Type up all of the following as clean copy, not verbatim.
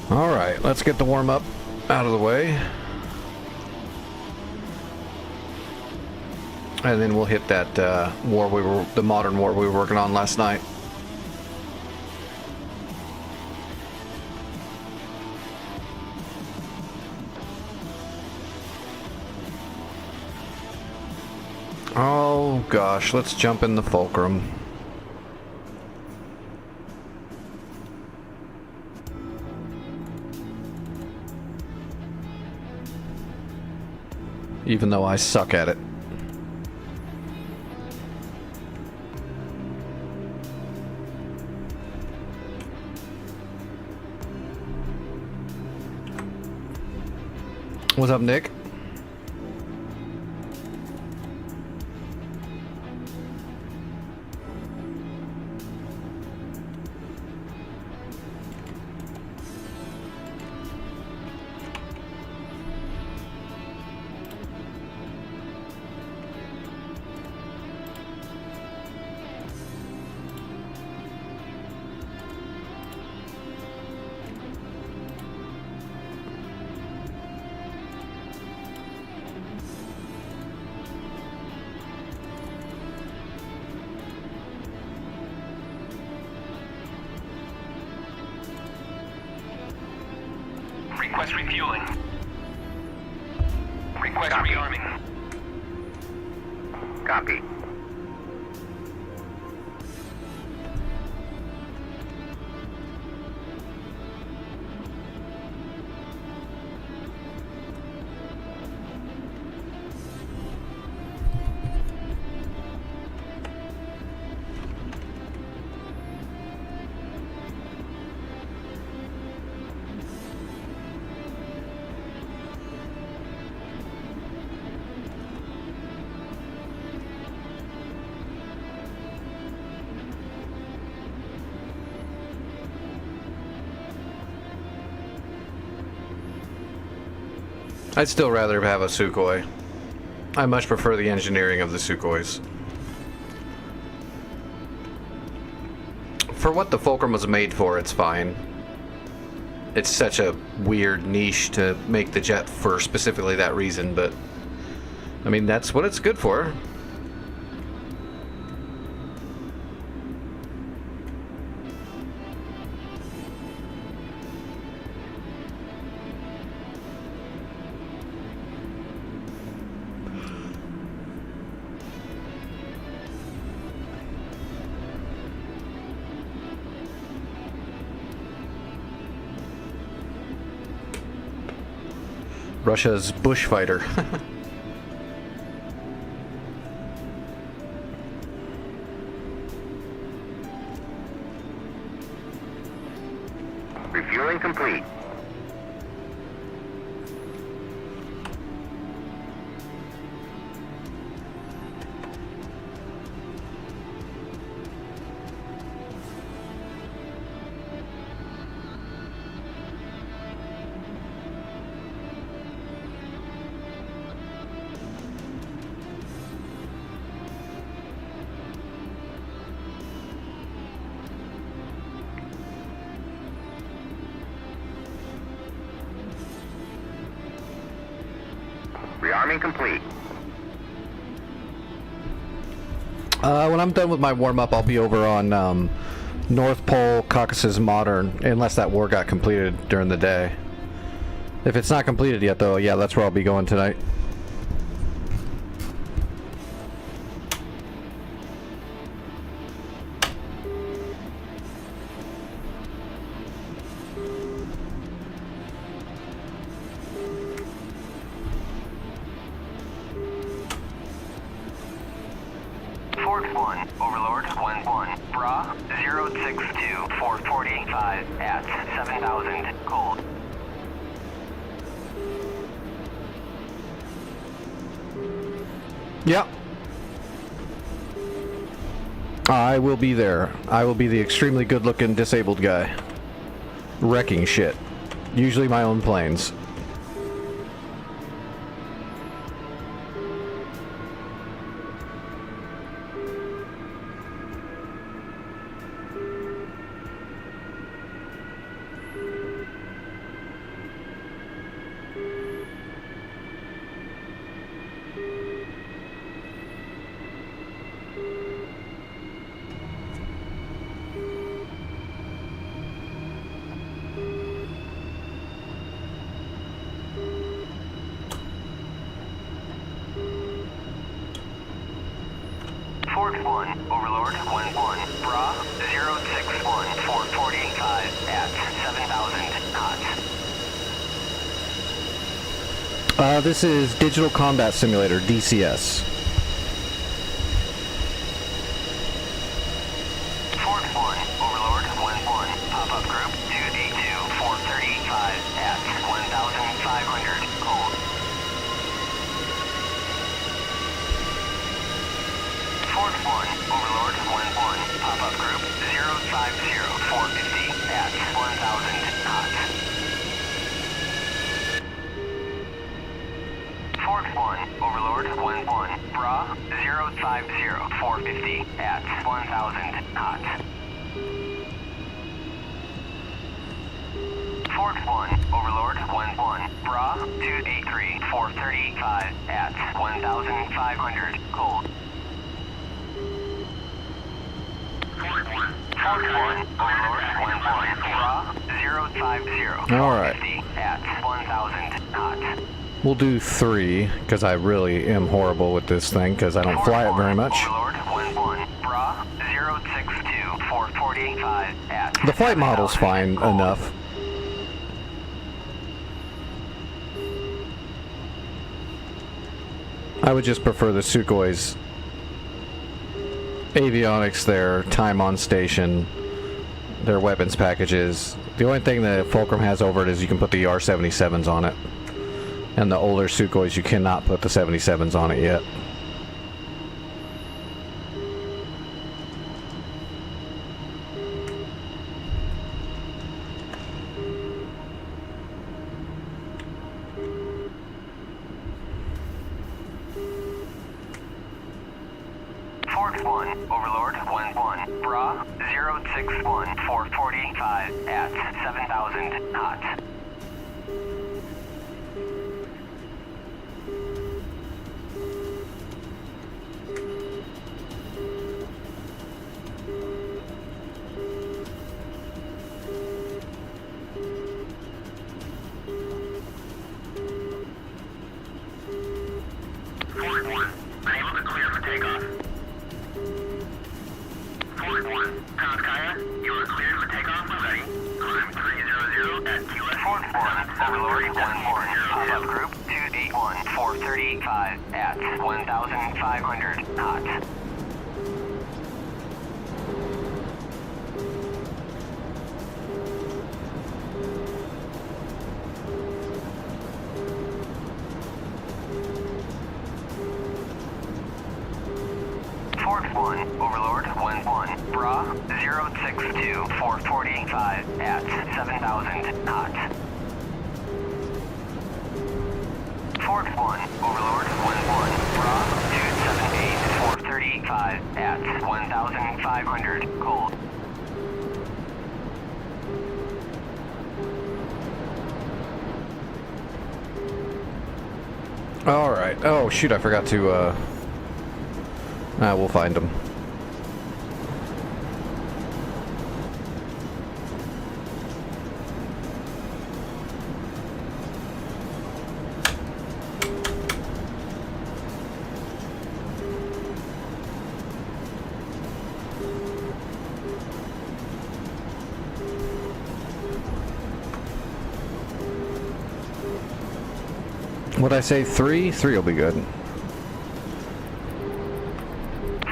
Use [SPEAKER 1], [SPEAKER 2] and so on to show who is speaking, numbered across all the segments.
[SPEAKER 1] Alright, let's get the warm-up out of the way. And then we'll hit that the modern war we were working on last night. Oh gosh, let's jump in the Fulcrum. Even though I suck at it. What's up, Nick?
[SPEAKER 2] Request refueling. Request rearming.
[SPEAKER 3] Copy.
[SPEAKER 1] I'd still rather have a Sukhoi. I much prefer the engineering of the Sukhois. For what the Fulcrum was made for, it's fine. It's such a weird niche to make the jet for specifically that reason, but I mean, that's what it's good for. Russia's bushfighter.
[SPEAKER 3] Refueling complete. Rearming complete.
[SPEAKER 1] When I'm done with my warm-up, I'll be over on North Pole Caucasus Modern, unless that war got completed during the day. If it's not completed yet, though, yeah, that's where I'll be going tonight.
[SPEAKER 2] Fort 1, Overlord 1-1, Bra 062 445 at 7,000, cold.
[SPEAKER 1] Yep. I will be there. I will be the extremely good-looking disabled guy. Wrecking shit. Usually my own planes. This is Digital Combat Simulator, DCS.
[SPEAKER 2] Fort 1, Overlord 1-1, pop-up group 282-435 at 1,500, cold. Fort 1, Overlord 1-1, pop-up group 050-450 at 1,000, hot. Fort 1, Overlord 1-1, Bra 050-450 at 1,000, hot. Fort 1, Overlord 1-1, Bra 283-435 at 1,500, cold. Fort 1, Overlord 1-1, Bra 050-450
[SPEAKER 1] Alright.
[SPEAKER 2] at 1,000, hot.
[SPEAKER 1] We'll do 3, because I really am horrible with this thing, because I don't fly it very much.
[SPEAKER 2] Overlord 1-1, Bra 062-445 at
[SPEAKER 1] The flight model's
[SPEAKER 2] 7,000,
[SPEAKER 1] fine
[SPEAKER 2] cold.
[SPEAKER 1] enough. I would just prefer the Sukhoi's avionics, their time on station, their weapons packages. The only thing that Fulcrum has over it is you can put the R-77s on it. And the older Sukhois, you cannot put the 77s on it yet.
[SPEAKER 2] Fort 1, Overlord 1-1, Bra 061-445 at 7,000, hot. Fort 1, unable to clear for takeoff. Fort 1, Tomcat, you are cleared for takeoff when ready. Climb 300 at QS. Fort 1, Overlord 1-1, pop-up group 281-435 at 1,500, hot. Fort 1, Overlord 1-1, Bra 062-445 at 7,000, hot. Fort 1, Overlord 1-1, Bra 278-435 at 1,500, cold.
[SPEAKER 1] Alright. Oh, shoot, I forgot to, we'll find them. What'd I say? 3? 3 will be good.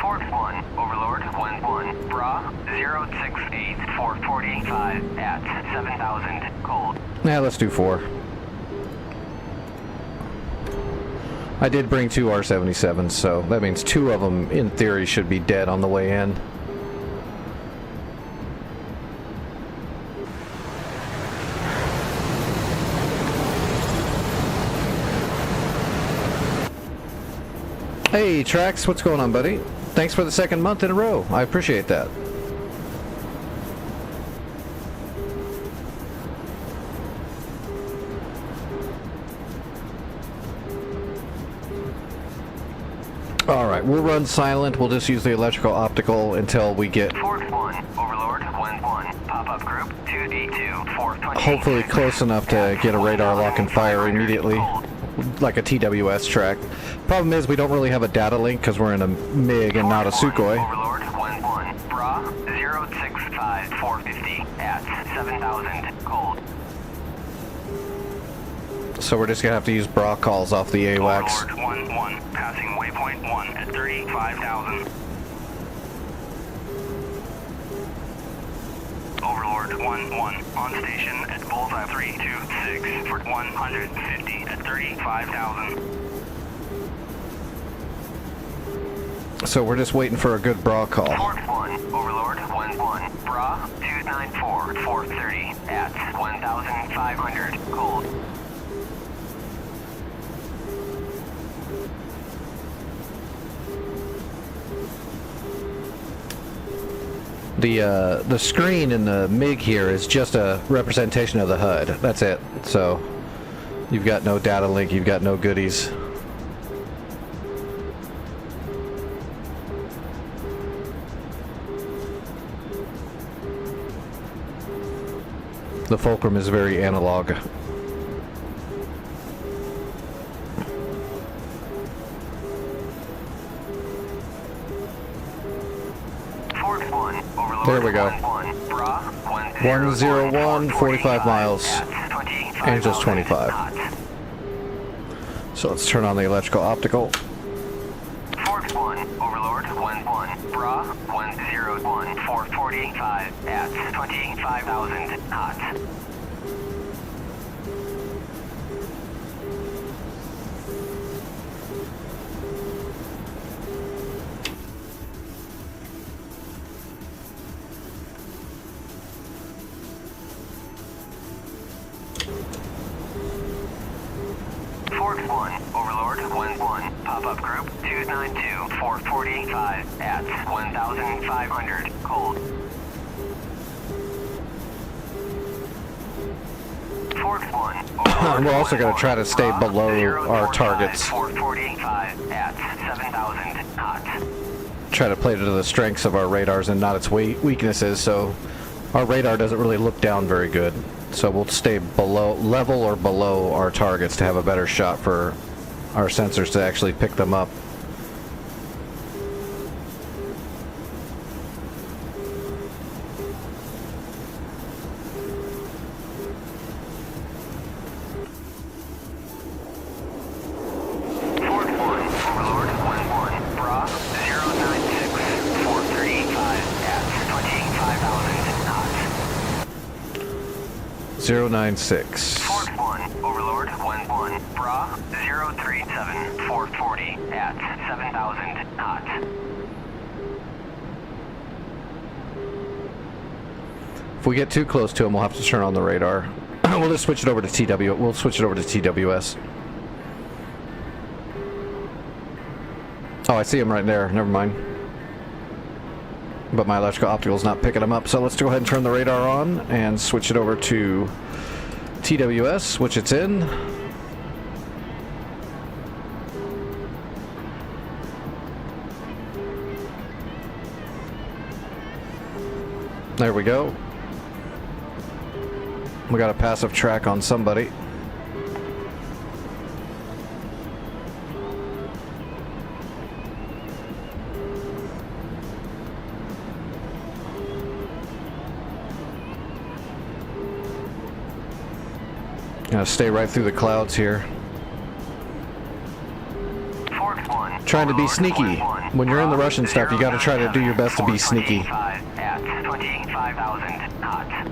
[SPEAKER 2] Fort 1, Overlord 1-1, Bra 068-445 at 7,000, cold.
[SPEAKER 1] Yeah, let's do 4. I did bring 2 R-77s, so that means 2 of them, in theory, should be dead on the way in. Hey, Trax, what's going on, buddy? Thanks for the 2nd month in a row. I appreciate that. Alright, we'll run silent. We'll just use the electrical optical until we get
[SPEAKER 2] Fort 1, Overlord 1-1, pop-up group 282-420.
[SPEAKER 1] hopefully close enough to get a radar lock and fire immediately, like a TWS track. Problem is we don't really have a data link because we're in a MiG and not a Sukhoi.
[SPEAKER 2] Overlord 1-1, Bra 065-450 at 7,000, cold.
[SPEAKER 1] So we're just gonna have to use bra calls off the AWACS.
[SPEAKER 2] Overlord 1-1, passing waypoint 1 at 35,000. Overlord 1-1, on station at bullseye 326 for 150 at 35,000.
[SPEAKER 1] So we're just waiting for a good bra call.
[SPEAKER 2] Fort 1, Overlord 1-1, bra 294, 430 at 1,500, cold.
[SPEAKER 1] The screen in the MiG here is just a representation of the HUD. That's it. So you've got no data link, you've got no goodies. The Fulcrum is very analog.
[SPEAKER 2] Fort 1, Overlord
[SPEAKER 1] There we go.
[SPEAKER 2] 1-1, bra
[SPEAKER 1] 101, 45 miles. Angels 25. So let's turn on the electrical optical.
[SPEAKER 2] Fort 1, Overlord 1-1, bra 101, 445 at 25,000 knots. Fort 1, Overlord 1-1, pop-up group 292, 445 at 1,500, cold. Fort 1, Overlord
[SPEAKER 1] We're also going
[SPEAKER 2] 1-1,
[SPEAKER 1] to try to stay
[SPEAKER 2] bra
[SPEAKER 1] below our
[SPEAKER 2] 045,
[SPEAKER 1] targets.
[SPEAKER 2] 445 at 7,000 knots.
[SPEAKER 1] Try to play to the strengths of our radars and not its weaknesses, so our radar doesn't really look down very good. So we'll stay below, level or below our targets to have a better shot for our sensors to actually pick them up.
[SPEAKER 2] Fort 1, Overlord 1-1, bra 096, 435 at 25,000 knots.
[SPEAKER 1] 096.
[SPEAKER 2] Fort 1, Overlord 1-1, bra 037, 440 at 7,000 knots.
[SPEAKER 1] If we get too close to them, we'll have to turn on the radar. We'll just switch it over to TW. We'll switch it over to TWS. Oh, I see him right there. Never mind. But my electrical optical's not picking them up, so let's go ahead and turn the radar on and switch it over to TWS, which it's in. There we go. We got a passive track on somebody. Gonna stay right through the clouds here.
[SPEAKER 2] Fort 1,
[SPEAKER 1] Trying to be
[SPEAKER 2] Overlord
[SPEAKER 1] sneaky.
[SPEAKER 2] 1-1,
[SPEAKER 1] When you're in the
[SPEAKER 2] bra
[SPEAKER 1] Russian stuff, you gotta try to do your best to be sneaky.
[SPEAKER 2] 425 at 25,000 knots.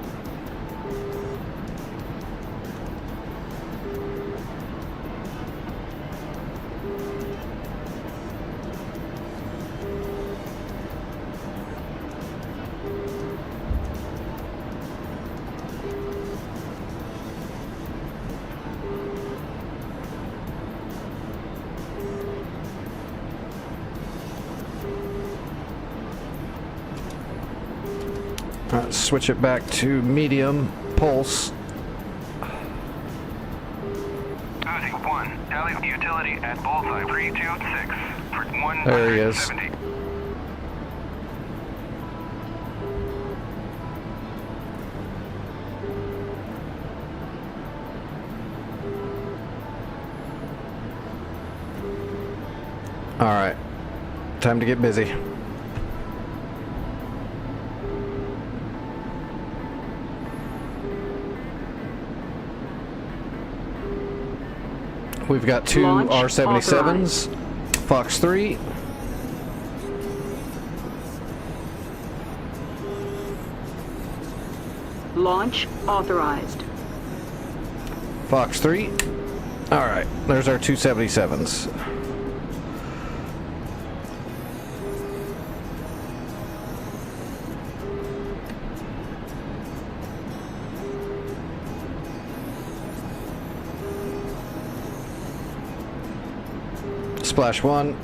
[SPEAKER 1] Switch it back to medium pulse.
[SPEAKER 2] Uzi 1, tally utility at bullseye 326 for 170.
[SPEAKER 1] There he is. All right, time to get busy. We've got two
[SPEAKER 4] Launch
[SPEAKER 1] R-77s. Fox 3.
[SPEAKER 4] Launch authorized.
[SPEAKER 1] Fox 3. Alright, there's our two 77s. Splash 1.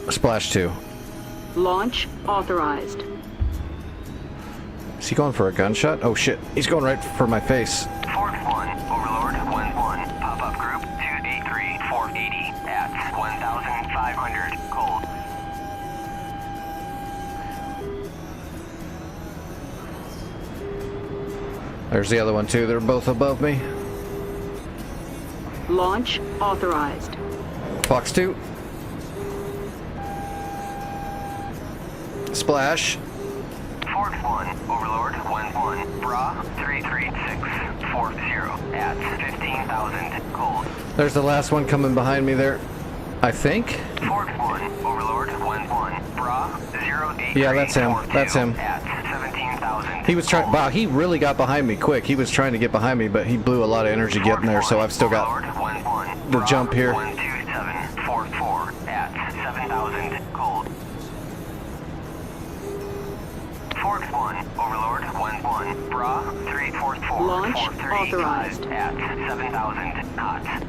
[SPEAKER 1] Splash 2.
[SPEAKER 4] Launch authorized.
[SPEAKER 1] Is he going for a gunshot? Oh shit, he's going right for my face.
[SPEAKER 2] Fort 1, Overlord 1-1, pop-up group 283-480 at 1,500, cold.
[SPEAKER 1] There's the other one too, they're both above me.
[SPEAKER 4] Launch authorized.
[SPEAKER 1] Fox 2. Splash.
[SPEAKER 2] Fort 1, Overlord 1-1, Bra 33640 at 15,000, cold.
[SPEAKER 1] There's the last one coming behind me there, I think.
[SPEAKER 2] Fort 1, Overlord 1-1, Bra 08342
[SPEAKER 1] Yeah, that's him. That's him.
[SPEAKER 2] at 17,000.
[SPEAKER 1] He was trying. Wow, he really got behind me quick. He was trying to get behind me, but he blew a lot of energy getting there, so I've still got the jump here.
[SPEAKER 2] 12744 at 7,000, cold. Fort 1, Overlord 1-1, Bra 344
[SPEAKER 4] Launch
[SPEAKER 2] 435
[SPEAKER 4] authorized.
[SPEAKER 2] at 7,000, hot.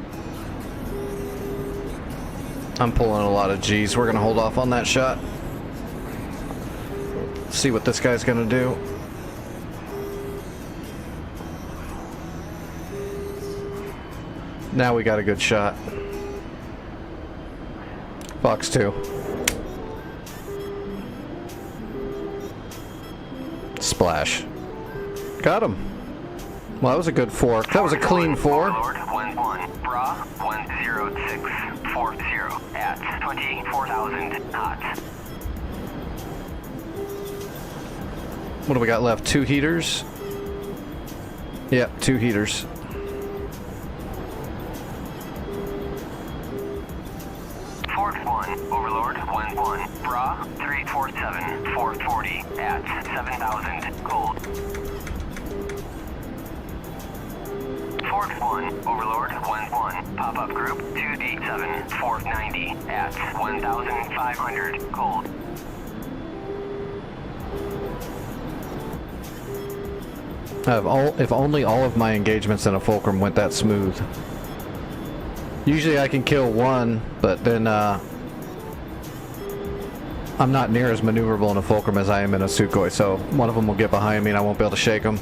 [SPEAKER 1] I'm pulling a lot of G's. We're gonna hold off on that shot. See what this guy's gonna do. Now we got a good shot. Fox 2. Splash. Got him. Well, that was a good 4. That was a clean 4.
[SPEAKER 2] Overlord 1-1, Bra 10640 at 24,000, hot.
[SPEAKER 1] What do we got left? 2 heaters? Yep, 2 heaters.
[SPEAKER 2] Fort 1, Overlord 1-1, Bra 347-440 at 7,000, cold. Fort 1, Overlord 1-1, pop-up group 287-490 at 1,500, cold.
[SPEAKER 1] If only all of my engagements in a Fulcrum went that smooth. Usually I can kill one, but then I'm not near as maneuverable in a Fulcrum as I am in a Sukhoi, so one of them will get behind me and I won't be able to shake them.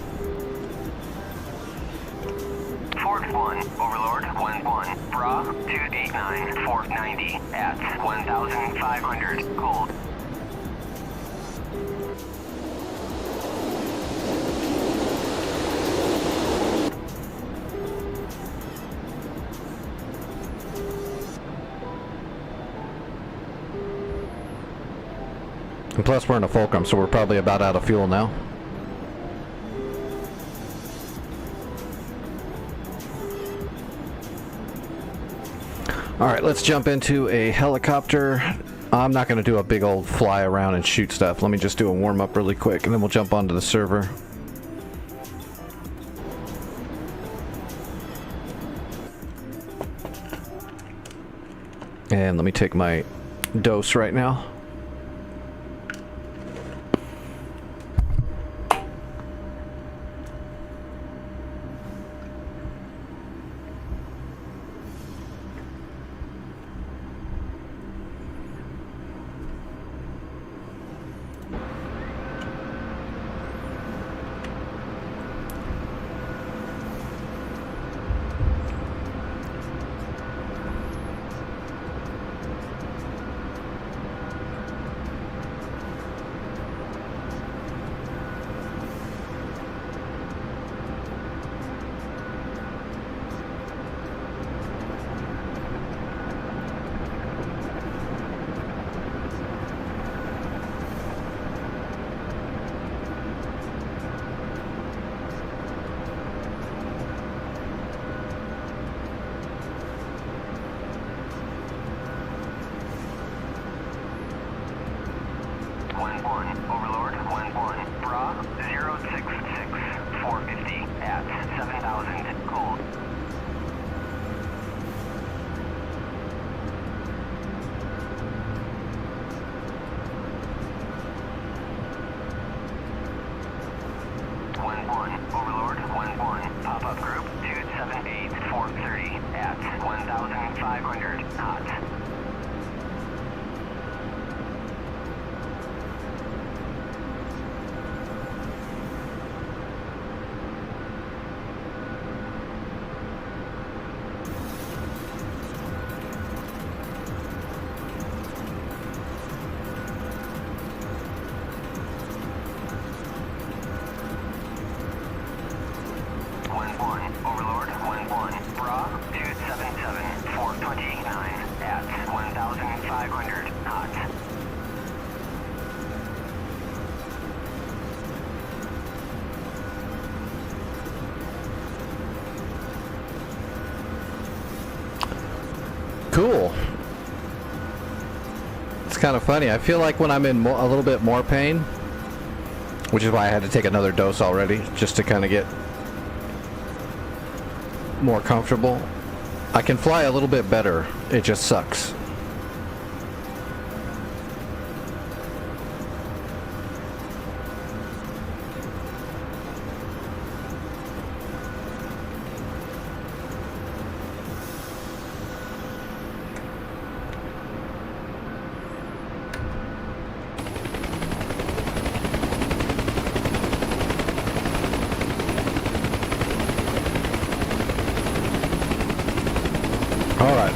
[SPEAKER 2] Fort 1, Overlord 1-1, Bra 289-490 at 1,500, cold.
[SPEAKER 1] And plus we're in a Fulcrum, so we're probably about out of fuel now. Alright, let's jump into a helicopter. I'm not going to do a big old fly around and shoot stuff. Let me just do a warm-up really quick, and then we'll jump onto the server. And let me take my dose right now.
[SPEAKER 2] Overlord 1-1. Bra 066 450 at 7,000 cold. Overlord 1-1. Pop-up group 278 430 at 1,500 knots. Overlord 1-1. Bra 277 429 at 1,500 knots.
[SPEAKER 1] Cool. It's kind of funny. I feel like when I'm in a little bit more pain, which is why I had to take another dose already, just to kind of get more comfortable, I can fly a little bit better. It just sucks. Alright,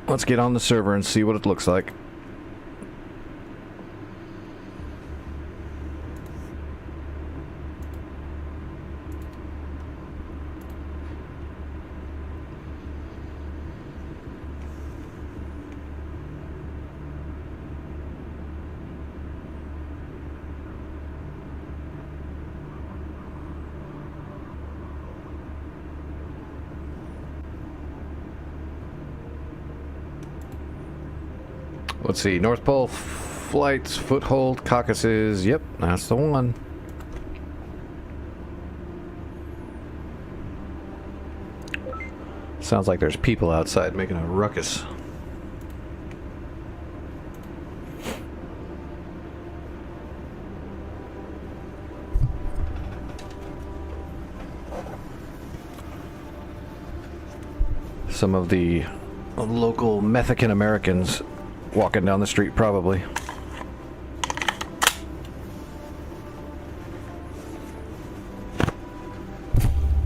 [SPEAKER 1] let's get on the server and see what it looks like. Let's see, North Pole flights, foothold, Caucasus. Yep, that's the one. Sounds like there's people outside making a ruckus. Some of the local Mexican Americans walking down the street, probably.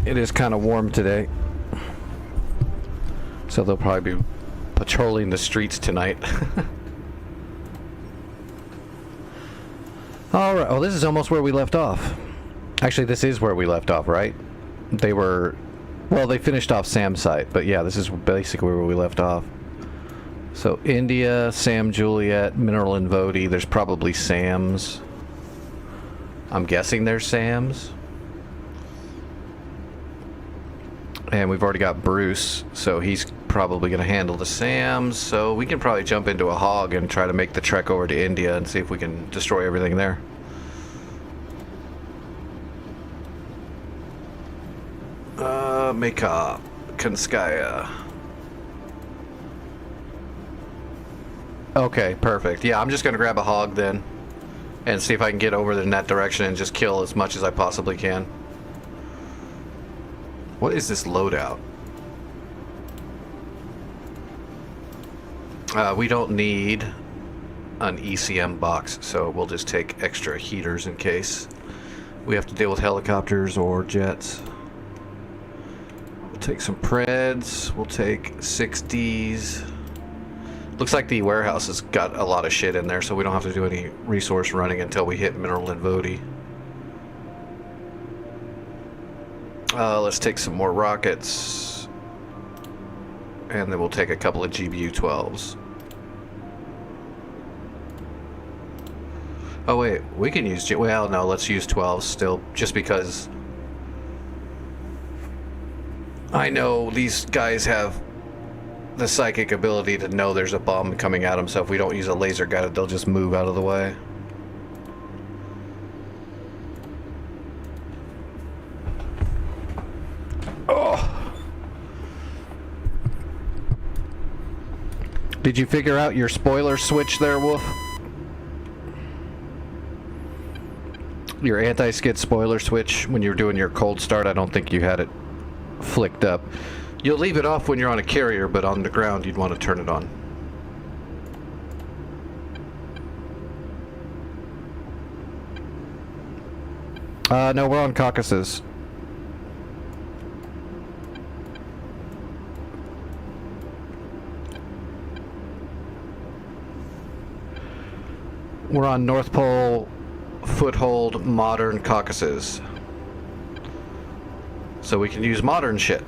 [SPEAKER 1] It is kind of warm today, so they'll probably be patrolling the streets tonight. Alright, well, this is almost where we left off. Actually, this is where we left off, right? They were... Well, they finished off Sam's site, but yeah, this is basically where we left off. So, India, Sam Juliet, Mineral and Vodi, there's probably Sam's. I'm guessing there's Sam's. And we've already got Bruce, so he's probably going to handle the Sam's. So we can probably jump into a hog and try to make the trek over to India and see if we can destroy everything there. Makeup, Kanskaya. Okay, perfect. Yeah, I'm just going to grab a hog then and see if I can get over in that direction and just kill as much as I possibly can. What is this loadout? We don't need an ECM box, so we'll just take extra heaters in case we have to deal with helicopters or jets. We'll take some Preds. We'll take 60s. Looks like the warehouse has got a lot of shit in there, so we don't have to do any resource running until we hit Mineral and Vodi. Let's take some more rockets. And then we'll take a couple of GBU-12s. Oh wait, we can use... Well, no, let's use 12s still, just because... I know these guys have the psychic ability to know there's a bomb coming at them, so if we don't use a laser guided, they'll just move out of the way. Did you figure out your spoiler switch there, Wolf? Your anti-skid spoiler switch when you're doing your cold start, I don't think you had it flicked up. You'll leave it off when you're on a carrier, but on the ground you'd want to turn it on. No, we're on Caucasus. We're on North Pole Foothold Modern Caucasus. So we can use modern shit.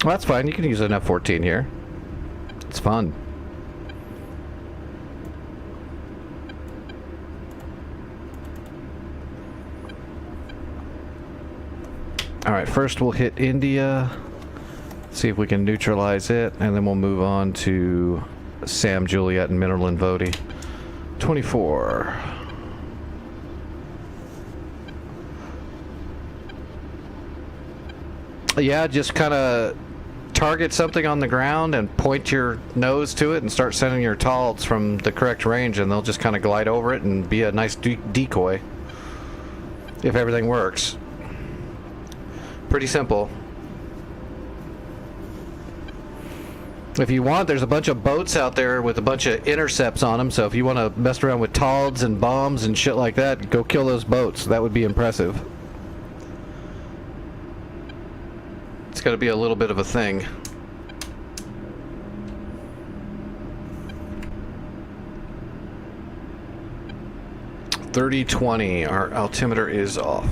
[SPEAKER 1] Well, that's fine. You can use an F-14 here. It's fun. Alright, first we'll hit India. See if we can neutralize it, and then we'll move on to Sam, Juliet, and Mineral and Voti. 24. Yeah, just kind of target something on the ground and point your nose to it and start sending your TALDs from the correct range, and they'll just kind of glide over it and be a nice decoy if everything works. Pretty simple. If you want, there's a bunch of boats out there with a bunch of intercepts on them, so if you want to mess around with TALDs and bombs and shit like that, go kill those boats. That would be impressive. It's got to be a little bit of a thing. .30-20, our altimeter is off.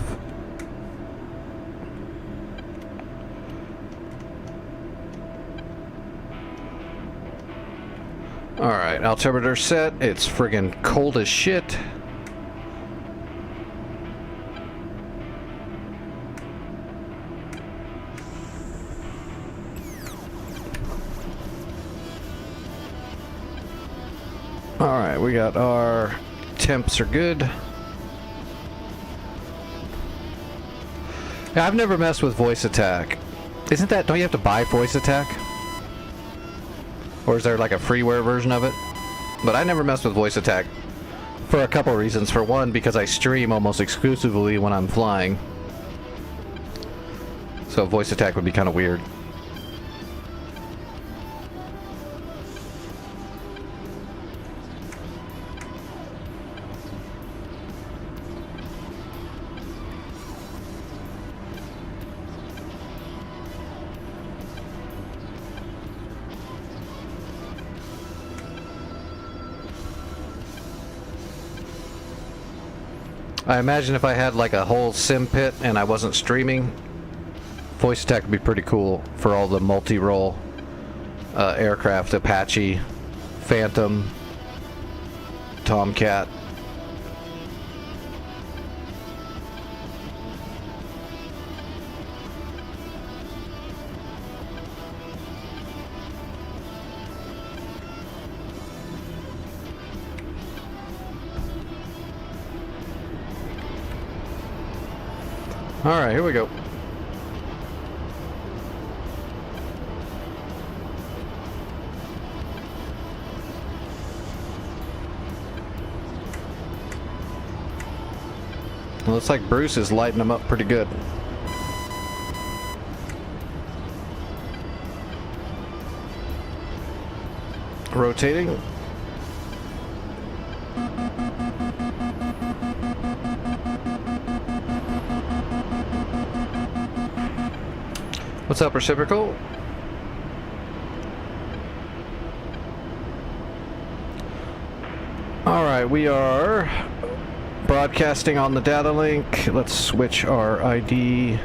[SPEAKER 1] Alright, altimeter set. It's friggin' cold as shit. Alright, we got our temps are good. Yeah, I've never messed with voice attack. Isn't that, don't you have to buy voice attack? Or is there like a freeware version of it? But I never messed with voice attack for a couple reasons. For one, because I stream almost exclusively when I'm flying. So voice attack would be kind of weird. I imagine if I had like a whole sim pit and I wasn't streaming, voice attack would be pretty cool for all the multi-role aircraft, Apache, Phantom, Tomcat. Alright, here we go. Well, looks like Bruce is lighting them up pretty good. Rotating. What's up, reciprocal? Alright, we are broadcasting on the data link. Let's switch our ID.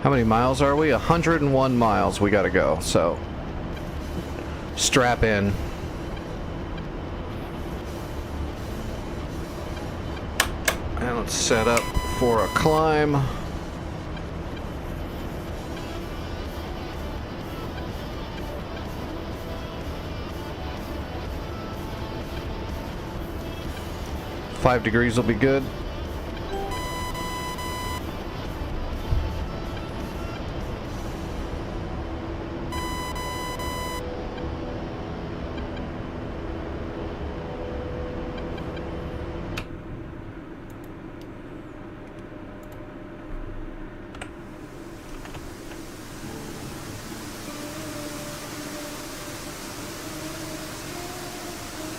[SPEAKER 1] How many miles are we? 101 miles we gotta go, so strap in. And let's set up for a climb. Five degrees will be good.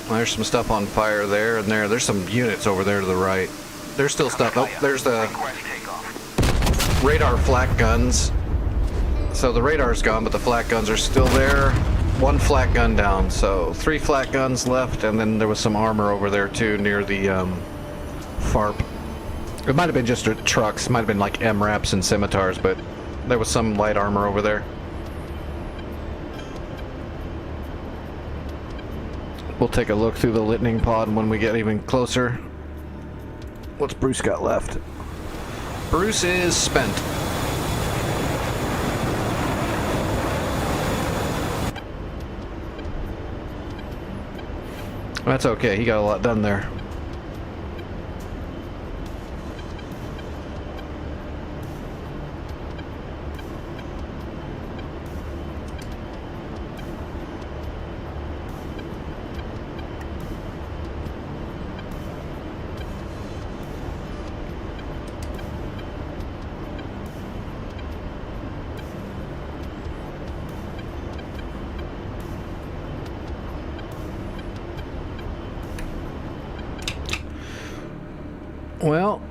[SPEAKER 1] There's some stuff on fire there and there. There's some units over there to the right. There's still stuff. Oh, there's the radar flak guns. So the radar's gone, but the flak guns are still there. One flak gun down, so 3 flak guns left, and then there was some armor over there too near the FARP. It might have been just trucks, might have been like MRAPs and scimitars, but there was some light armor over there. We'll take a look through the lightning pod when we get even closer. What's Bruce got left? Bruce is spent. That's okay, he got a lot done there. Well,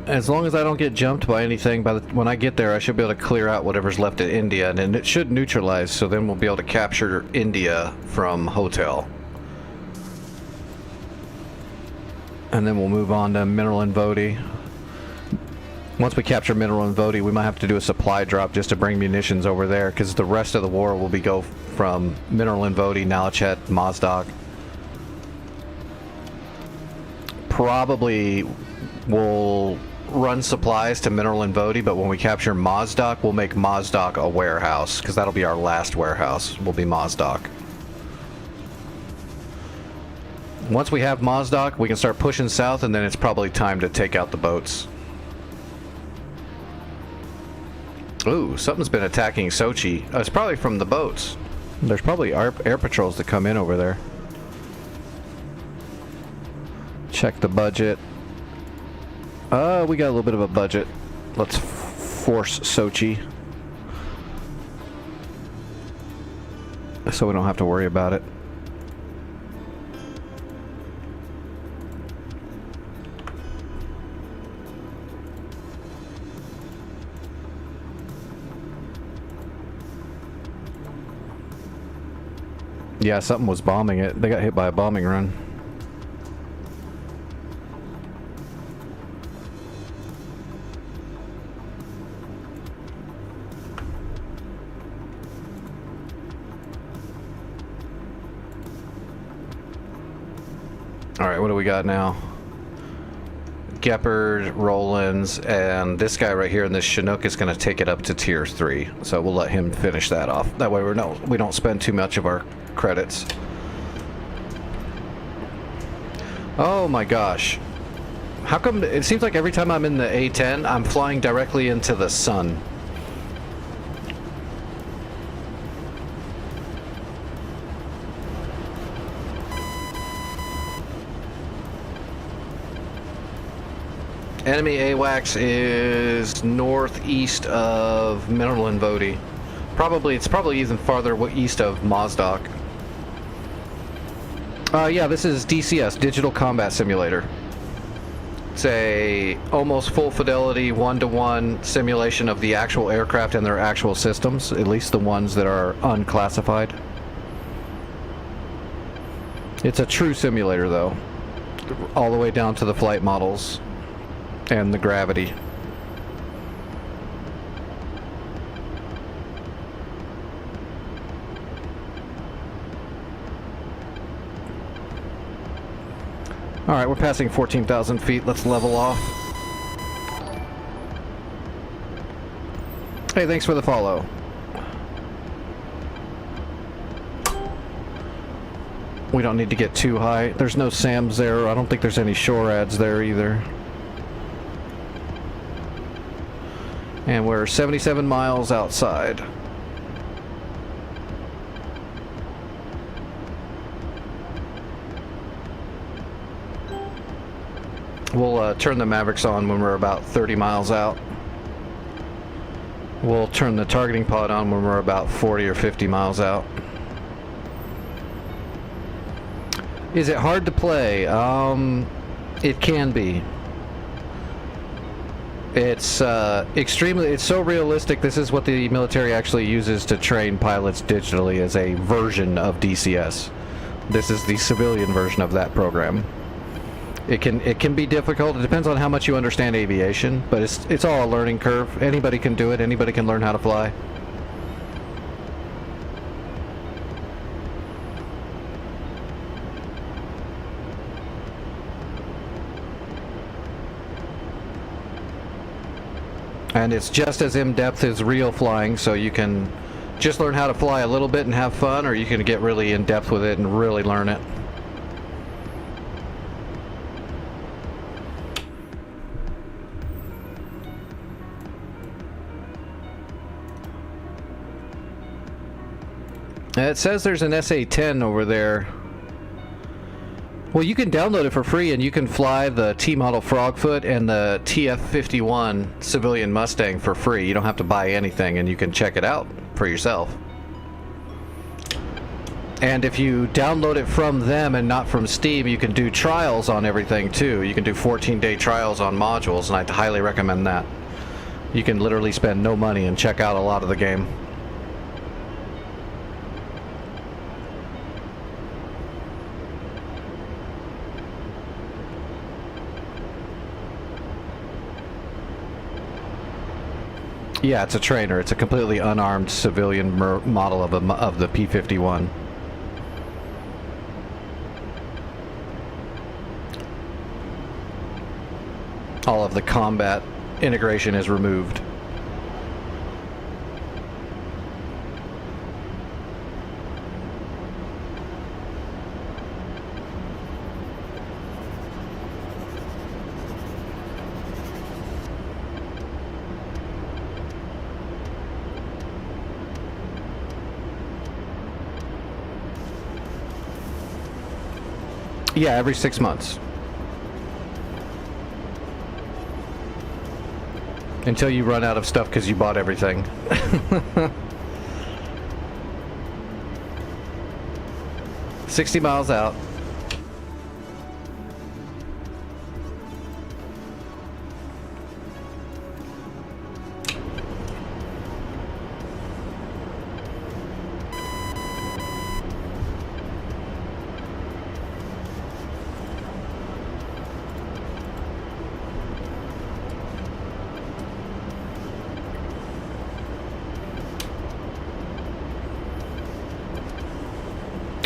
[SPEAKER 1] as long as I don't get jumped by anything, when I get there, I should be able to clear out whatever's left at India, and it should neutralize, so then we'll be able to capture India from Hotel. And then we'll move on to Mineral and Voti. Once we capture Mineral and Voti, we might have to do a supply drop just to bring munitions over there, because the rest of the war will go from Mineral and Voti, Nalchet, Mozdok. Probably we'll run supplies to Mineral and Voti, but when we capture Mozdok, we'll make Mozdok a warehouse, because that'll be our last warehouse, will be Mozdok. Once we have Mozdok, we can start pushing south, and then it's probably time to take out the boats. Ooh, something's been attacking Sochi. It's probably from the boats. There's probably air patrols that come in over there. Check the budget. We got a little bit of a budget. Let's force Sochi, so we don't have to worry about it. Yeah, something was bombing it. They got hit by a bombing run. Alright, what do we got now? Gepard, Rollins, and this guy right here in this Chinook is going to take it up to tier 3. So we'll let him finish that off. That way we don't spend too much of our credits. Oh my gosh. How come it seems like every time I'm in the A10, I'm flying directly into the sun? Enemy AWACS is northeast of Mineral and Voti. It's probably even farther east of Mozdok. Yeah, this is DCS, Digital Combat Simulator. It's a almost full fidelity, one-to-one simulation of the actual aircraft and their actual systems, at least the ones that are unclassified. It's a true simulator, though, all the way down to the flight models and the gravity. Alright, we're passing 14,000 feet. Let's level off. Hey, thanks for the follow. We don't need to get too high. There's no SAMs there. I don't think there's any shore ads there either. And we're 77 miles outside. We'll turn the Mavericks on when we're about 30 miles out. We'll turn the targeting pod on when we're about 40 or 50 miles out. Is it hard to play? It can be. It's extremely, it's so realistic. This is what the military actually uses to train pilots digitally as a version of DCS. This is the civilian version of that program. It can be difficult. It depends on how much you understand aviation, but it's all a learning curve. Anybody can do it. Anybody can learn how to fly. And it's just as in-depth as real flying, so you can just learn how to fly a little bit and have fun, or you can get really in-depth with it and really learn it. It says there's an SA-10 over there. Well, you can download it for free, and you can fly the T-model Frogfoot and the TF-51 civilian Mustang for free. You don't have to buy anything, and you can check it out for yourself. And if you download it from them and not from Steam, you can do trials on everything too. You can do 14-day trials on modules, and I'd highly recommend that. You can literally spend no money and check out a lot of the game. Yeah, it's a trainer. It's a completely unarmed civilian model of the P-51. All of the combat integration is removed. Yeah, every 6 months. Until you run out of stuff because you bought everything. $60 miles out.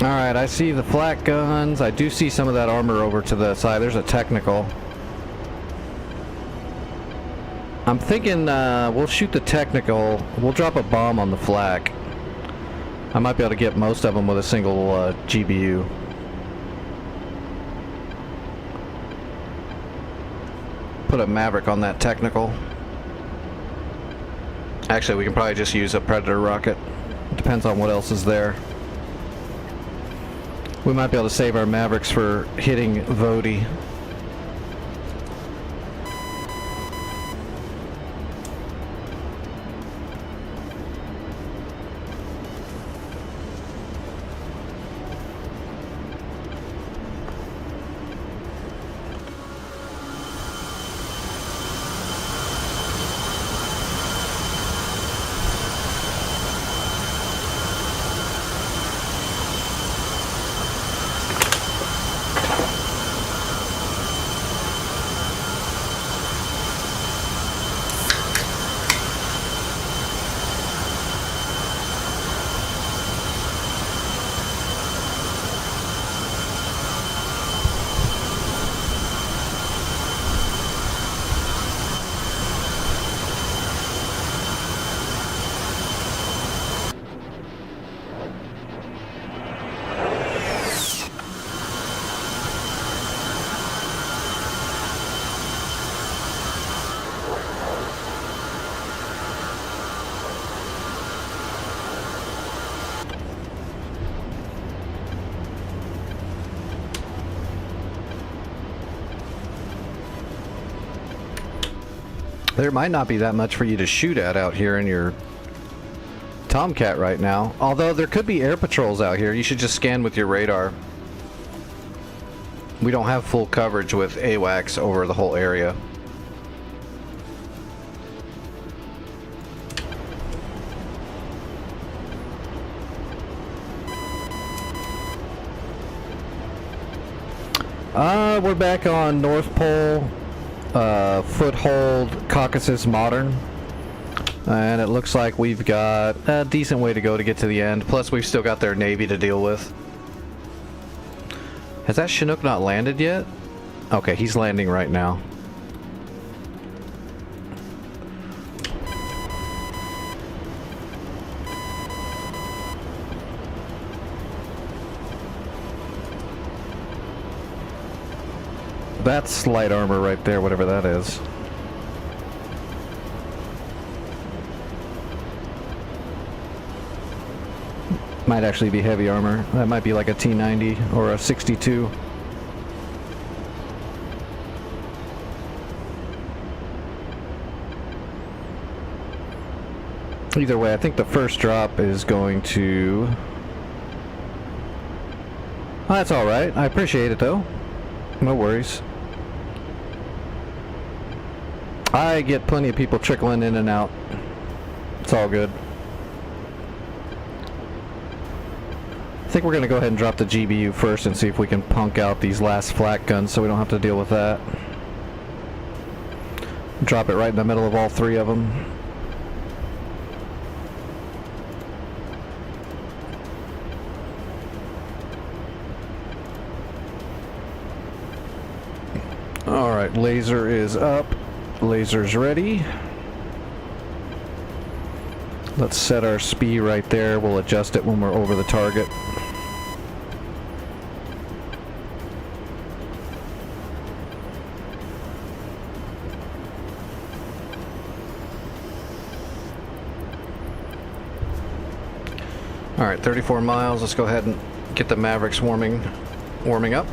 [SPEAKER 1] Alright, I see the flak guns. I do see some of that armor over to the side. There's a technical. I'm thinking we'll shoot the technical. We'll drop a bomb on the flak. I might be able to get most of them with a single GBU. Put a Maverick on that technical. Actually, we can probably just use a Predator rocket. Depends on what else is there. We might be able to save our Mavericks for hitting Vody. There might not be that much for you to shoot at out here in your Tomcat right now. Although there could be air patrols out here. You should just scan with your radar. We don't have full coverage with AWACS over the whole area. We're back on North Pole, Foothold, Caucasus Modern. And it looks like we've got a decent way to go to get to the end. Plus, we've still got their Navy to deal with. Has that Chinook not landed yet? Okay, he's landing right now. That's light armor right there, whatever that is. Might actually be heavy armor. That might be like a T90 or a 62. Either way, I think the first drop is going to... Oh, that's alright. I appreciate it though. No worries. I get plenty of people trickling in and out. It's all good. I think we're going to go ahead and drop the GBU first and see if we can punk out these last flak guns so we don't have to deal with that. Drop it right in the middle of all three of them. Alright, laser is up. Laser's ready. Let's set our speed right there. We'll adjust it when we're over the target. Alright, 34 miles. Let's go ahead and get the Mavericks warming up.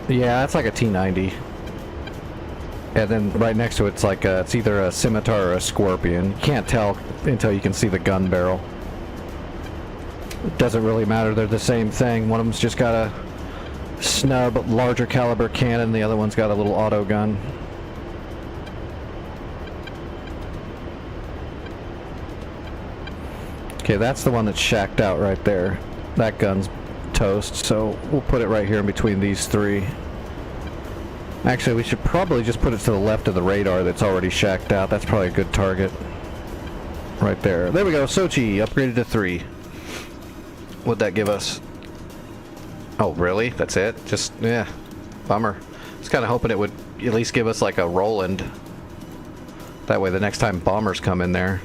[SPEAKER 1] Yeah, that's like a T90. And then right next to it's like it's either a scimitar or a scorpion. You can't tell until you can see the gun barrel. It doesn't really matter, they're the same thing. One of them's just got a snub, larger caliber cannon, the other one's got a little auto gun. Okay, that's the one that's shacked out right there. That gun's toast, so we'll put it right here in between these three. Actually, we should probably just put it to the left of the radar that's already shacked out. That's probably a good target. Right there. There we go, Sochi, upgraded to 3. What'd that give us? Oh, really? That's it? Just, yeah. Bummer. I was kind of hoping it would at least give us like a Roland. That way the next time bombers come in there.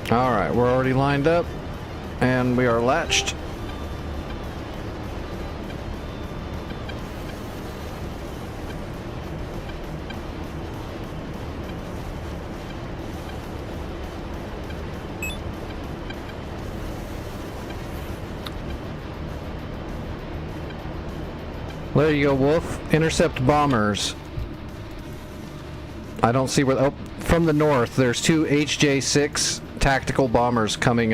[SPEAKER 1] Alright, we're already lined up, and we are latched. There you go, Wolf. Intercept bombers. I don't see where... Oh, from the north, there's 2 HJ-6 tactical bombers coming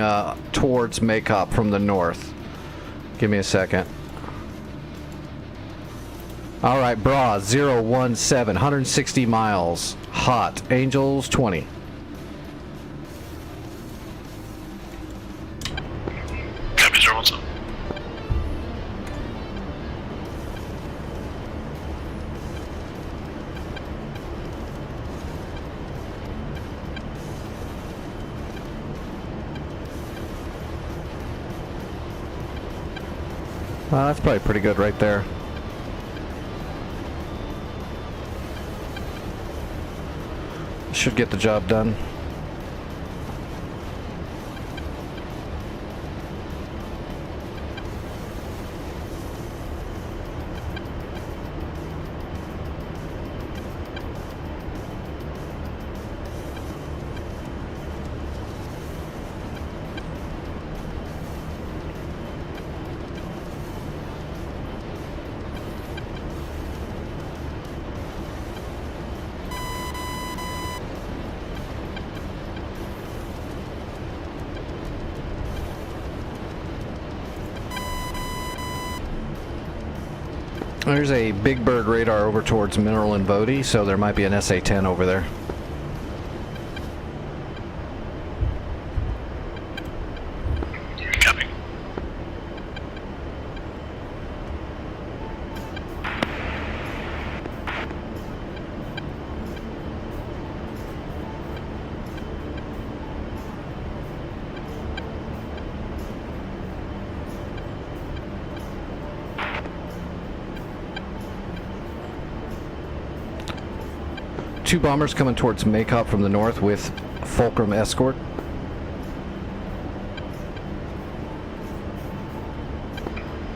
[SPEAKER 1] towards Maycop from the north. Give me a second. Alright, Bra 017, 160 miles. Hot. Angels 20.
[SPEAKER 5] Copy, sir. What's up?
[SPEAKER 1] That's probably pretty good right there. Should get the job done. There's a Big Bird radar over towards Mineral and Bodie, so there might be an SA-10 over there.
[SPEAKER 5] Copy.
[SPEAKER 1] Two bombers coming towards Maycop from the north with Fulcrum escort.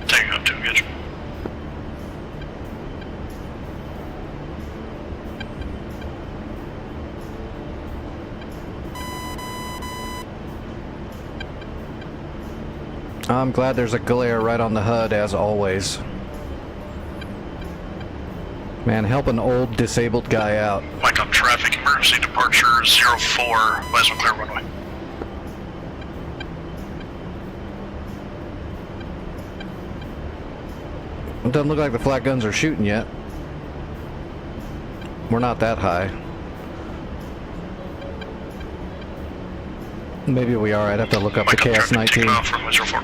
[SPEAKER 5] Taking up to engage.
[SPEAKER 1] I'm glad there's a glare right on the HUD as always. Man, help an old disabled guy out.
[SPEAKER 5] Mike up traffic, emergency departure 04, Westman clear runway.
[SPEAKER 1] It doesn't look like the flat guns are shooting yet. We're not that high. Maybe we are. I'd have to look up the
[SPEAKER 5] Mike up
[SPEAKER 1] CAS
[SPEAKER 5] traffic, taking
[SPEAKER 1] 19.
[SPEAKER 5] off from 04.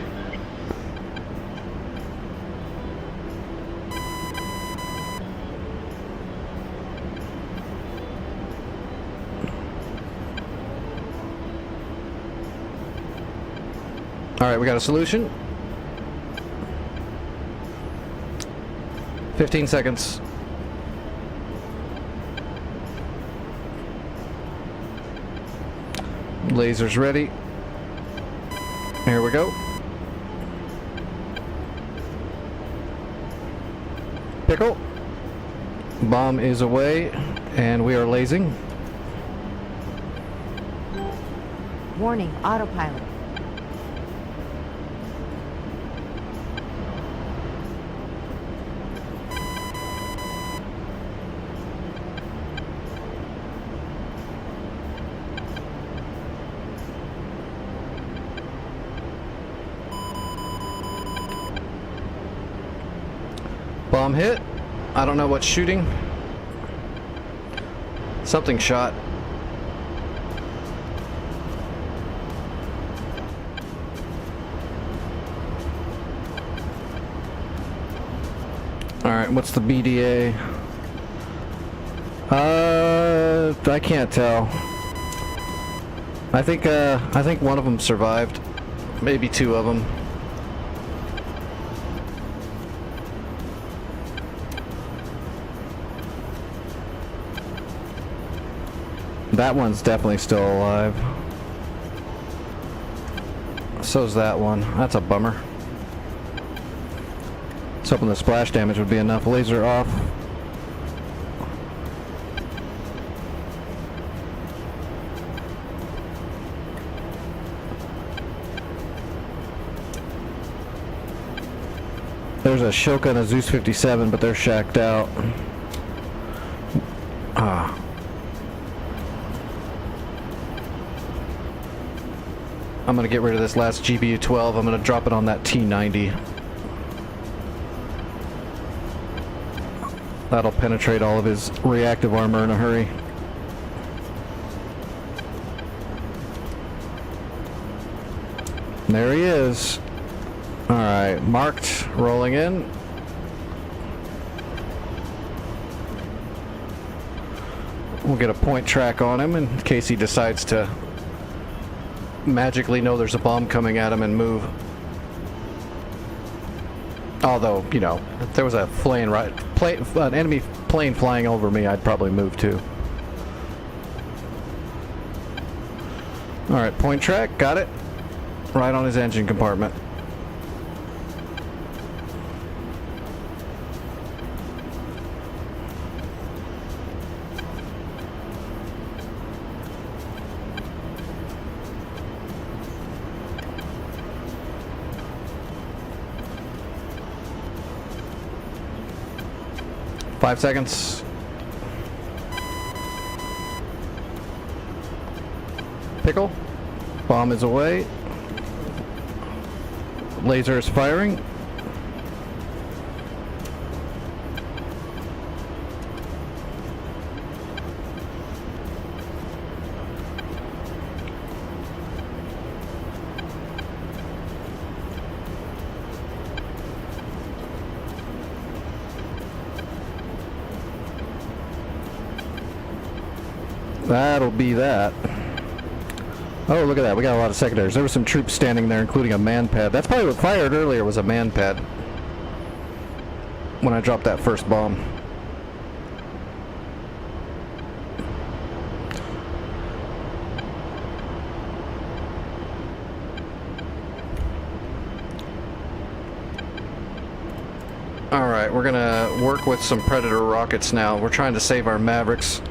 [SPEAKER 1] Alright, we got a solution. 15 seconds. Lasers ready. Here we go. Pickle. Bomb is away, and we are lasing.
[SPEAKER 6] Warning, autopilot.
[SPEAKER 1] Bomb hit. I don't know what's shooting. Something shot. Alright, what's the BDA? I can't tell. I think one of them survived. Maybe two of them. That one's definitely still alive. So's that one. That's a bummer. I was hoping the splash damage would be enough. Laser off. There's a Shoka and a Zeus 57, but they're shacked out. Ah. I'm gonna get rid of this last GBU-12. I'm gonna drop it on that T-90. That'll penetrate all of his reactive armor in a hurry. There he is. Alright, marked, rolling in. We'll get a point track on him in case he decides to magically know there's a bomb coming at him and move. Although, you know, if there was a an enemy plane flying over me, I'd probably move too. Alright, point track, got it. Right on his engine compartment. Five seconds. Pickle. Bomb is away. Laser is firing. That'll be that. Oh, look at that. We got a lot of secondaries. There were some troops standing there, including a man pad. That's probably what fired earlier, was a man pad. When I dropped that first bomb. Alright, we're gonna work with some Predator rockets now. We're trying to save our Mavericks.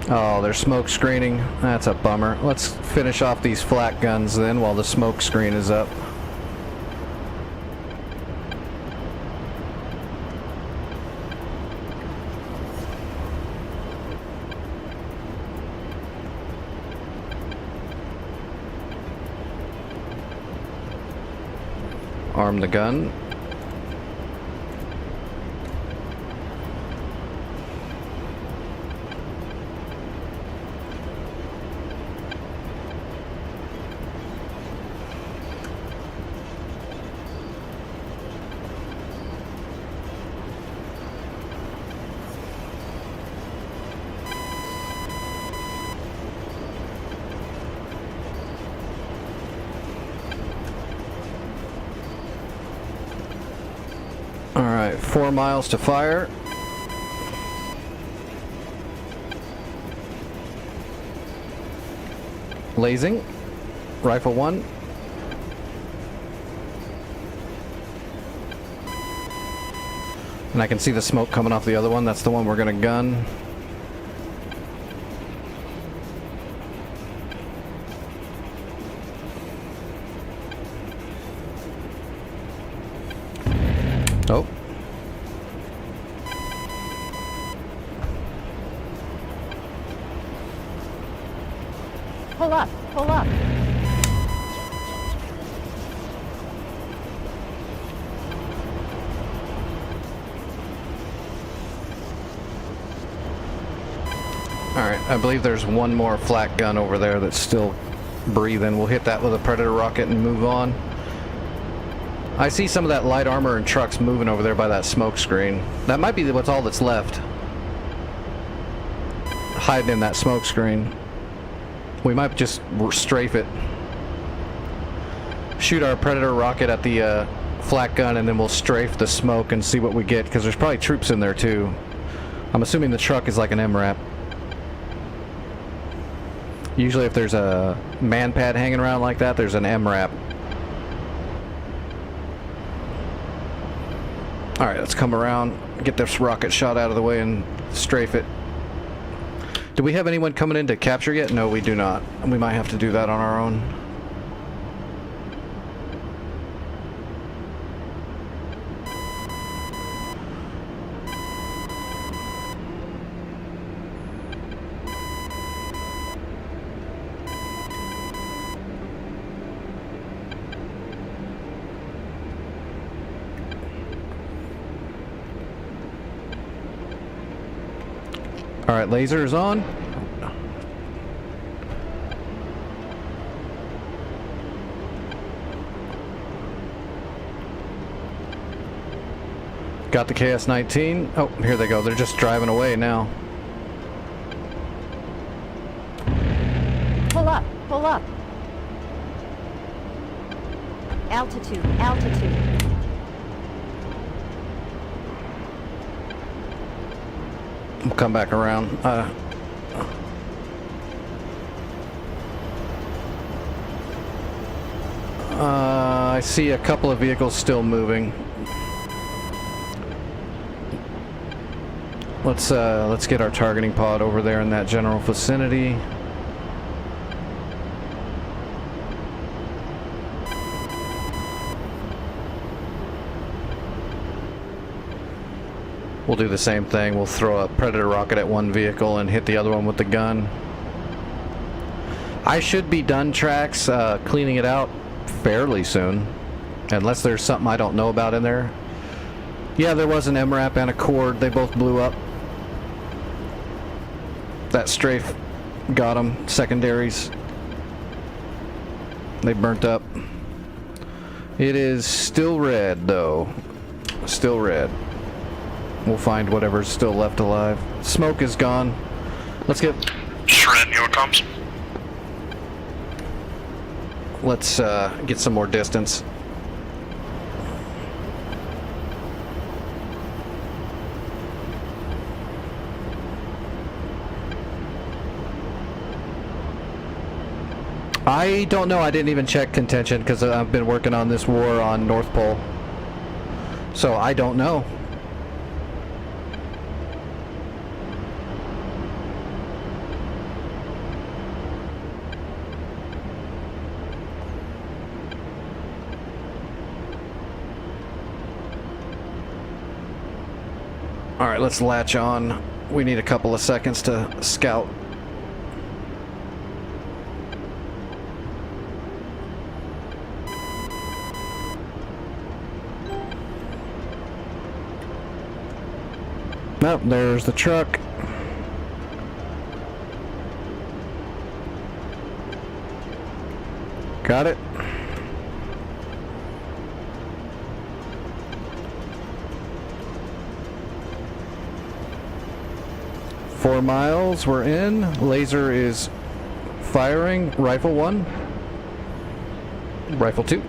[SPEAKER 1] Oh, they're smoke screening. That's a bummer. Let's finish off these flak guns then while the smoke screen is up. Arm the gun. Alright, 4 miles to fire. Lasing. Rifle 1. And I can see the smoke coming off the other one. That's the one we're gonna gun. Oh.
[SPEAKER 6] Pull up, pull up.
[SPEAKER 1] Alright, I believe there's one more flak gun over there that's still breathing. We'll hit that with a Predator rocket and move on. I see some of that light armor and trucks moving over there by that smoke screen. That might be what's all that's left. Hiding in that smoke screen. We might just strafe it. Shoot our Predator rocket at the flak gun and then we'll strafe the smoke and see what we get, because there's probably troops in there too. I'm assuming the truck is like an MRAP. Usually if there's a man pad hanging around like that, there's an MRAP. Alright, let's come around, get this rocket shot out of the way and strafe it. Do we have anyone coming in to capture yet? No, we do not. We might have to do that on our own. Alright, laser is on. Got the KS-19. Oh, here they go. They're just driving away now.
[SPEAKER 6] Pull up, pull up. Altitude, altitude.
[SPEAKER 1] We'll come back around. I see a couple of vehicles still moving. Let's get our targeting pod over there in that general vicinity. We'll do the same thing. We'll throw a Predator rocket at one vehicle and hit the other one with the gun. I should be done tracks cleaning it out fairly soon, unless there's something I don't know about in there. Yeah, there was an MRAP and a cord. They both blew up. That strafe got them. Secondaries. They burnt up. It is still red, though. Still red. We'll find whatever's still left alive. Smoke is gone. Let's get...
[SPEAKER 5] Shred, your comms.
[SPEAKER 1] Let's get some more distance. I don't know. I didn't even check contention because I've been working on this war on North Pole. So I don't know. All right, let's latch on. We need a couple of seconds to scout. Nope, there's the truck. Got it. Four miles, we're in. Laser is firing. Rifle 1. Rifle 2.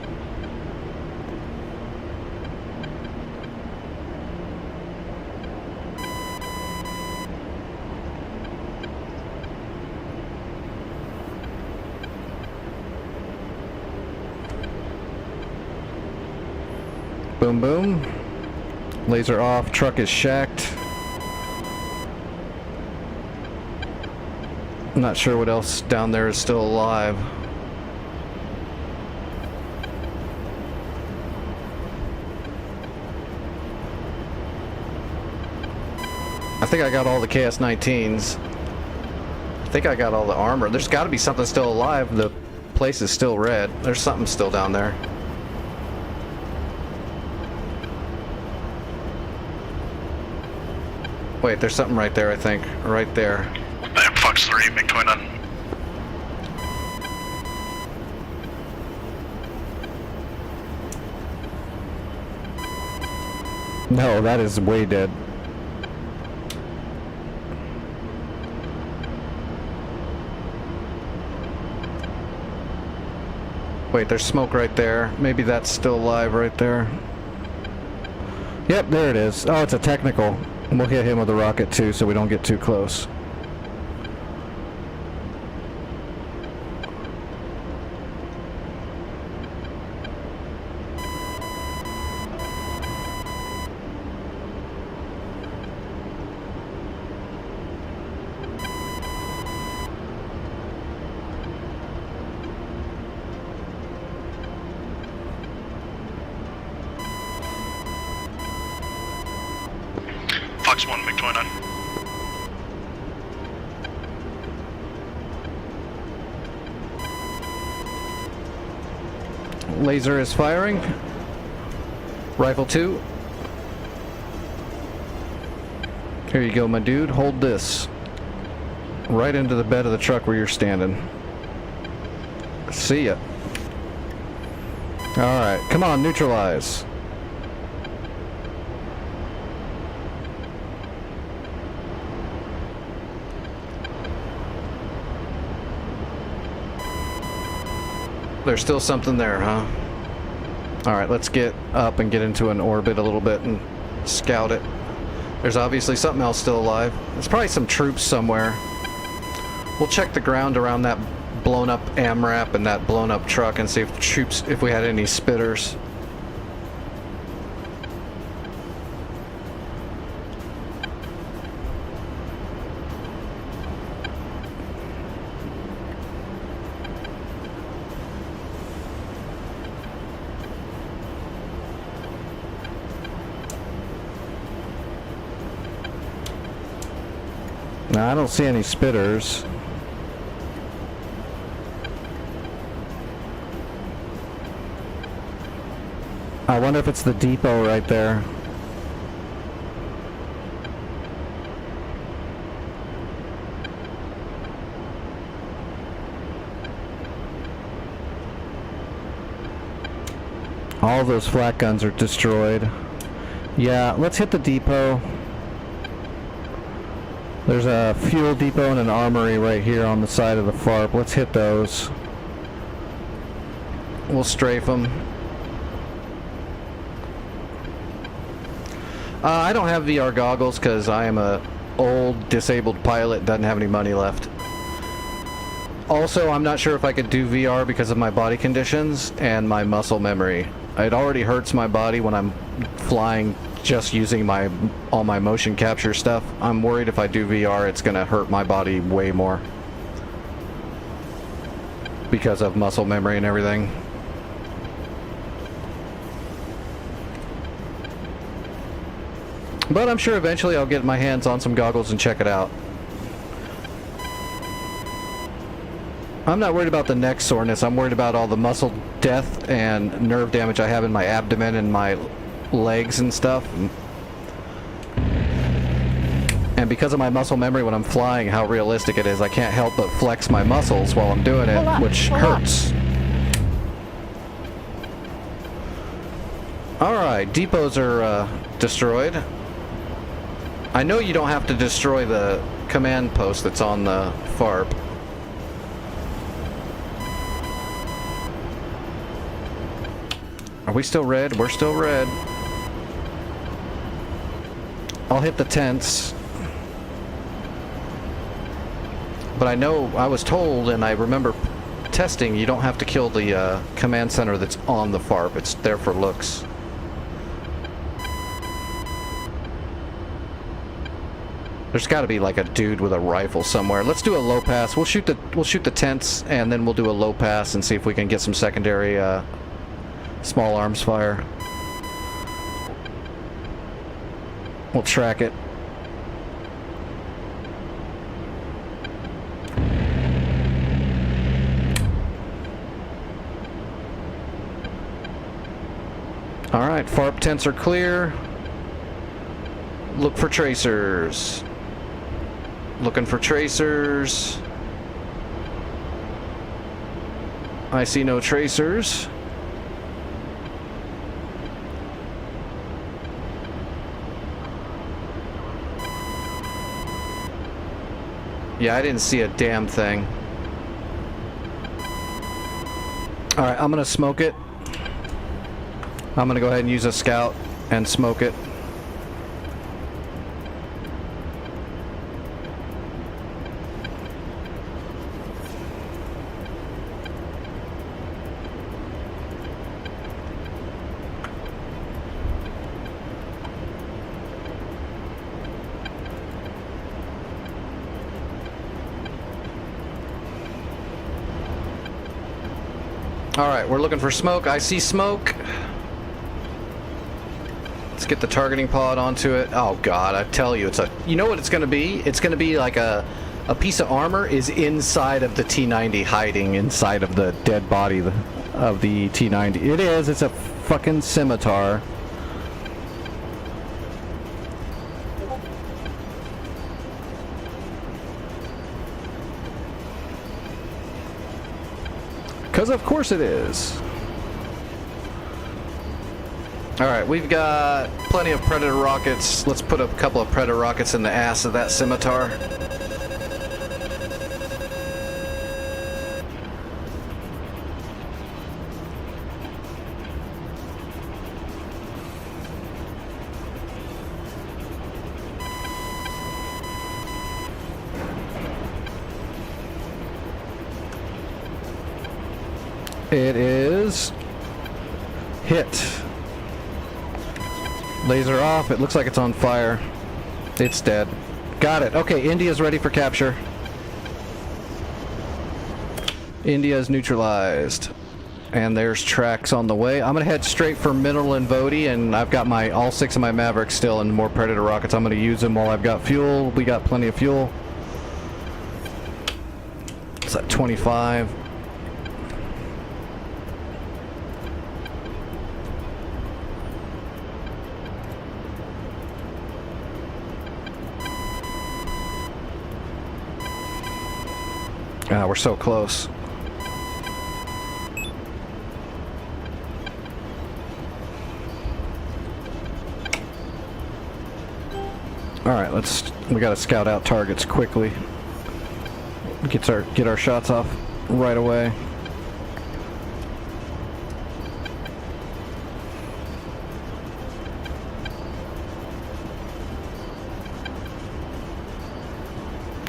[SPEAKER 1] Boom, boom. Laser off. Truck is shacked. I'm not sure what else down there is still alive. I think I got all the KS-19s. I think I got all the armor. There's got to be something still alive. The place is still red. There's something still down there. Wait, there's something right there, I think. Right there.
[SPEAKER 5] Fox 3, MiG-29.
[SPEAKER 1] No, that is way dead. Wait, there's smoke right there. Maybe that's still alive right there. Yep, there it is. Oh, it's a technical. We'll hit him with a rocket too, so we don't get too close.
[SPEAKER 5] Fox 1, MiG-29.
[SPEAKER 1] Laser is firing. Rifle 2. Here you go, my dude. Hold this. Right into the bed of the truck where you're standing. See ya. Alright, come on, neutralize. there's still something there, huh? Alright, let's get up and get into an orbit a little bit and scout it. There's obviously something else still alive. There's probably some troops somewhere. We'll check the ground around that blown up AMRAP and that blown up truck and see if troops, if we had any spitters. No, I don't see any spitters. I wonder if it's the depot right there. All those flak guns are destroyed. Yeah, let's hit the depot. There's a fuel depot and an armory right here on the side of the FARP. Let's hit those. We'll strafe them. I don't have VR goggles because I am a old disabled pilot, doesn't have any money left. Also, I'm not sure if I could do VR because of my body conditions and my muscle memory. It already hurts my body when I'm flying just using all my motion capture stuff. I'm worried if I do VR it's gonna hurt my body way more because of muscle memory and everything. But I'm sure eventually I'll get my hands on some goggles and check it out. I'm not worried about the neck soreness, I'm worried about all the muscle death and nerve damage I have in my abdomen and my legs and stuff. And because of my muscle memory when I'm flying, how realistic it is, I can't help but flex my muscles while I'm doing it, which hurts. Alright, depots are destroyed. I know you don't have to destroy the command post that's on the FARP. Are we still red? We're still red. I'll hit the tents. But I know, I was told, and I remember testing, you don't have to kill the command center that's on the FARP. It's there for looks. There's got to be like a dude with a rifle somewhere. Let's do a low pass. We'll shoot the tents, and then we'll do a low pass and see if we can get some secondary small arms fire. We'll track it. Alright, FARP tents are clear. Look for tracers. Looking for tracers. I see no tracers. Yeah, I didn't see a damn thing. Alright, I'm gonna smoke it. I'm gonna go ahead and use a scout and smoke it. Alright, we're looking for smoke. I see smoke. Let's get the targeting pod onto it. Oh god, I tell you, it's a... You know what it's gonna be? It's gonna be like a piece of armor is inside of the T-90, hiding inside of the dead body of the T-90. It is, it's a fucking scimitar. Because of course it is. Alright, we've got plenty of Predator rockets. Let's put a couple of Predator rockets in the ass of that scimitar. It is hit. Laser off. It looks like it's on fire. It's dead. Got it. Okay, India's ready for capture. India's neutralized. And there's tracks on the way. I'm gonna head straight for Mineral and Vodi, and I've got my all 6 of my Mavericks still and more Predator rockets. I'm gonna use them while I've got fuel. We got plenty of fuel. It's at 25. Ah, we're so close. Alright, we gotta scout out targets quickly. Get our shots off right away.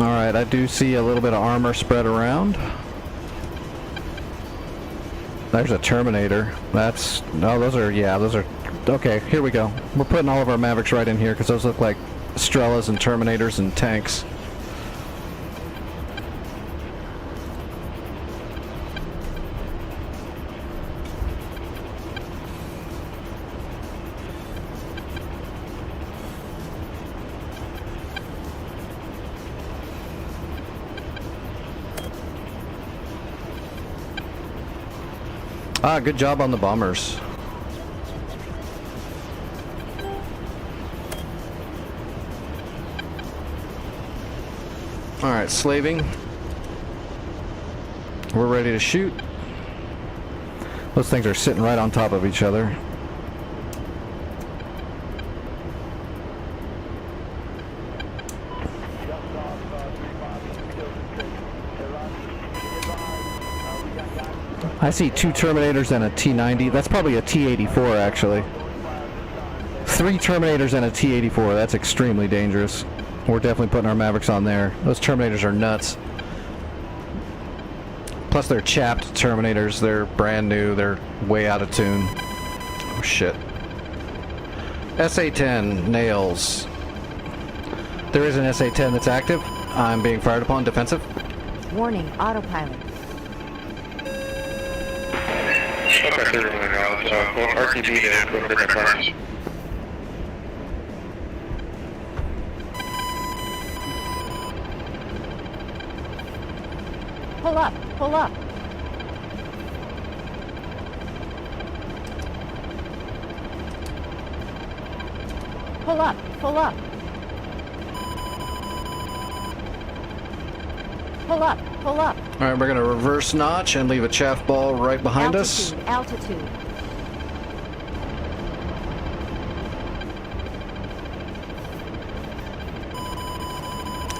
[SPEAKER 1] Alright, I do see a little bit of armor spread around. There's a Terminator. Those are, okay, here we go. We're putting all of our Mavericks right in here because those look like Strellas and Terminators and tanks. Ah, good job on the bombers. Alright, slaving. We're ready to shoot. Those things are sitting right on top of each other. I see 2 Terminators and a T-90. That's probably a T-84 actually. 3 Terminators and a T-84. That's extremely dangerous. We're definitely putting our Mavericks on there. Those Terminators are nuts. Plus they're chapped Terminators. They're brand new. They're way out of tune. Oh shit. SA-10 nails. There is an SA-10 that's active. I'm being fired upon. Defensive.
[SPEAKER 6] Warning, autopilot.
[SPEAKER 5] Okay, they're rolling out, so RTB to go for the cars.
[SPEAKER 6] Pull up, pull up. Pull up, pull up. Pull up, pull up.
[SPEAKER 1] Alright, we're gonna reverse notch and leave a chaff ball right behind us.
[SPEAKER 6] Altitude.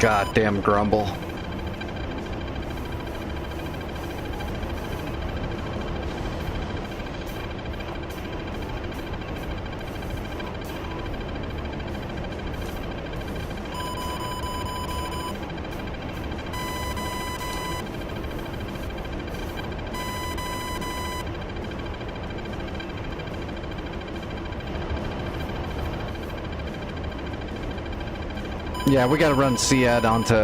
[SPEAKER 1] Goddamn grumble. Yeah, we gotta run CAD onto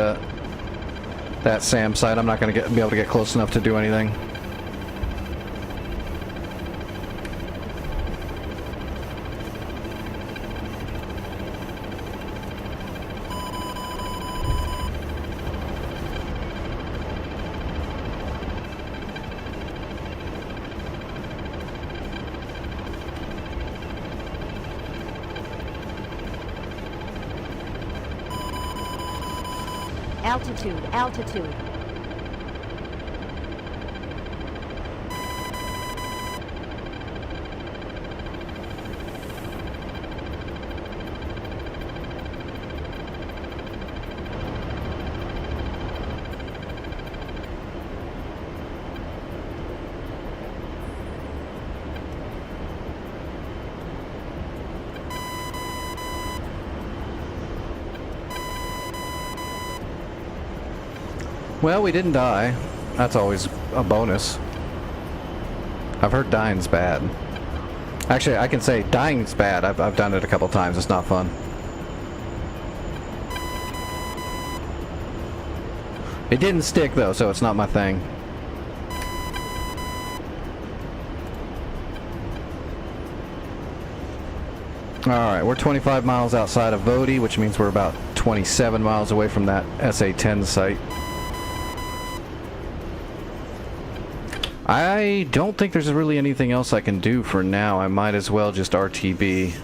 [SPEAKER 1] that SAM site. I'm not gonna be able to get close enough to do anything.
[SPEAKER 6] Altitude, altitude.
[SPEAKER 1] Well, we didn't die. That's always a bonus. I've heard dying's bad. Actually, I can say dying's bad. I've done it a couple times. It's not fun. It didn't stick though, so it's not my thing. Alright, we're 25 miles outside of Vodi, which means we're about 27 miles away from that SA-10 site. I don't think there's really anything else I can do for now. I might as well just RTB.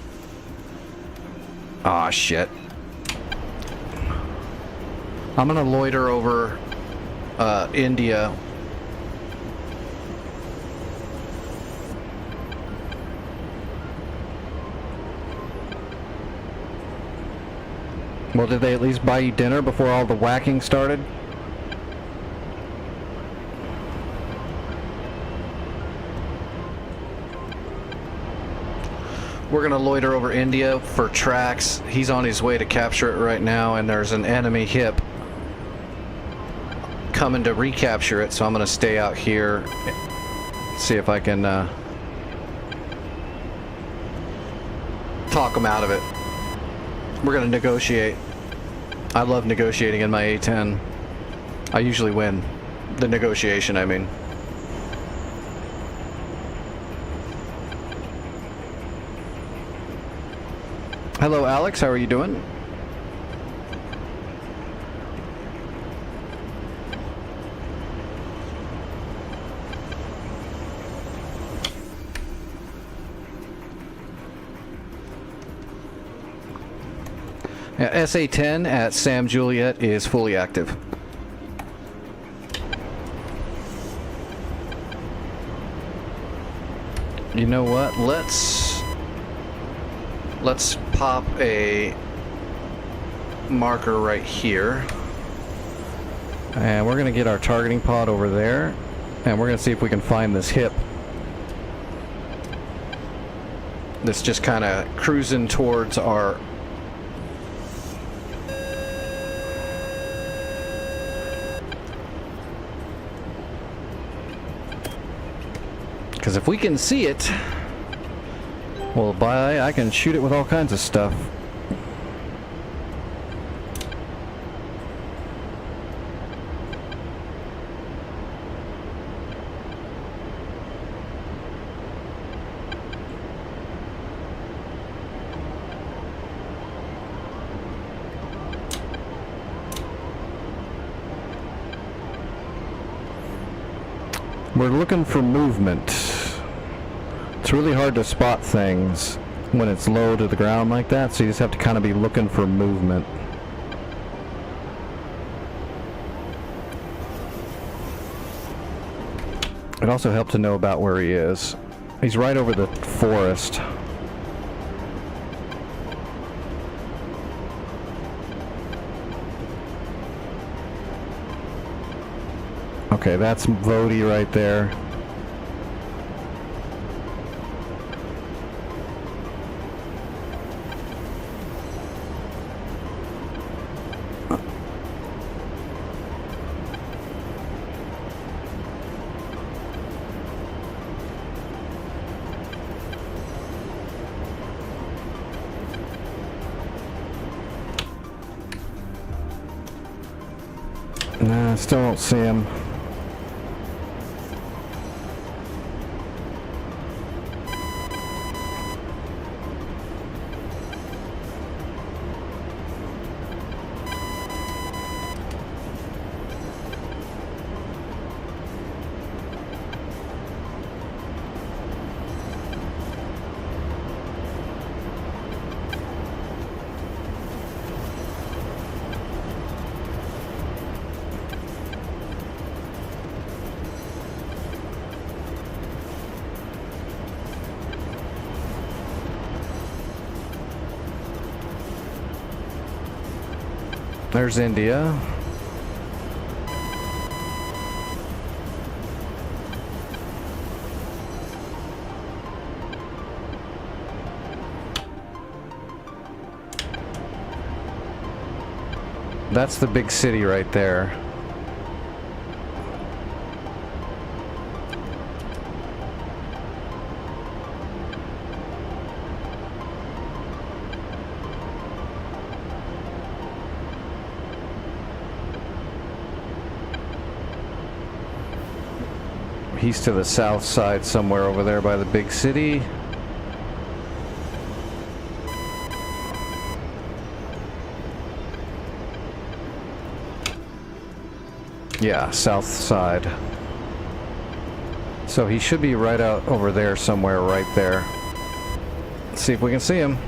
[SPEAKER 1] Aw, shit. I'm gonna loiter over India. Well, did they at least buy you dinner before all the whacking started? We're gonna loiter over India for tracks. He's on his way to capture it right now, and there's an enemy hip coming to recapture it, so I'm gonna stay out here, see if I can talk him out of it. We're gonna negotiate. I love negotiating in my A10. I usually win the negotiation, I mean. Hello, Alex. How are you doing? Yeah, SA-10 at Sam Juliet is fully active. You know what? Let's pop a marker right here. And we're gonna get our targeting pod over there. And we're gonna see if we can find this hip. That's just kind of cruising towards our... Because if we can see it, well, I can shoot it with all kinds of stuff. We're looking for movement. It's really hard to spot things when it's low to the ground like that, so you just have to kind of be looking for movement. It also helped to know about where he is. He's right over the forest. Okay, that's Vodi right there. Nah, I still don't see him. There's India. That's the big city right there. He's to the south side somewhere over there by the big city. Yeah, south side. So he should be right out over there somewhere, right there. Let's see if we can see him.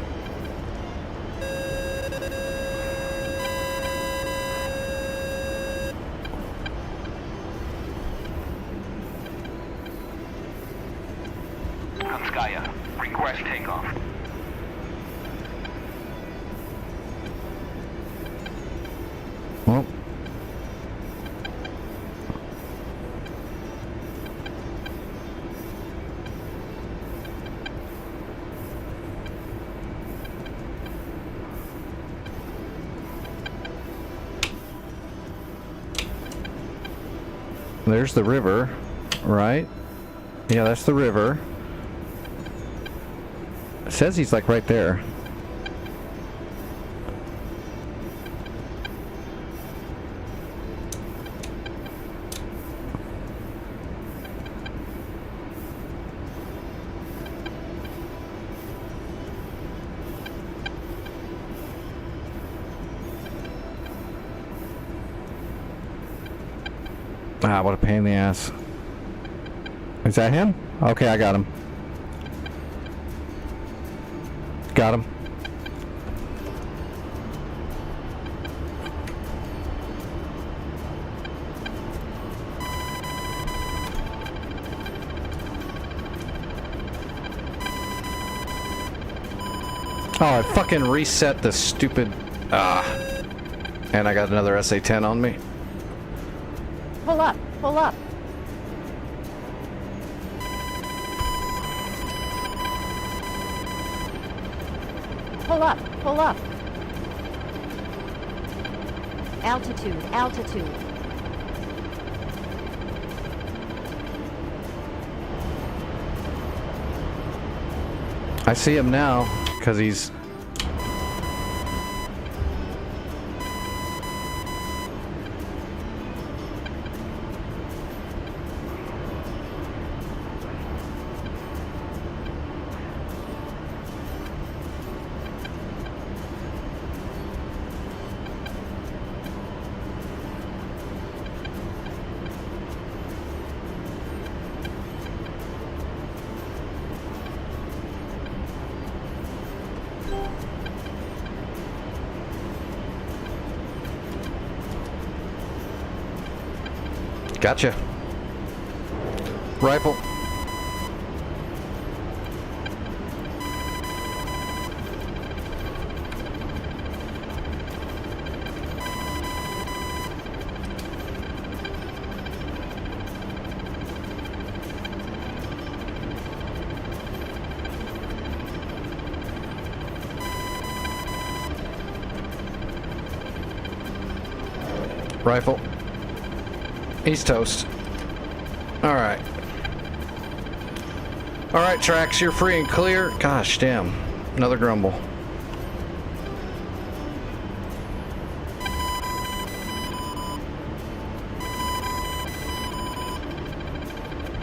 [SPEAKER 2] Kanskaya, request takeoff.
[SPEAKER 1] Well. There's the river, right? Yeah, that's the river. It says he's like right there. Ah, what a pain in the ass. Is that him? Okay, I got him. Got him. Oh, I fucking reset the stupid... And I got another SA-10 on me.
[SPEAKER 6] Pull up, pull up. Pull up, pull up. Altitude, altitude.
[SPEAKER 1] I see him now, because he's... Gotcha. Rifle. Rifle. He's toast. Alright. Alright, Trax, you're free and clear. Gosh damn. Another grumble.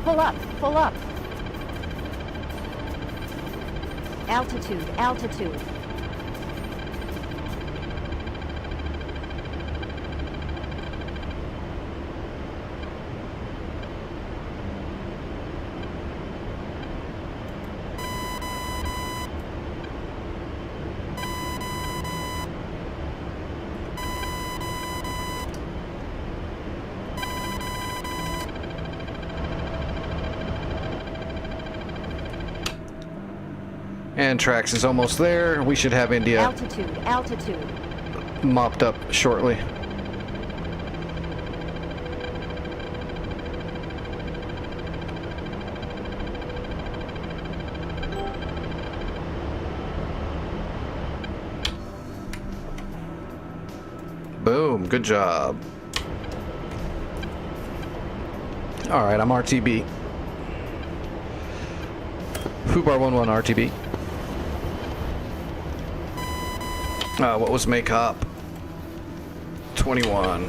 [SPEAKER 6] Pull up, pull up. Altitude, altitude.
[SPEAKER 1] And Trax is almost there. We should have India
[SPEAKER 6] Altitude, altitude.
[SPEAKER 1] mopped up shortly. Boom, good job. Alright, I'm RTB. Fubar 11 RTB. What was make up? 21.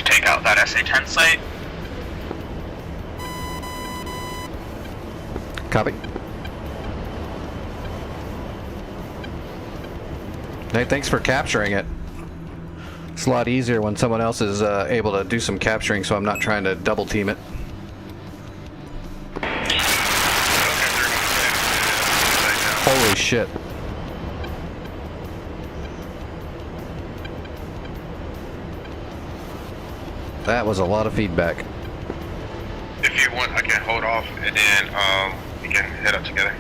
[SPEAKER 2] to take out that SA-10 site.
[SPEAKER 1] Copy. Hey, thanks for capturing it. It's a lot easier when someone else is able to do some capturing, so I'm not trying to double team it. Holy shit. That was a lot of feedback.
[SPEAKER 5] If you want, I can hold off and then we can head up together.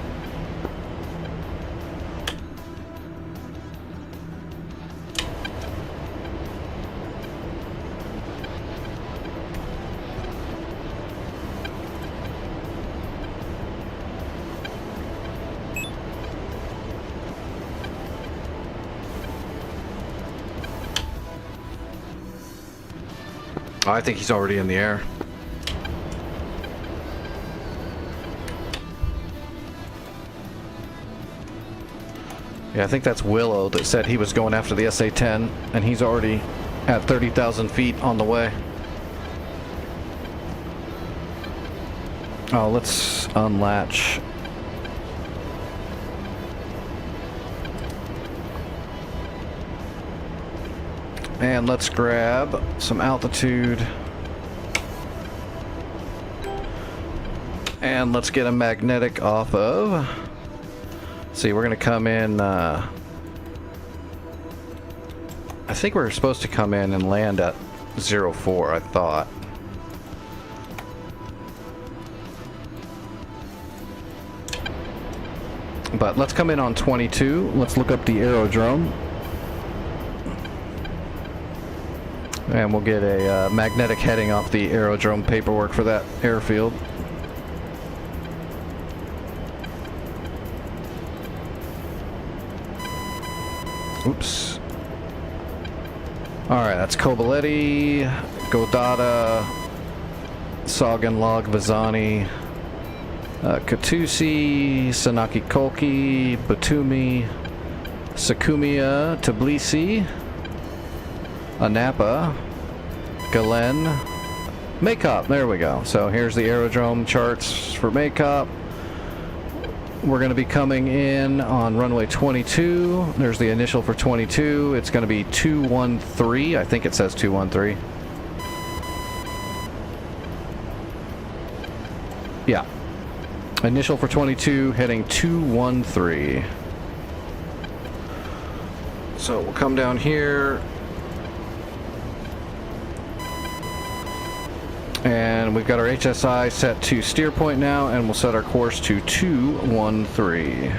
[SPEAKER 1] Oh, I think he's already in the air. Yeah, I think that's Willow that said he was going after the SA-10, and he's already at 30,000 feet on the way. Oh, let's unlatch. And let's grab some altitude. And let's get a magnetic off of. See, we're gonna come in, I think we're supposed to come in and land at 04, I thought. But let's come in on 22. Let's look up the aerodrome. And we'll get a magnetic heading off the aerodrome paperwork for that airfield. Oops. Alright, that's Kobaletti, Godada, Sagan-Log, Vazani, Katusi, Sanaki Kolki, Batumi, Sakumia, Tbilisi, Anapa, Galen, Maycop. There we go. So here's the aerodrome charts for Maycop. We're going to be coming in on runway 22. There's the initial for 22. It's going to be 213. I think it says 213. Yeah. Initial for 22, heading 213. So we'll come down here. And we've got our HSI set to steer point now, and we'll set our course to 213.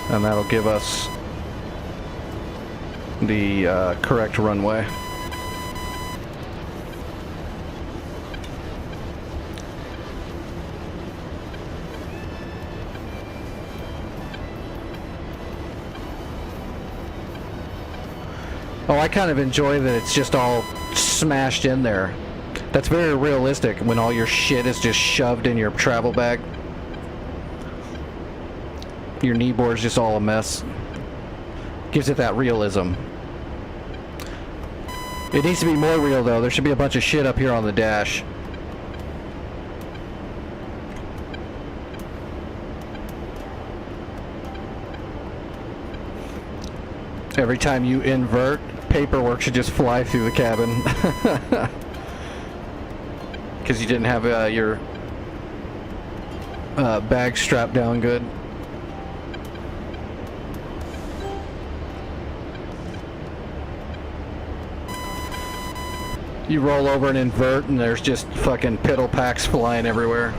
[SPEAKER 1] And that'll give us the correct runway. Oh, I kind of enjoy that it's just all smashed in there. That's very realistic when all your shit is just shoved in your travel bag. Your knee board's just all a mess. Gives it that realism. It needs to be more real though. There should be a bunch of shit up here on the dash. Every time you invert, paperwork should just fly through the cabin. Because you didn't have your bag strapped down good. You roll over and invert and there's just fucking piddle packs flying everywhere.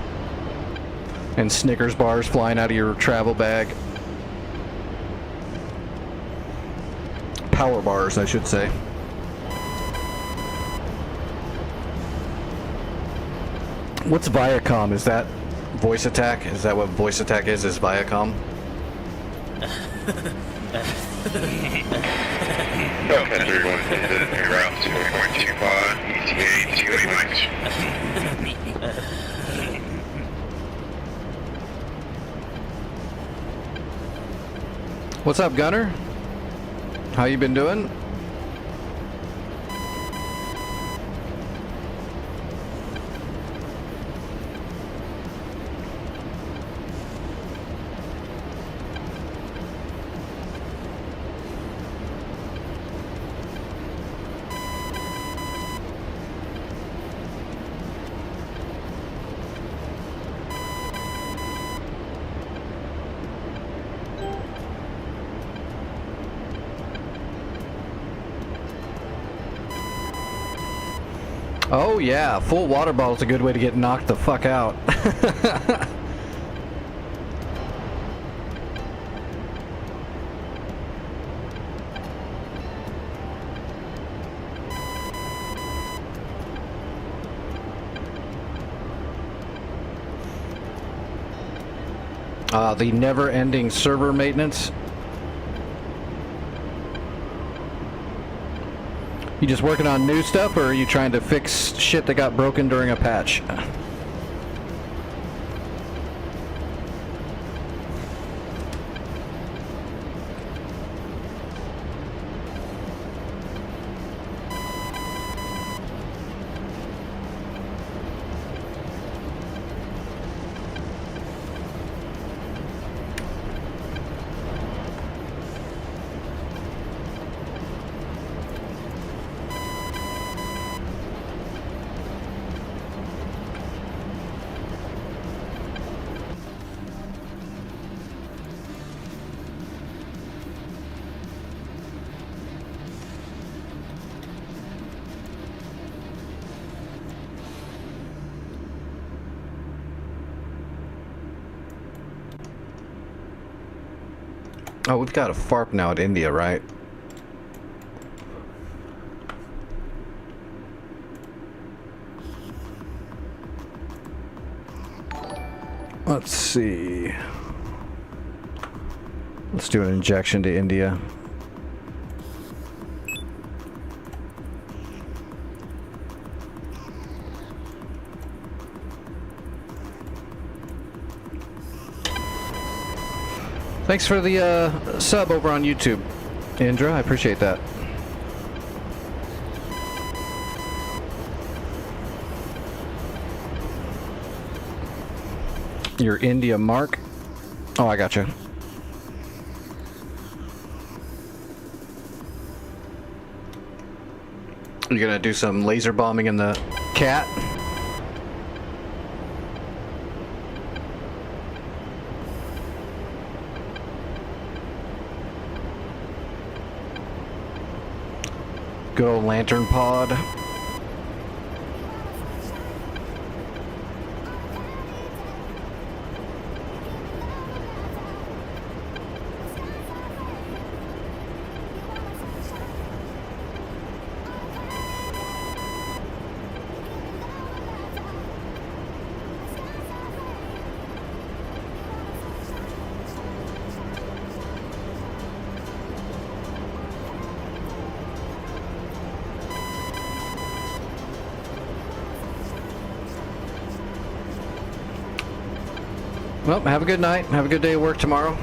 [SPEAKER 1] And Snickers bars flying out of your travel bag. Power bars, I should say. What's Viacom? Is that voice attack? Is that what voice attack is Viacom?
[SPEAKER 5] Okay, 31 is route 2.25, ETA 28 miles.
[SPEAKER 1] What's up, Gunner? How you been doing? Oh yeah, full water bottle's a good way to get knocked the fuck out. The never-ending server maintenance. You just working on new stuff, or are you trying to fix shit that got broken during a patch? Oh, we've got a FARP now at India, right? Let's see. Let's do an injection to India. Thanks for the sub over on YouTube, Indra. I appreciate that. Your India mark? Oh, I gotcha. You're gonna do some laser bombing in the cat? Good old lantern pod. Well, have a good night. Have a good day of work tomorrow.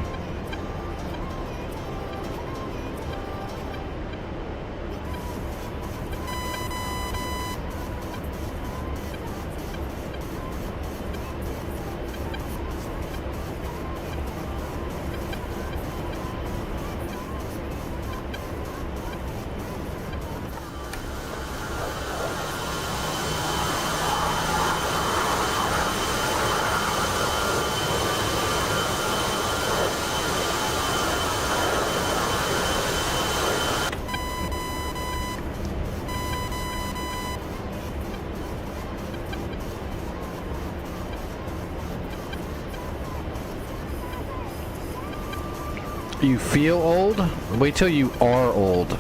[SPEAKER 1] You feel old? Wait till you are old.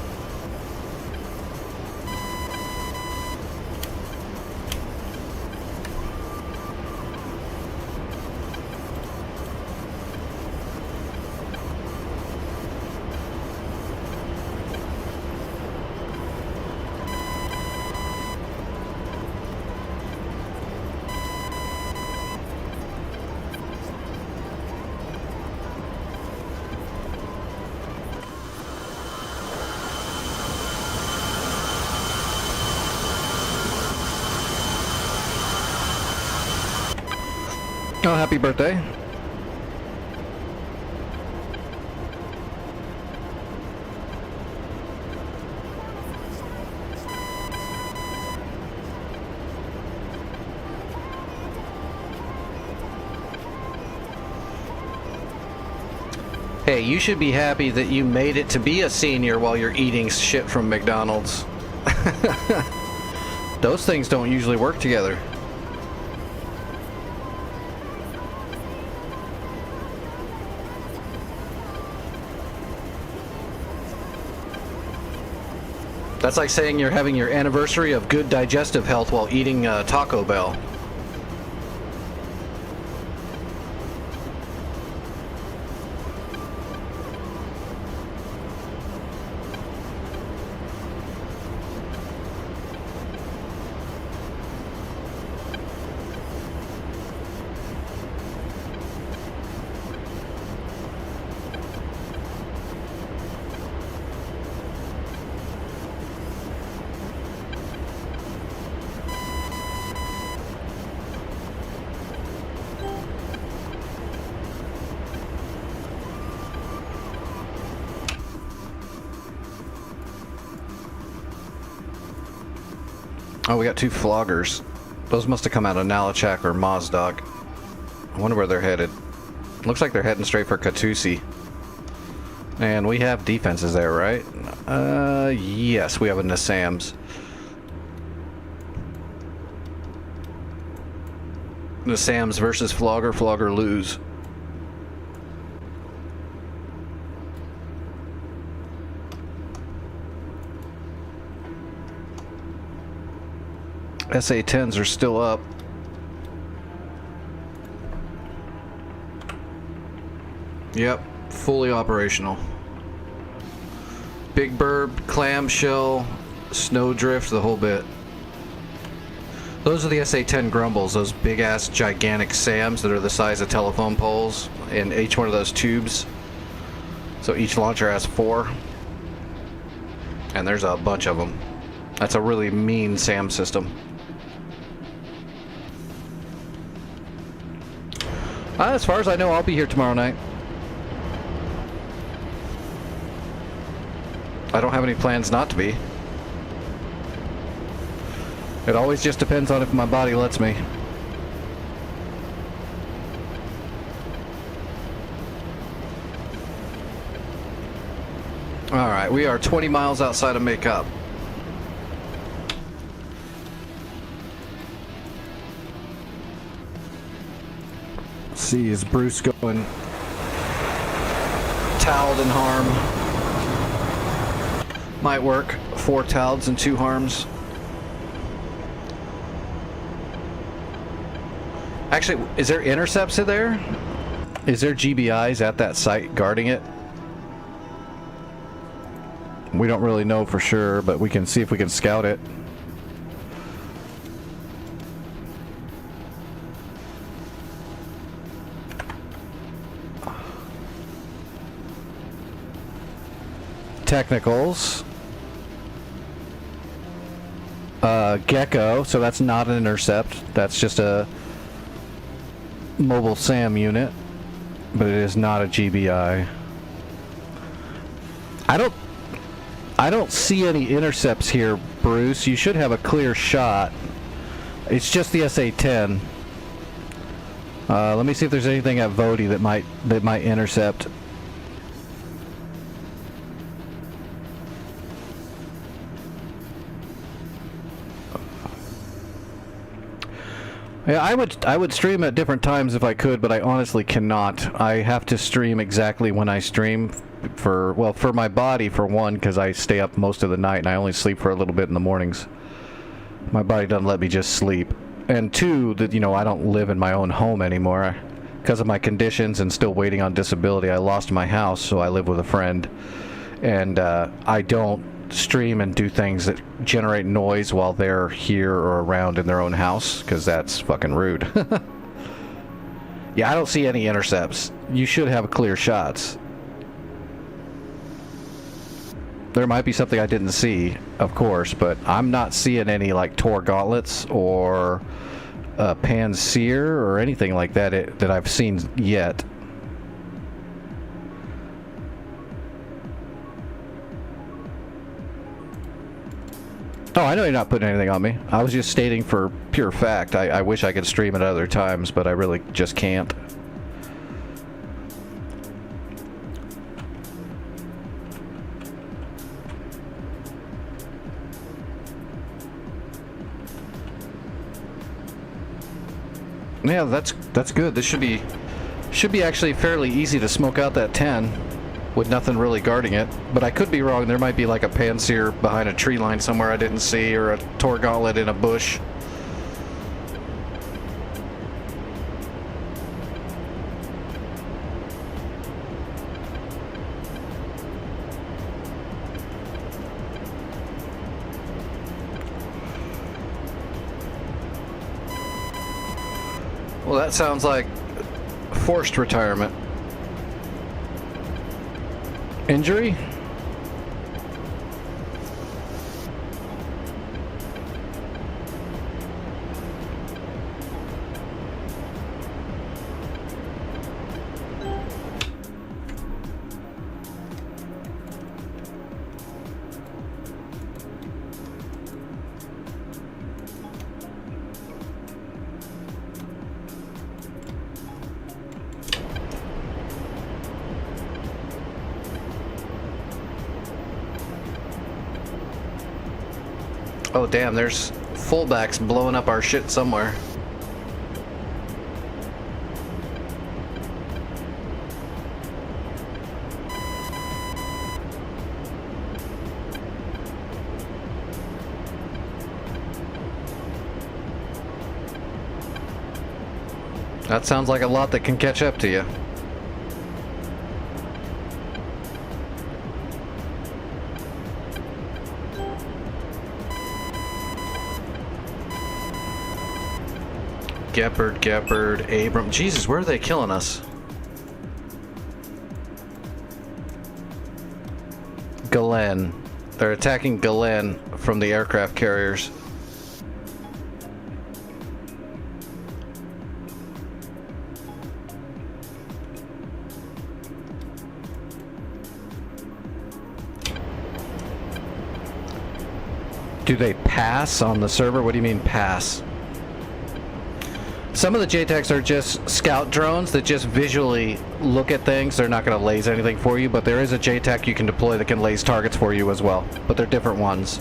[SPEAKER 1] Oh, happy birthday. Hey, you should be happy that you made it to be a senior while you're eating shit from McDonald's. Those things don't usually work together. That's like saying you're having your anniversary of good digestive health while eating Taco Bell. Oh, we got 2 floggers. Those must have come out of Nalachak or Mozdok. I wonder where they're headed. Looks like they're heading straight for Katusi. And we have defenses there, right? Yes, we have a Nassams. Nassams versus Flogger, Flogger lose. SA-10s are still up. Yep, fully operational. Big burb, clamshell, snowdrift, the whole bit. Those are the SA-10 Grumbles, those big ass gigantic SAMs that are the size of telephone poles in each one of those tubes. So each launcher has 4. And there's a bunch of them. That's a really mean SAM system. As far as I know, I'll be here tomorrow night. I don't have any plans not to be. It always just depends on if my body lets me. Alright, we are 20 miles outside of Makeup. See, is Bruce going toweled and harm? Might work. 4 towels and 2 harms. Actually, is there intercepts in there? Is there GBIs at that site guarding it? We don't really know for sure, but we can see if we can scout it. Technicals. Gecko, so that's not an intercept. That's just a mobile SAM unit, but it is not a GBI. I don't see any intercepts here, Bruce. You should have a clear shot. It's just the SA-10. Let me see if there's anything at Vodi that might intercept. Yeah, I would stream at different times if I could, but I honestly cannot. I have to stream exactly when I stream for my body, for one, because I stay up most of the night and I only sleep for a little bit in the mornings. My body doesn't let me just sleep. And 2, that I don't live in my own home anymore because of my conditions and still waiting on disability. I lost my house, so I live with a friend, and I don't stream and do things that generate noise while they're here or around in their own house, because that's fucking rude. Yeah, I don't see any intercepts. You should have clear shots. There might be something I didn't see, of course, but I'm not seeing any like Tor gauntlets or Panseer or anything like that that I've seen yet. Oh, I know you're not putting anything on me. I was just stating for pure fact. I wish I could stream at other times, but I really just can't. Yeah, that's good. This should be actually fairly easy to smoke out that 10 with nothing really guarding it. But I could be wrong. There might be like a Panzer behind a tree line somewhere I didn't see, or a Tor Gauntlet in a bush. Well, that sounds like forced retirement. Injury? Oh damn, there's fullbacks blowing up our shit somewhere. That sounds like a lot that can catch up to you. Gepard, Abram. Jesus, where are they killing us? Galen. They're attacking Galen from the aircraft carriers. Do they pass on the server? What do you mean pass? Some of the JTACs are just scout drones that just visually look at things. They're not going to laze anything for you, but there is a JTAC you can deploy that can laze targets for you as well. But they're different ones.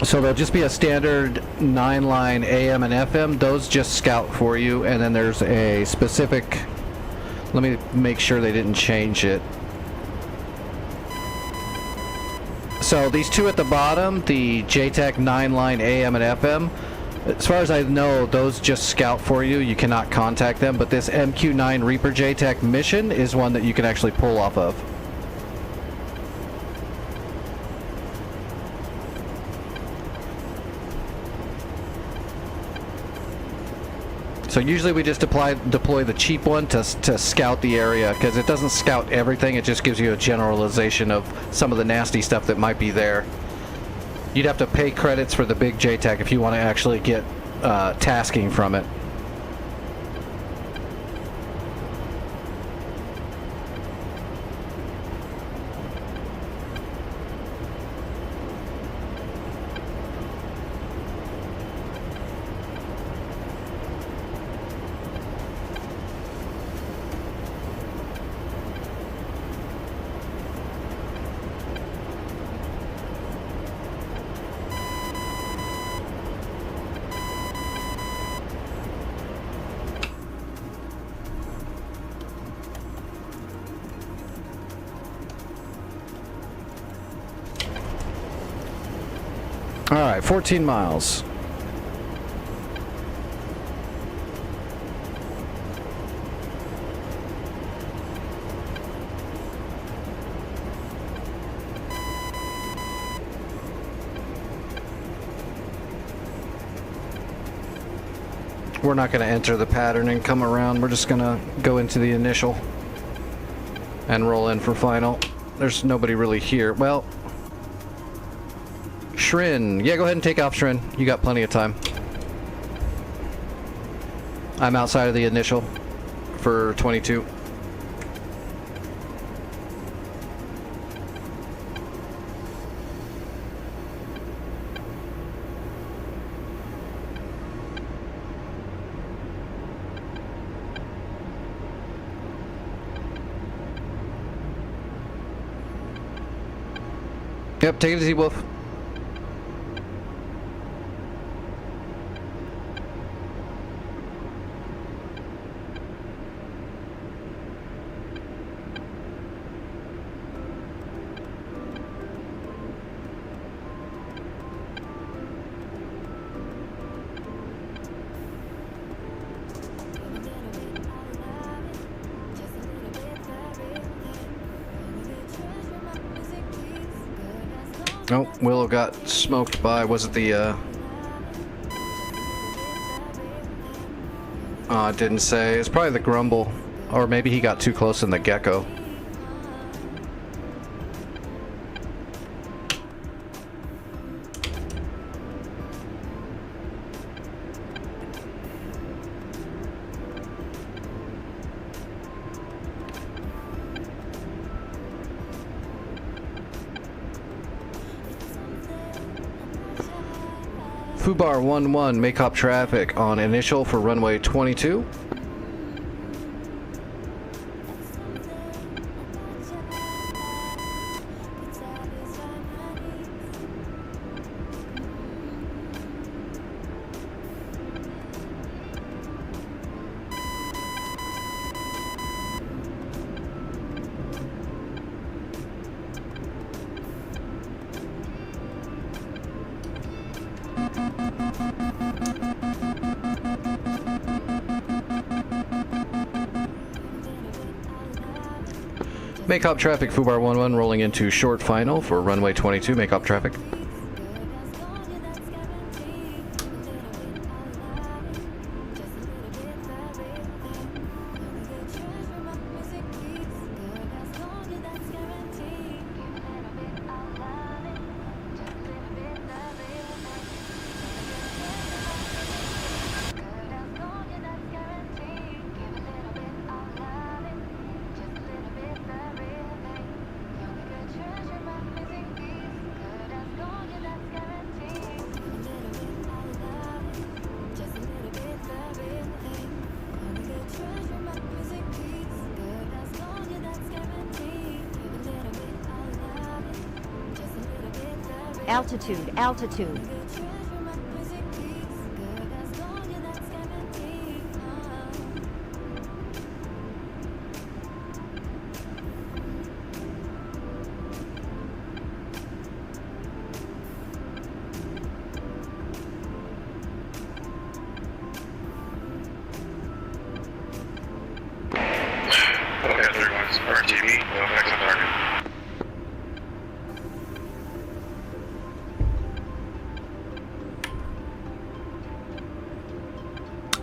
[SPEAKER 1] So there'll just be a standard 9-line AM and FM. Those just scout for you, and then there's a specific... Let me make sure they didn't change it. So these two at the bottom, the JTAC 9-line AM and FM, as far as I know, those just scout for you. You cannot contact them, but this MQ-9 Reaper JTAC mission is one that you can actually pull off of. So usually we just deploy the cheap one to scout the area, because it doesn't scout everything, it just gives you a generalization of some of the nasty stuff that might be there. You'd have to pay credits for the big JTAC if you want to actually get tasking from it. Alright, 14 miles. We're not going to enter the pattern and come around. We're just going to go into the initial and roll in for final. There's nobody really here. Well... Shrin. Yeah, go ahead and take off, Shrin. You got plenty of time. I'm outside of the initial for 22. Yep, take it easy, Wolf. Oh, Willow got smoked by, was it the, it didn't say. It's probably the Grumble. Or maybe he got too close in the Gecko. Fubar 11, make up traffic on initial for runway 22. Make up traffic, Fubar 11 rolling into short final for runway 22. Make up traffic.
[SPEAKER 6] Altitude, altitude.
[SPEAKER 5] Tomcat 31's RTV, no effects on target.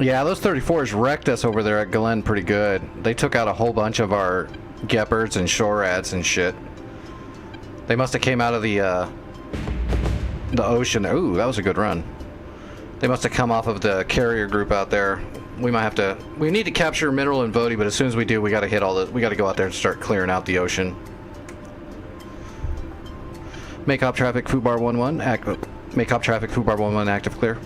[SPEAKER 1] Yeah, those 34s wrecked us over there at Glen pretty good. They took out a whole bunch of our Geppards and Shorats and shit. They must have came out of the ocean. Ooh, that was a good run. They must have come off of the carrier group out there. We might have to... We need to capture Mineral and Vody, but as soon as we do, we gotta hit all the... We gotta go out there and start clearing out the ocean. Make up traffic, Fubar 11. Make up traffic, Fubar 11, active clear.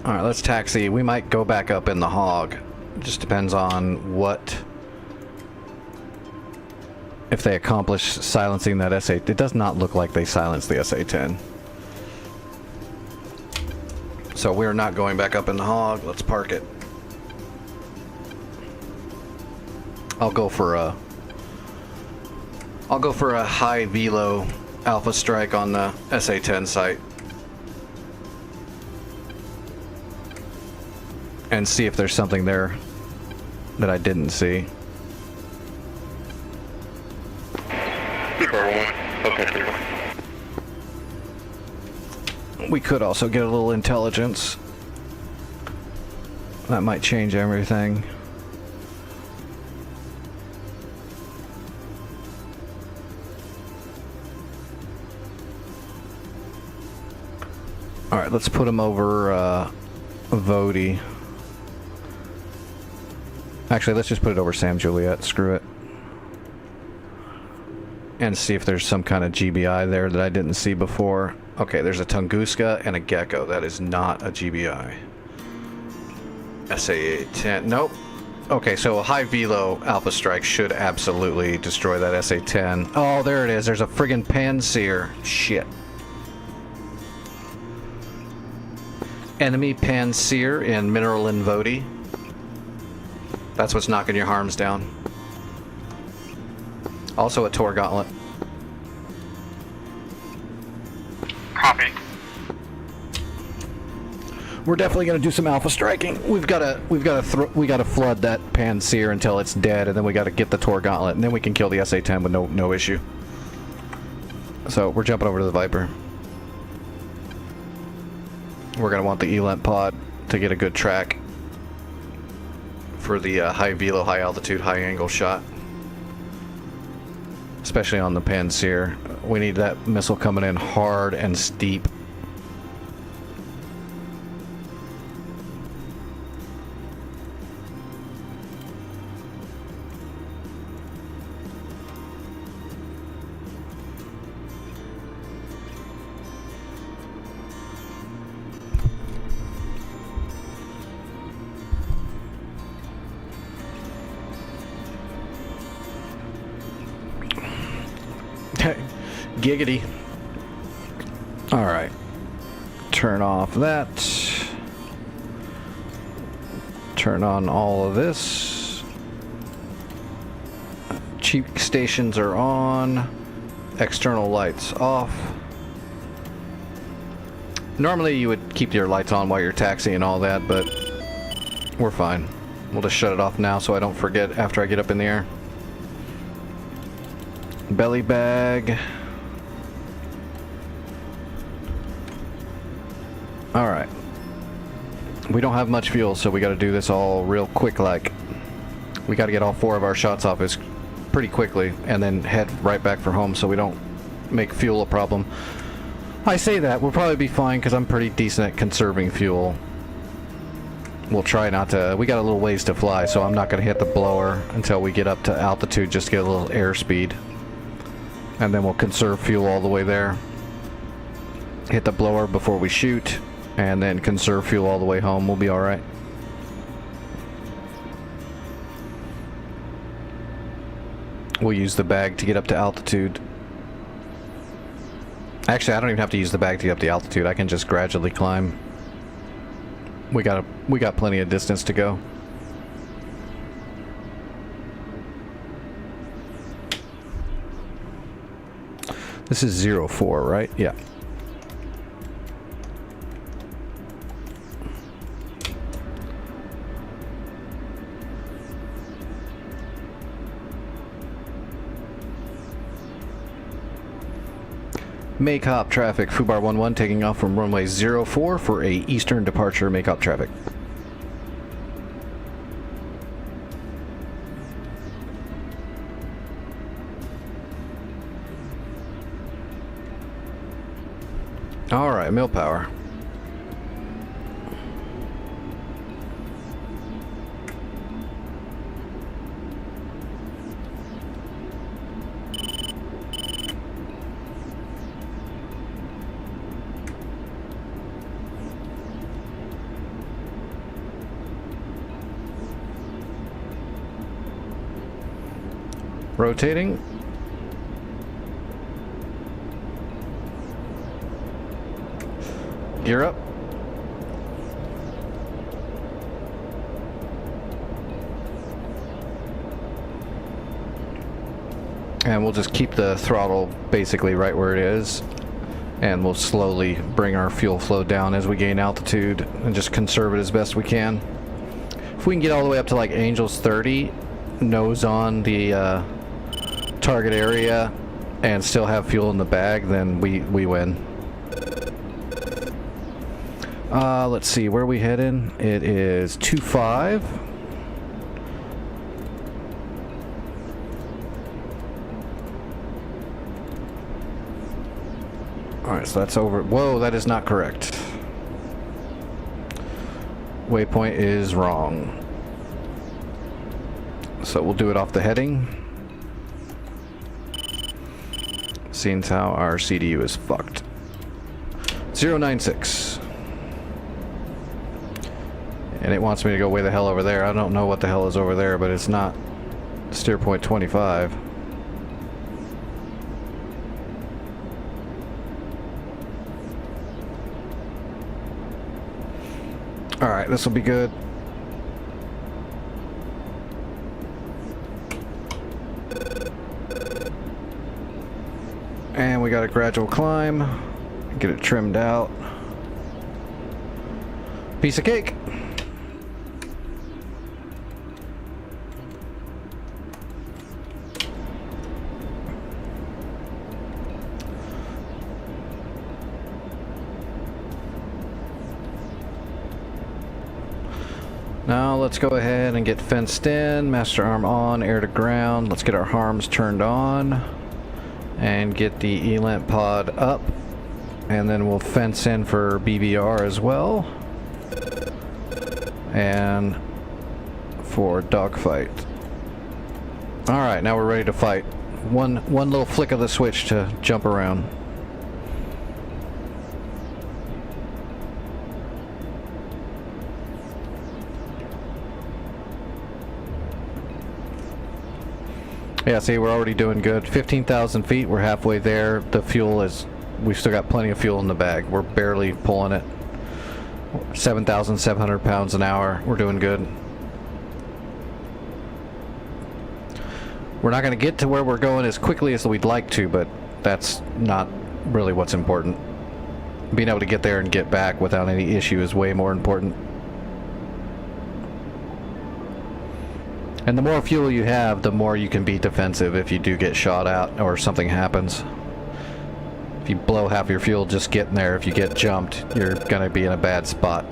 [SPEAKER 1] Alright, let's taxi. We might go back up in the Hog. It just depends on what... If they accomplish silencing that SA... It does not look like they silenced the SA-10. So we're not going back up in the Hog. Let's park it. I'll go for I'll go for a high velo alpha strike on the SA-10 site. And see if there's something there that I didn't see.
[SPEAKER 5] Okay.
[SPEAKER 1] We could also get a little intelligence. That might change everything. Alright, let's put him over Vody. Actually, let's just put it over Sam Juliet. Screw it. And see if there's some kind of GBI there that I didn't see before. Okay, there's a Tunguska and a Gecko. That is not a GBI. SA-10. Nope. Okay, so a high velo alpha strike should absolutely destroy that SA-10. Oh, there it is. There's a friggin' Panseer. Shit. Enemy Panseer in Mineral and Vody. That's what's knocking your harms down. Also a Tor Gauntlet.
[SPEAKER 2] Copy.
[SPEAKER 1] We're definitely gonna do some alpha striking. We gotta flood that Panseer until it's dead, and then we gotta get the Tor Gauntlet, and then we can kill the SA-10 with no issue. So we're jumping over to the Viper. We're gonna want the Elent pod to get a good track for the high velo, high altitude, high angle shot. Especially on the Panseer. We need that missile coming in hard and steep. Giggity. Alright. Turn off that. Turn on all of this. Cheek stations are on. External lights off. Normally you would keep your lights on while you're taxiing and all that, but we're fine. We'll just shut it off now so I don't forget after I get up in the air. Belly bag. Alright. We don't have much fuel, so we gotta do this all real quick like. We gotta get all 4 of our shots off as pretty quickly and then head right back for home so we don't make fuel a problem. I say that, we'll probably be fine because I'm pretty decent at conserving fuel. We'll try not to. We got a little ways to fly, so I'm not gonna hit the blower until we get up to altitude just to get a little airspeed. And then we'll conserve fuel all the way there. Hit the blower before we shoot, and then conserve fuel all the way home. We'll be alright. We'll use the bag to get up to altitude. Actually, I don't even have to use the bag to get up to altitude. I can just gradually climb. We got plenty of distance to go. This is 04, right? Yeah. Make hop traffic, Fubar 11 taking off from runway 04 for a eastern departure. Make hop traffic. Alright, mill power. Rotating. Gear up. And we'll just keep the throttle basically right where it is. And we'll slowly bring our fuel flow down as we gain altitude and just conserve it as best we can. If we can get all the way up to like Angels 30, nose on the target area, and still have fuel in the bag, then we win. Let's see, where are we heading? It is 2-5. Alright, so that's over. Whoa, that is not correct. Waypoint is wrong. So we'll do it off the heading. Seeing how our CDU is fucked. 096. And it wants me to go way the hell over there. I don't know what the hell is over there, but it's not steer point 25. Alright, this will be good. And we got a gradual climb. Get it trimmed out. Piece of cake. Now let's go ahead and get fenced in, master arm on, air to ground. Let's get our harms turned on and get the ELANT pod up, and then we'll fence in for BVR as well and for dogfight. Alright, now we're ready to fight. One little flick of the switch to jump around. Yeah, see, we're already doing good. 15,000 feet, we're halfway there. The fuel is, we've still got plenty of fuel in the bag. We're barely pulling it. 7,700 pounds an hour. We're doing good. We're not going to get to where we're going as quickly as we'd like to, but that's not really what's important. Being able to get there and get back without any issue is way more important. And the more fuel you have, the more you can be defensive if you do get shot at or something happens. If you blow half your fuel just getting there, if you get jumped, you're going to be in a bad spot.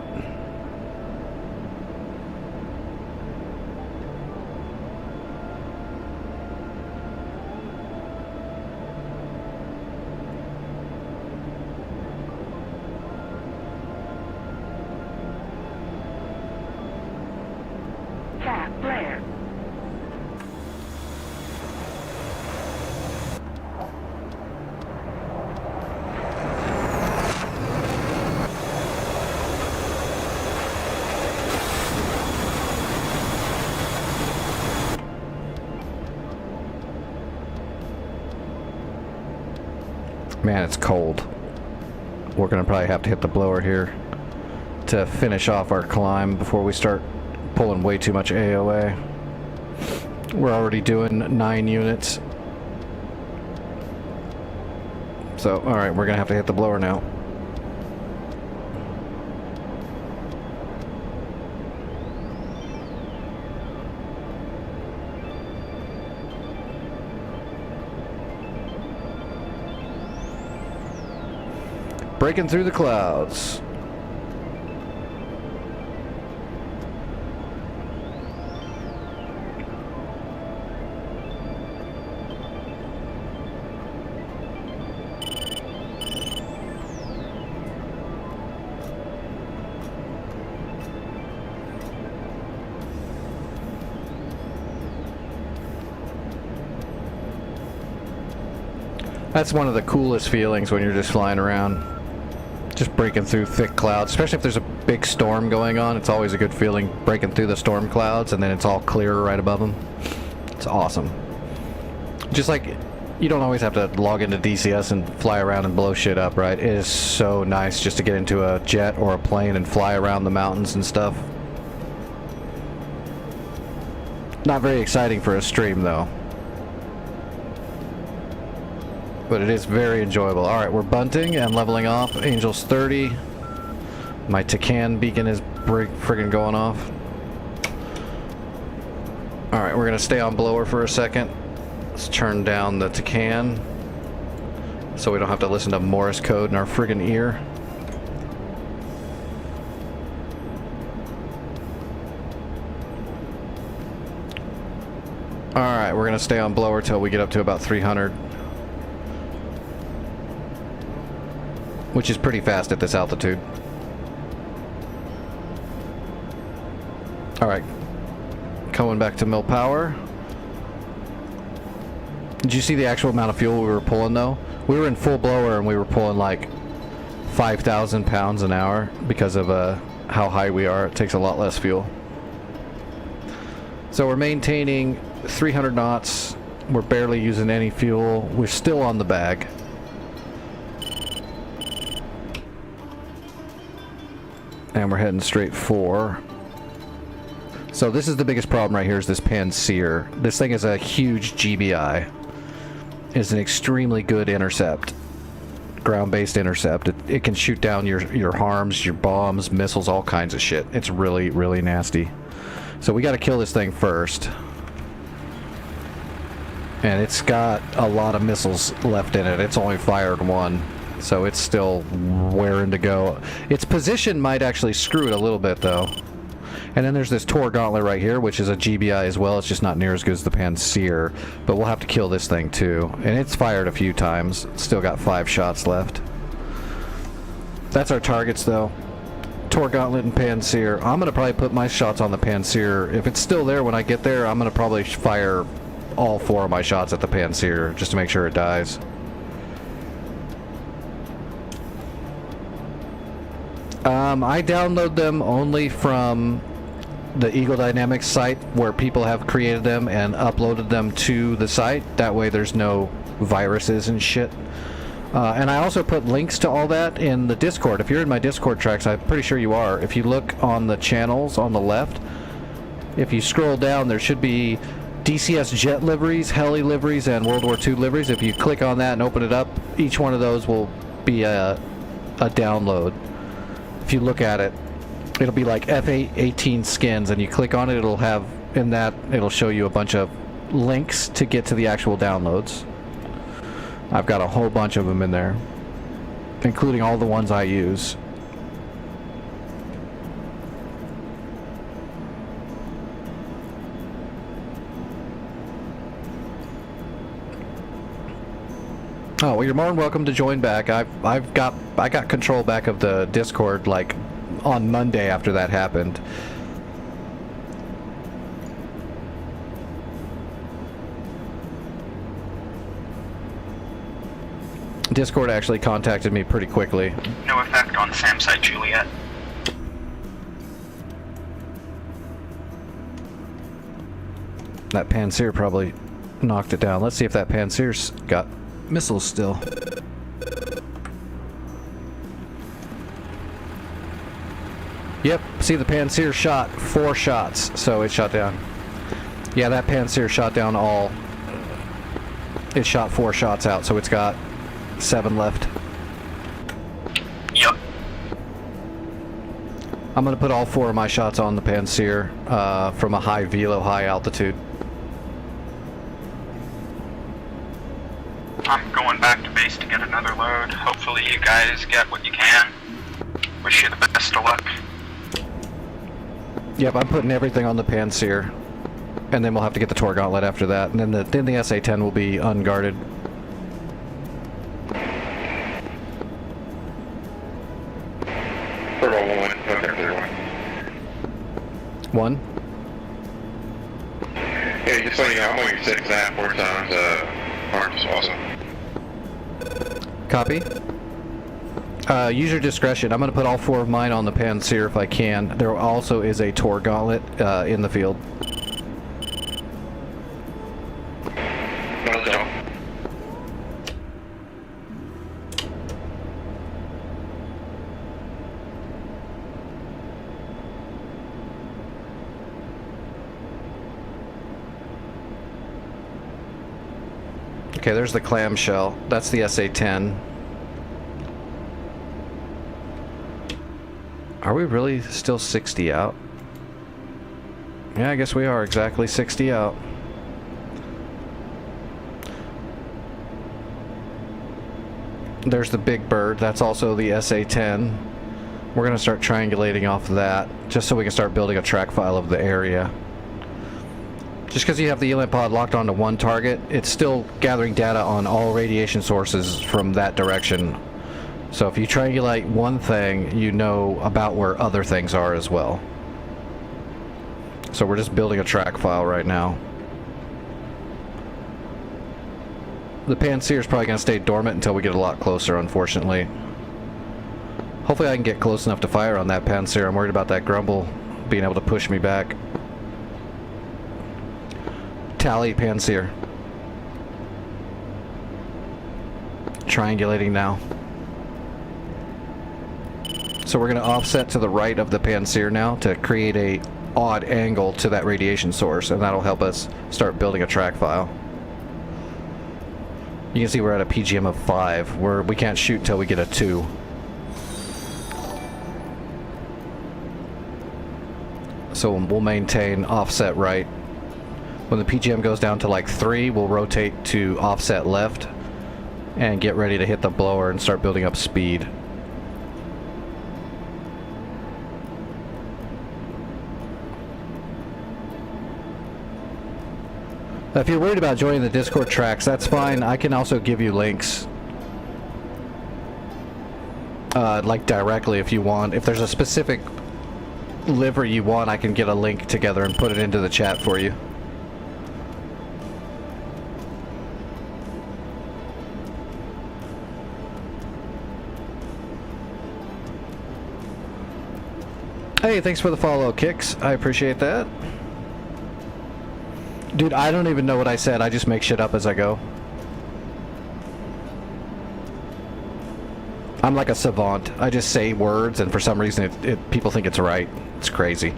[SPEAKER 1] Man, it's cold. We're gonna probably have to hit the blower here to finish off our climb before we start pulling way too much AOA. We're already doing 9 units. So, alright, we're gonna have to hit the blower now. Breaking through the clouds. That's one of the coolest feelings when you're just flying around. Just breaking through thick clouds, especially if there's a big storm going on. It's always a good feeling breaking through the storm clouds and then it's all clear right above them. It's awesome. Just like, you don't always have to log into DCS and fly around and blow shit up, right? It is so nice just to get into a jet or a plane and fly around the mountains and stuff. Not very exciting for a stream though. but it is very enjoyable. Alright, we're bunting and leveling off. Angel's 30. My Tacan beacon is friggin' going off. Alright, we're gonna stay on blower for a second. Let's turn down the Tacan so we don't have to listen to Morse code in our friggin' ear. Alright, we're gonna stay on blower till we get up to about 300. Which is pretty fast at this altitude. Alright. Coming back to mill power. Did you see the actual amount of fuel we were pulling though? We were in full blower and we were pulling like 5,000 pounds an hour because of how high we are. It takes a lot less fuel. So we're maintaining 300 knots. We're barely using any fuel. We're still on the bag. And we're heading straight for. So this is the biggest problem right here is this Panseer. This thing is a huge GBI. It's an extremely good intercept. Ground-based intercept. It can shoot down your harms, your bombs, missiles, all kinds of shit. It's really, really nasty. So we gotta kill this thing first. And it's got a lot of missiles left in it. It's only fired one. So it's still raring to go. Its position might actually screw it a little bit though. And then there's this Tor Gauntlet right here, which is a GBI as well. It's just not near as good as the Panseer. But we'll have to kill this thing too. And it's fired a few times. It's still got 5 shots left. That's our targets though. Tor Gauntlet and Panseer. I'm going to probably put my shots on the Panseer. If it's still there when I get there, I'm going to probably fire all 4 of my shots at the Panseer just to make sure it dies. I download them only from the Eagle Dynamics site where people have created them and uploaded them to the site. That way there's no viruses and shit. And I also put links to all that in the Discord. If you're in my Discord tracks, I'm pretty sure you are. If you look on the channels on the left, if you scroll down, there should be DCS jet liveries, heli liveries, and World War II liveries. If you click on that and open it up, each one of those will be a download. If you look at it, it'll be like F-18 skins, and you click on it, it'll have, in that, it'll show you a bunch of links to get to the actual downloads. I've got a whole bunch of them in there, including all the ones I use. Oh, well, you're more than welcome to join back. I got control back of the Discord like on Monday after that happened. Discord actually contacted me pretty quickly.
[SPEAKER 2] No effect on SAM site Juliet.
[SPEAKER 1] That Panseer probably knocked it down. Let's see if that Panseer's got missiles still. Yep, see the Panseer shot 4 shots, so it shot down. Yeah, that Panseer shot down all. It shot 4 shots out, so it's got 7 left.
[SPEAKER 2] Yup.
[SPEAKER 1] I'm gonna put all 4 of my shots on the Panseer from a high velo, high altitude.
[SPEAKER 2] I'm going back to base to get another load. Hopefully you guys get what you can. Wish you the best of luck.
[SPEAKER 1] Yep, I'm putting everything on the Panseer. And then we'll have to get the Tor Gauntlet after that. And then the SA-10 will be unguarded.
[SPEAKER 5] Purple 1, okay, clear 1.
[SPEAKER 1] 1.
[SPEAKER 5] Yeah, just letting you know, I'm only 6 that 4 times, arms, awesome.
[SPEAKER 1] Copy. Use your discretion. I'm going to put all 4 of mine on the Panseer if I can. There also is a Tor Gauntlet in the field.
[SPEAKER 5] No jump.
[SPEAKER 1] Okay, there's the clamshell. That's the SA-10. Are we really still 60 out? Yeah, I guess we are exactly 60 out. There's the Big Bird. That's also the SA-10. We're going to start triangulating off of that, just so we can start building a track file of the area. Just because you have the ELINT pod locked onto one target, it's still gathering data on all radiation sources from that direction. So if you triangulate one thing, you know about where other things are as well. So we're just building a track file right now. The Panseer is probably going to stay dormant until we get a lot closer, unfortunately. Hopefully I can get close enough to fire on that Panseer. I'm worried about that Grumble being able to push me back. Tally Panseer. Triangulating now. So we're going to offset to the right of the Panseer now to create a odd angle to that radiation source, and that'll help us start building a track file. You can see we're at a PGM of 5, where we can't shoot until we get a 2. So we'll maintain offset right. When the PGM goes down to like 3, we'll rotate to offset left and get ready to hit the blower and start building up speed. If you're worried about joining the Discord tracks, that's fine. I can also give you links. Like directly if you want. If there's a specific livery you want, I can get a link together and put it into the chat for you. Hey, thanks for the follow, Kicks. I appreciate that. Dude, I don't even know what I said. I just make shit up as I go. I'm like a savant. I just say words, and for some reason people think it's right. It's crazy.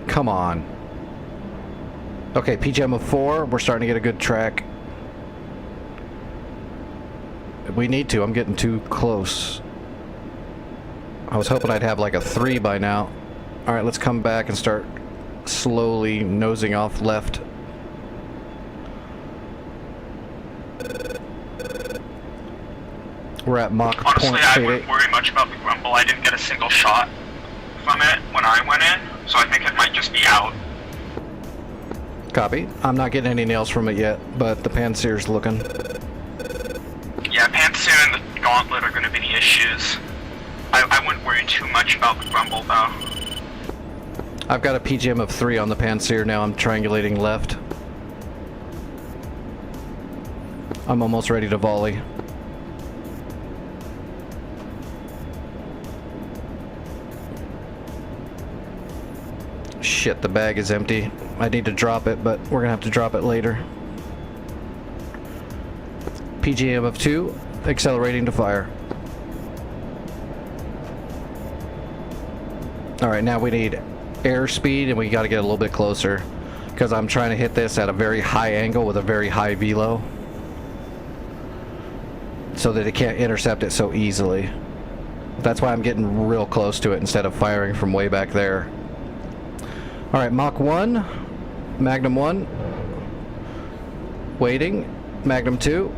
[SPEAKER 1] Come on. Okay, PGM of 4. We're starting to get a good track. We need to. I'm getting too close. I was hoping I'd have like a 3 by now. Alright, let's come back and start slowly nosing off left. We're at Mach
[SPEAKER 2] Honestly, I
[SPEAKER 1] 0.88.
[SPEAKER 2] wouldn't worry much about the Grumble. I didn't get a single shot from it when I went in, so I think it might just be out.
[SPEAKER 1] Copy. I'm not getting any nails from it yet, but the Panseer's looking.
[SPEAKER 2] Yeah, Panseer and the Gauntlet are going to be the issues. I wouldn't worry too much about the Grumble, though.
[SPEAKER 1] I've got a PGM of 3 on the Panseer now. I'm triangulating left. I'm almost ready to volley. Shit, the bag is empty. I need to drop it, but we're gonna have to drop it later. PGM of 2, accelerating to fire. Alright, now we need airspeed, and we gotta get a little bit closer, because I'm trying to hit this at a very high angle with a very high velo, so that it can't intercept it so easily. That's why I'm getting real close to it instead of firing from way back there. Alright, Mach 1, Magnum 1, waiting, Magnum 2,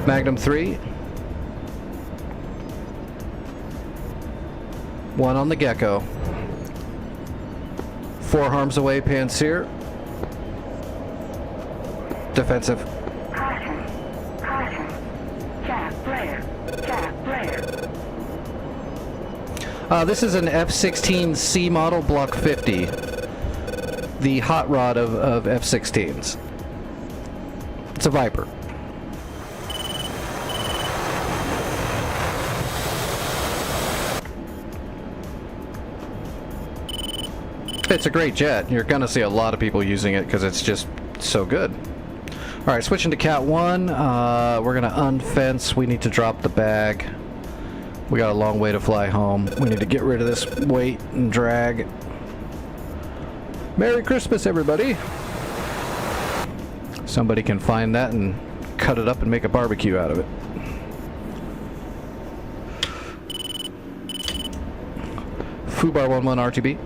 [SPEAKER 1] Magnum 3, 1 on the Gecko, 4 harms away, Panseer, defensive.
[SPEAKER 7] Caution. Caution. Chaff flare. Chaff flare.
[SPEAKER 1] This is an F-16C model, Block 50. The hot rod of F-16s. It's a Viper. It's a great jet. You're gonna see a lot of people using it because it's just so good. Alright, switching to Cat 1. We're gonna unfence. We need to drop the bag. We got a long way to fly home. We need to get rid of this weight and drag. Merry Christmas, everybody! Somebody can find that and cut it up and make a barbecue out of it. Fubar 11 RTB.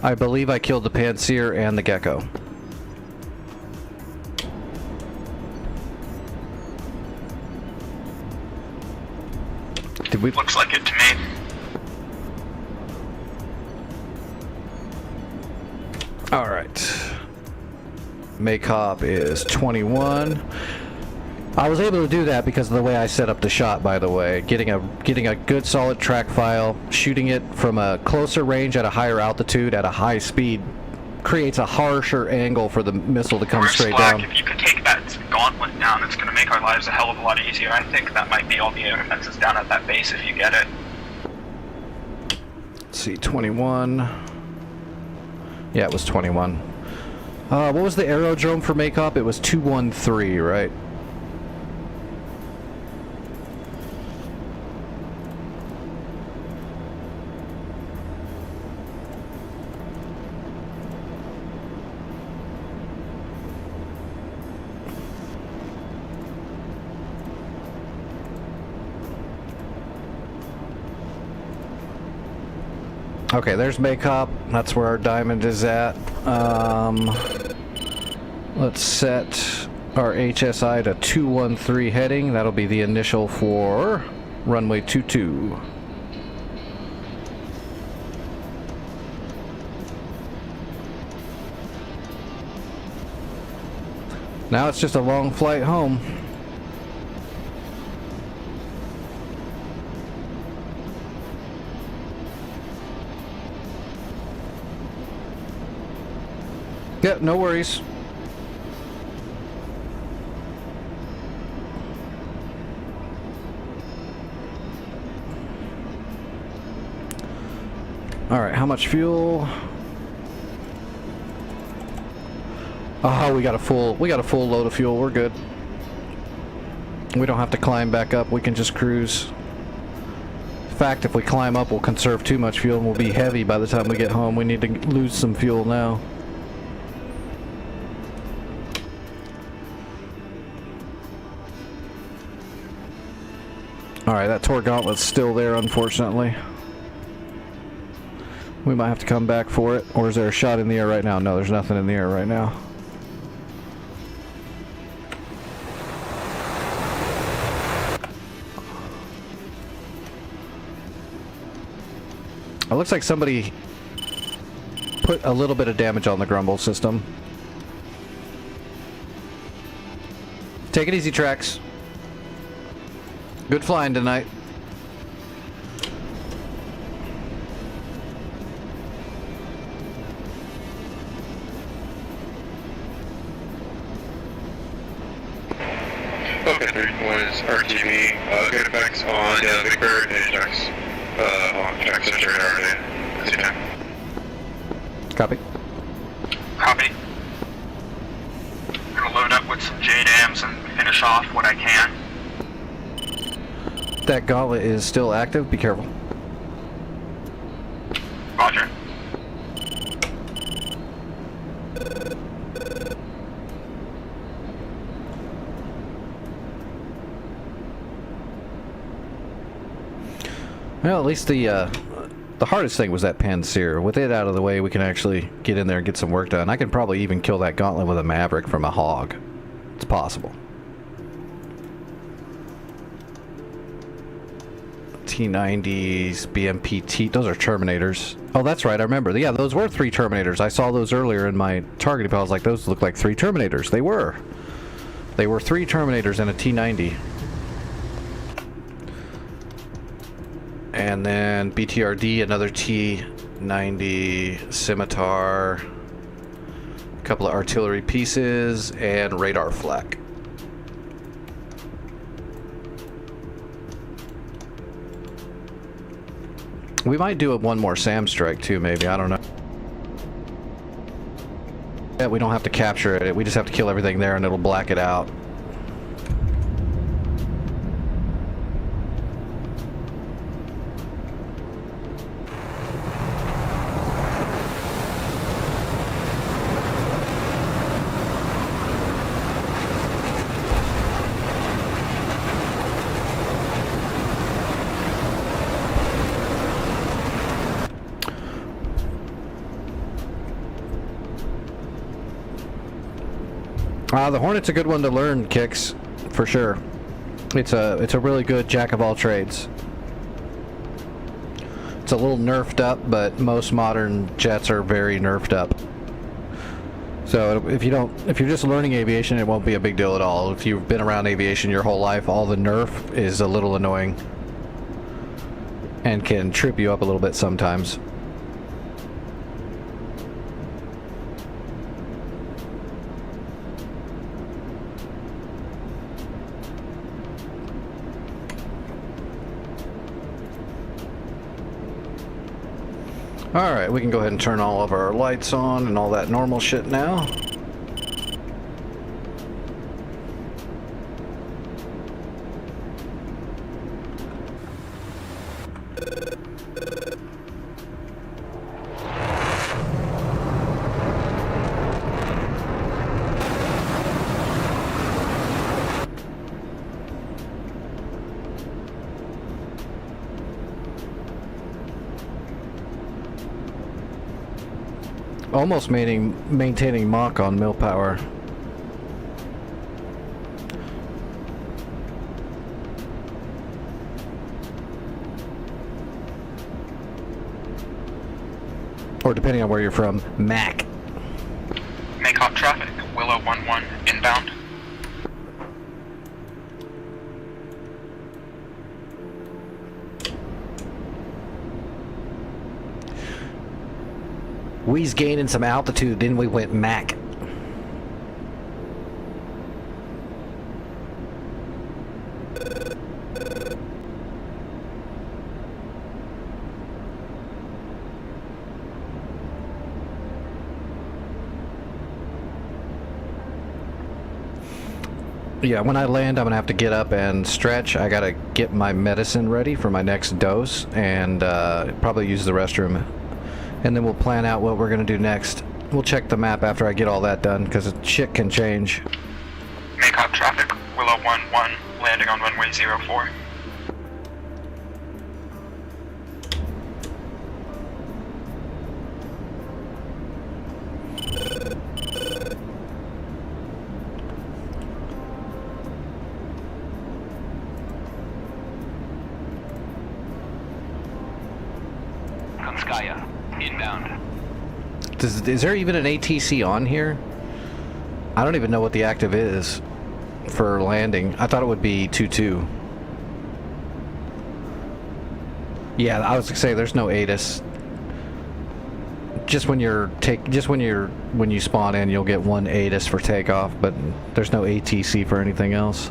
[SPEAKER 1] I believe I killed the Panseer and the Gecko. Did we?
[SPEAKER 2] Looks like it to me.
[SPEAKER 1] Alright. Cauc is 21. I was able to do that because of the way I set up the shot, by the way. Getting a good solid track file, shooting it from a closer range at a higher altitude at a high speed creates a harsher angle for the missile to come straight down.
[SPEAKER 2] If you could take that gauntlet down, it's going to make our lives a hell of a lot easier. I think that might be all the air defenses down at that base if you get it.
[SPEAKER 1] Let's see, 21. Yeah, it was 21. What was the aerodrome for Cauc? It was 213, right? Okay, there's Cauc. That's where our diamond is at. Let's set our HSI to 213 heading. That'll be the initial for runway 22. Now it's just a long flight home. Yeah, no worries. All right, how much fuel? Oh, we got a full load of fuel. We're good. We don't have to climb back up. We can just cruise. In fact, if we climb up, we'll conserve too much fuel and we'll be heavy by the time we get home. We need to lose some fuel now. Alright, that Tor Gauntlet's still there, unfortunately. We might have to come back for it. Or is there a shot in the air right now? No, there's nothing in the air right now. It looks like somebody put a little bit of damage on the Grumble system. Take it easy, Trax. Good flying tonight.
[SPEAKER 5] Okay, 31 is RTV. Good effects on Big Bird and Jack's on Jack's center radar. That's your time.
[SPEAKER 1] Copy.
[SPEAKER 2] Copy. I'm gonna load up with some JDAMs and finish off what I can.
[SPEAKER 1] That gauntlet is still active. Be careful.
[SPEAKER 2] Roger.
[SPEAKER 1] Well, at least the hardest thing was that Panseer. With it out of the way, we can actually get in there and get some work done. I can probably even kill that gauntlet with a Maverick from a Hog. It's possible. T-90s, BMPT, those are Terminators. Oh, that's right, I remember. Yeah, those were 3 Terminators. I saw those earlier in my targeting. I was like, those look like 3 Terminators. They were. They were 3 Terminators and a T-90. And then BTRD, another T-90 Scimitar, a couple of artillery pieces, and radar flak. We might do one more SAM strike too, maybe. I don't know. Yeah, we don't have to capture it. We just have to kill everything there and it'll black it out. The Hornet's a good one to learn, Kicks, for sure. It's a really good jack of all trades. It's a little nerfed up, but most modern jets are very nerfed up. So if you're just learning aviation, it won't be a big deal at all. If you've been around aviation your whole life, all the nerf is a little annoying and can trip you up a little bit sometimes. Alright, we can go ahead and turn all of our lights on and all that normal shit now. Almost maintaining Mach on mill power. Or depending on where you're from, Mac.
[SPEAKER 8] Make hot traffic, Willow 11 inbound.
[SPEAKER 1] We's gaining some altitude, then we went Mac. Yeah, when I land, I'm gonna have to get up and stretch. I gotta get my medicine ready for my next dose and probably use the restroom. And then we'll plan out what we're gonna do next. We'll check the map after I get all that done, because shit can change.
[SPEAKER 8] Make hot traffic, Willow 11, landing on runway 04.
[SPEAKER 2] Konskaya, inbound.
[SPEAKER 1] Is there even an ATC on here? I don't even know what the active is for landing. I thought it would be 2-2. Yeah, I was gonna say there's no ATIS. Just when you spawn in, you'll get one ATIS for takeoff, but there's no ATC for anything else.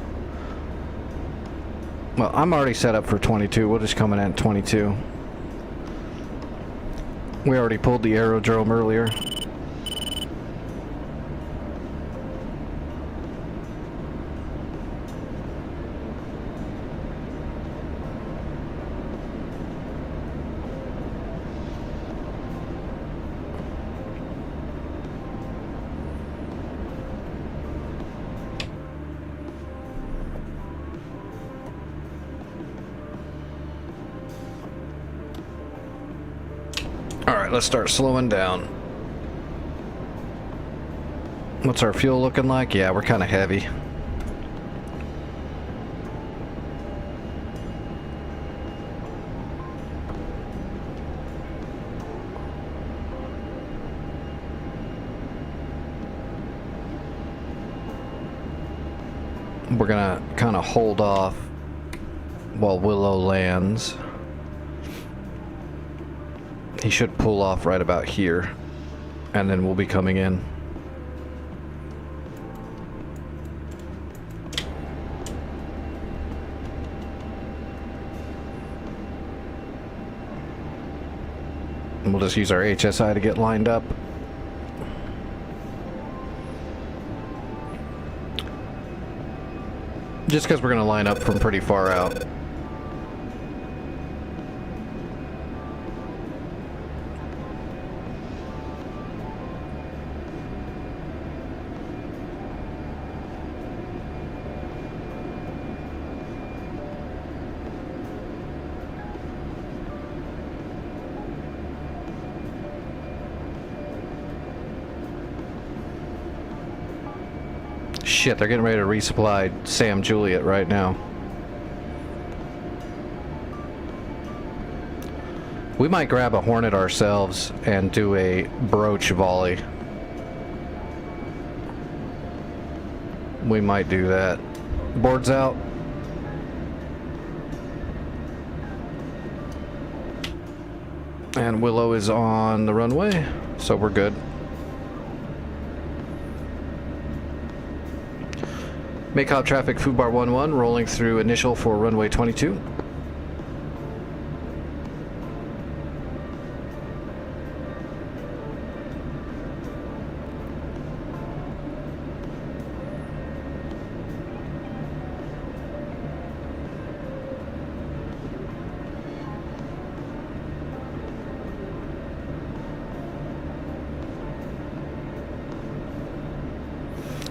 [SPEAKER 1] Well, I'm already set up for 22. We'll just come in at 22. We already pulled the aerodrome earlier. Alright, let's start slowing down. What's our fuel looking like? Yeah, we're kind of heavy. We're gonna kind of hold off while Willow lands. He should pull off right about here, and then we'll be coming in. And we'll just use our HSI to get lined up. Just because we're going to line up from pretty far out. Shit, they're getting ready to resupply Sam Juliet right now. We might grab a Hornet ourselves and do a broach volley. We might do that. Boards out. And Willow is on the runway, so we're good. Makeup traffic Fubar 11 rolling through initial for runway 22.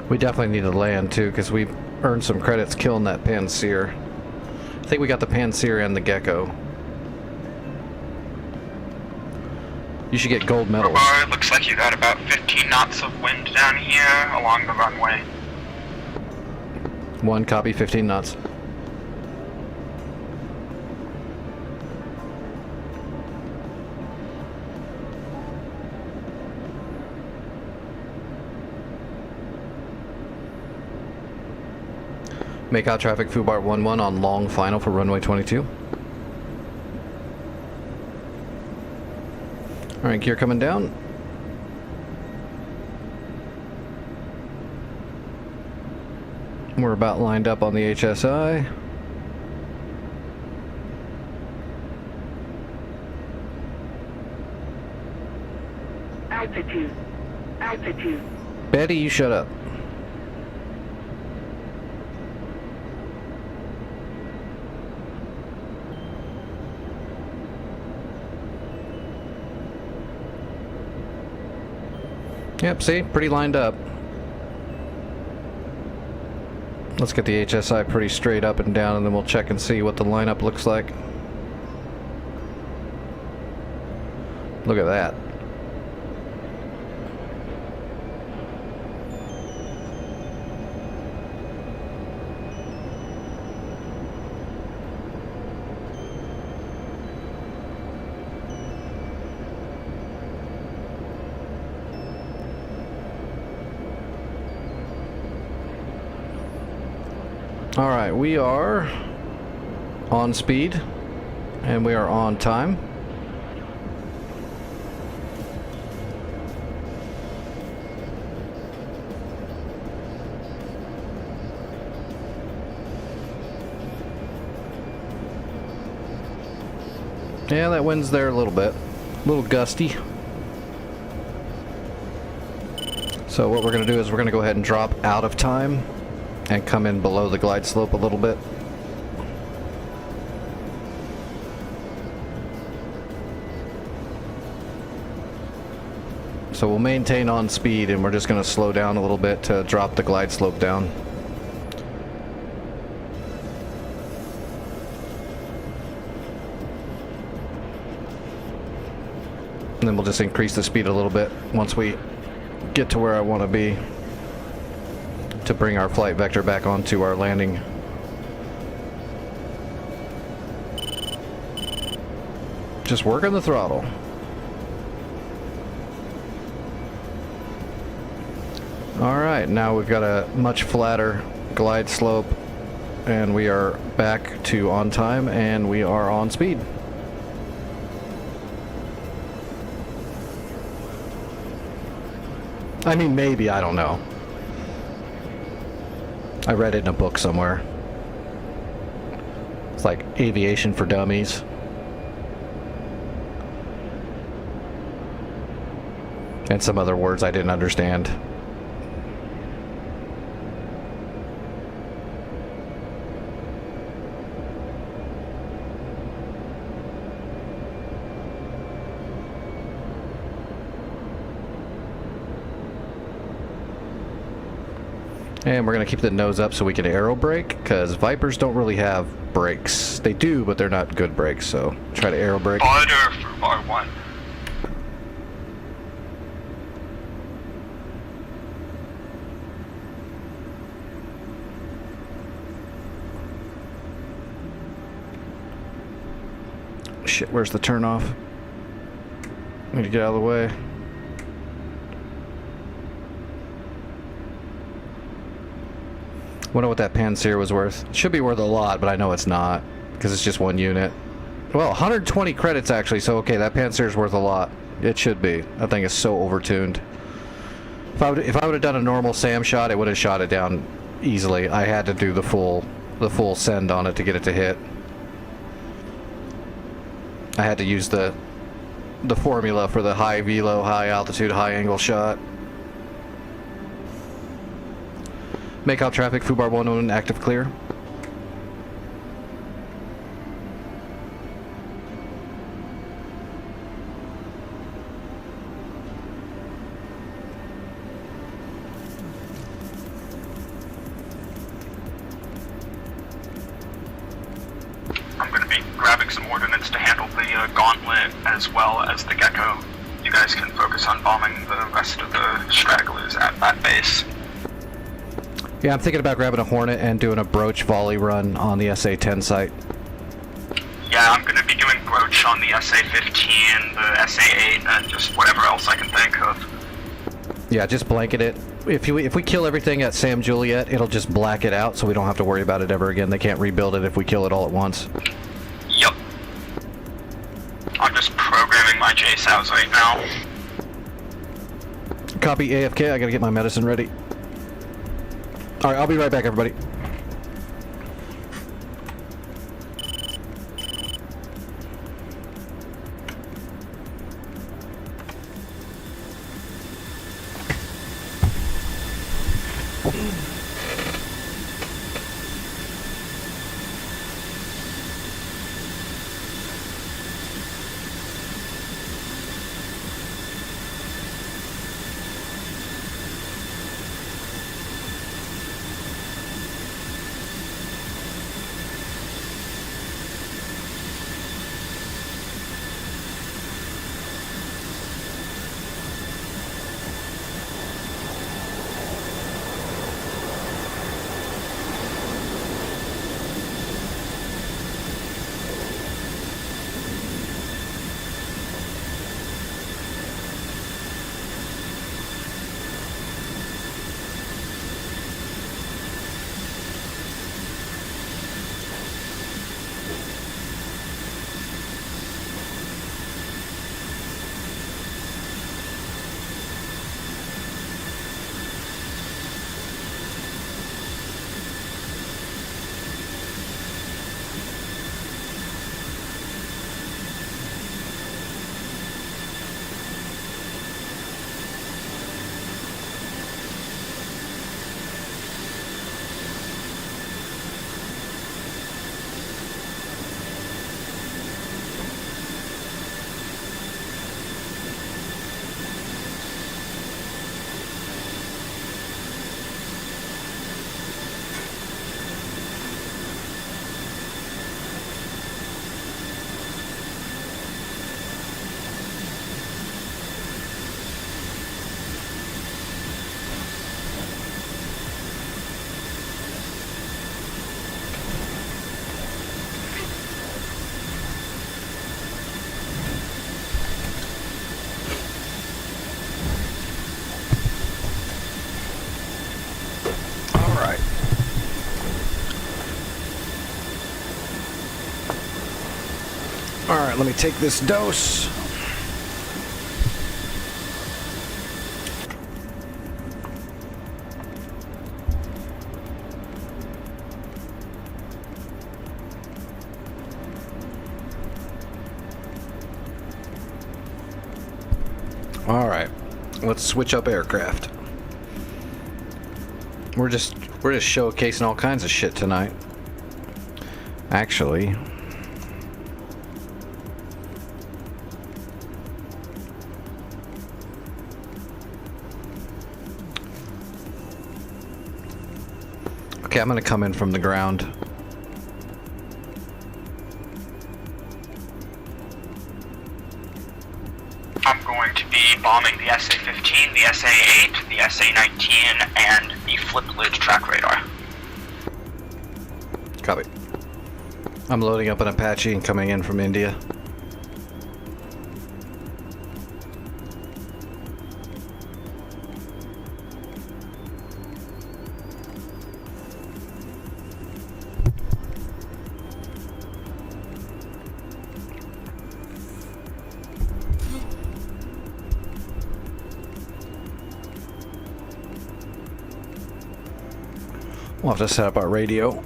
[SPEAKER 1] We definitely need to land too, because we earned some credits killing that Panseer. I think we got the Panseer and the Gecko. You should get gold medals.
[SPEAKER 8] It looks like you got about 15 knots of wind down here along the runway.
[SPEAKER 1] 1 copy, 15 knots. Make out traffic Fubart 11 on long final for runway 22. Alright, gear coming down. We're about lined up on the HSI.
[SPEAKER 7] Altitude. Altitude.
[SPEAKER 1] Betty, you shut up. Yep, see? Pretty lined up. Let's get the HSI pretty straight up and down, and then we'll check and see what the lineup looks like. Look at that. Alright, we are on speed, and we are on time. Yeah, that wind's there a little bit. A little gusty. So what we're going to do is we're going to go ahead and drop out of time and come in below the glide slope a little bit. So we'll maintain on speed, and we're just going to slow down a little bit to drop the glide slope down. And then we'll just increase the speed a little bit once we get to where I want to be, to bring our flight vector back onto our landing. Just working the throttle. Alright, now we've got a much flatter glide slope, and we are back to on time, and we are on speed. I mean, maybe, I don't know. I read it in a book somewhere. It's like Aviation for Dummies. And some other words I didn't understand. And we're going to keep the nose up so we can aero brake, because Vipers don't really have brakes. They do, but they're not good brakes, so try to aero brake.
[SPEAKER 8] Order for bar 1.
[SPEAKER 1] Shit, where's the turnoff? Need to get out of the way. Wonder what that Panzer was worth. It should be worth a lot, but I know it's not, because it's just one unit. Well, 120 credits actually, so okay, that Panzer is worth a lot. It should be. That thing is so overtuned. If I would have done a normal SAM shot, it would have shot it down easily. I had to do the full send on it to get it to hit. I had to use the formula for the high velo, high altitude, high angle shot. Make out traffic, Fubar 101 active clear.
[SPEAKER 8] I'm going to be grabbing some ordnance to handle the gauntlet as well as the Gecko. You guys can focus on bombing the rest of the stragglers at that base.
[SPEAKER 1] Yeah, I'm thinking about grabbing a Hornet and doing a broach volley run on the SA-10 site.
[SPEAKER 8] Yeah, I'm going to be doing broach on the SA-15, the SA-8, and just whatever else I can think of.
[SPEAKER 1] Yeah, just blanket it. If we kill everything at Sam Juliet, it'll just black it out, so we don't have to worry about it ever again. They can't rebuild it if we kill it all at once.
[SPEAKER 8] Yup. I'm just programming my JSOWs right now.
[SPEAKER 1] Copy AFK, I gotta get my medicine ready. Alright, I'll be right back, everybody. Alright, let me take this dose. Alright. Let's switch up aircraft. We're just showcasing all kinds of shit tonight. Actually, okay, I'm gonna come in from the ground.
[SPEAKER 8] I'm going to be bombing the SA-15, the SA-8, the SA-19, and the flip-lid track radar.
[SPEAKER 1] Copy. I'm loading up an Apache and coming in from India. We'll have to set up our radio.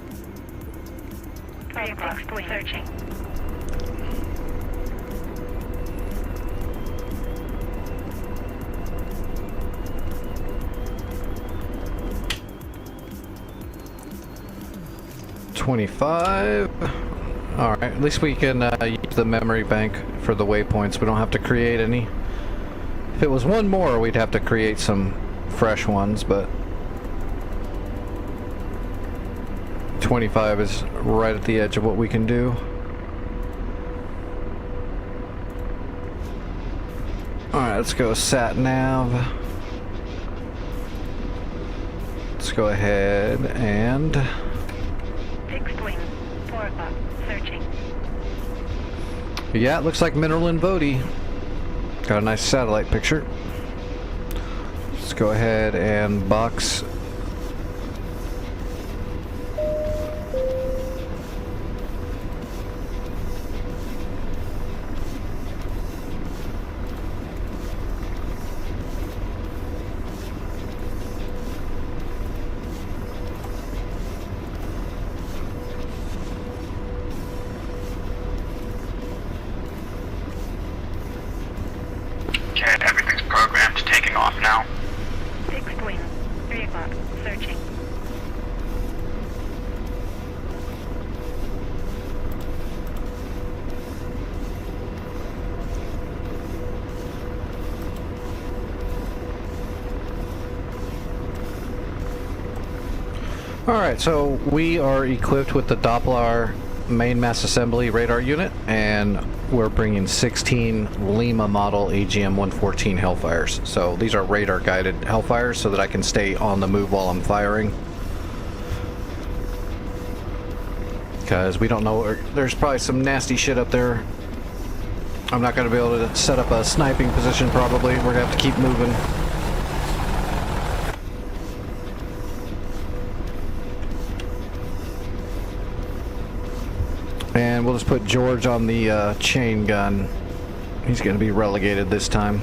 [SPEAKER 7] Searching.
[SPEAKER 1] $25. All right. At least we can use the memory bank for the waypoints. We don't have to create any. If it was one more, we'd have to create some fresh ones, but 25 is right at the edge of what we can do. Alright, let's go sat nav. Let's go ahead and
[SPEAKER 7] Fixed wing. 4 o'clock. Searching.
[SPEAKER 1] yeah, it looks like Mineral and Vody. Got a nice satellite picture. Let's go ahead and box.
[SPEAKER 8] Okay, everything's programmed, taking off now.
[SPEAKER 7] Fixed wing. 3 o'clock. Searching.
[SPEAKER 1] Alright, so we are equipped with the Doppler main mass assembly radar unit, and we're bringing 16 Lima model AGM-114 Hellfires. So these are radar guided Hellfires so that I can stay on the move while I'm firing. Because we don't know, there's probably some nasty shit up there. I'm not going to be able to set up a sniping position probably. We're going to have to keep moving. And we'll just put George on the chain gun. He's going to be relegated this time.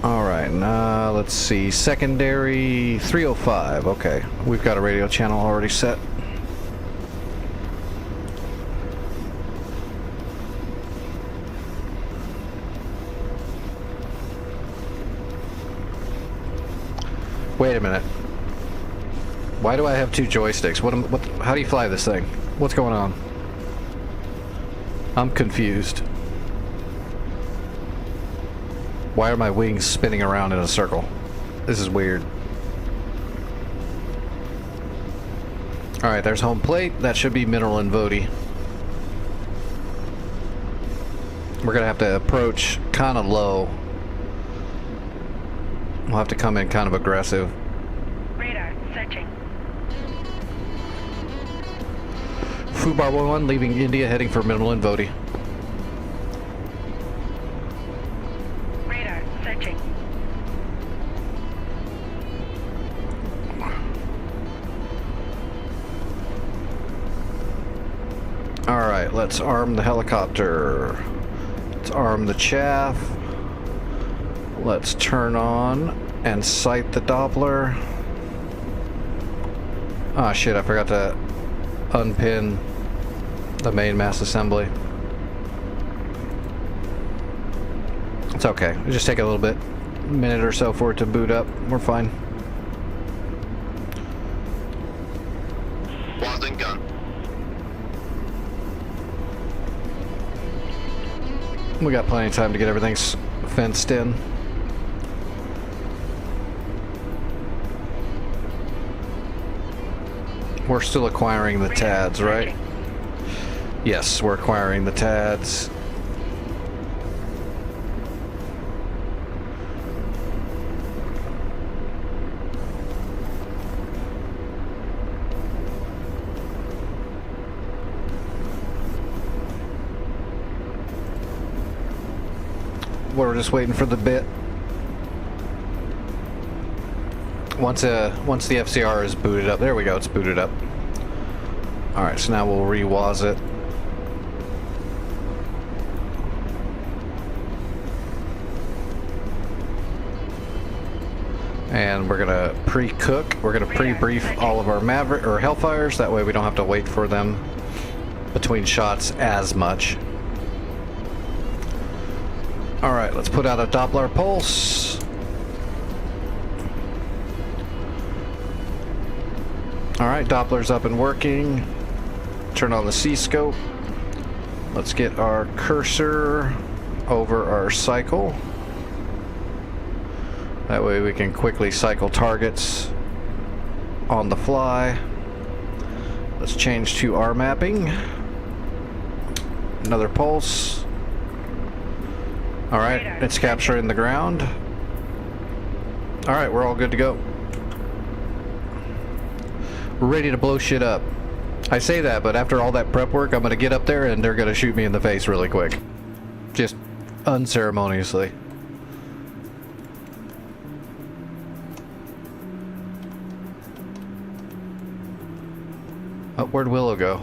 [SPEAKER 1] Alright, let's see. Secondary 305. Okay, we've got a radio channel already set. Wait a minute. Why do I have two joysticks? How do you fly this thing? What's going on? I'm confused. Why are my wings spinning around in a circle? This is weird. Alright, there's home plate. That should be Mineral and Vody. We're gonna have to approach kind of low. We'll have to come in kind of aggressive.
[SPEAKER 7] Radar. Searching.
[SPEAKER 1] Fubar 1 leaving India, heading for Mineral and Vody.
[SPEAKER 7] Radar. Searching.
[SPEAKER 1] Alright, let's arm the helicopter. Let's arm the chaff. Let's turn on and sight the Doppler. Ah, shit, I forgot to unpin the main mass assembly. It's okay. It'll just take a little bit, minute or so for it to boot up. We're fine.
[SPEAKER 5] Wasn't gun.
[SPEAKER 1] We got plenty of time to get everything fenced in. We're still acquiring the TADs, right? Yes, we're acquiring the TADs. We're just waiting for the bit. Once the FCR is booted up, there we go, it's booted up. All right, so now we'll re-waz it. And we're gonna pre-cook. We're gonna pre-brief all of our Maverick or Hellfires. That way we don't have to wait for them between shots as much. All right, let's put out a Doppler pulse. All right, Doppler's up and working. Turn on the C-scope. Let's get our cursor over our cycle. That way we can quickly cycle targets on the fly. Let's change to R mapping. Another pulse. All right, it's capturing the ground. All right, we're all good to go. We're ready to blow shit up. I say that, but after all that prep work, I'm gonna get up there and they're gonna shoot me in the face really quick. Just unceremoniously. Oh, where'd Willow go?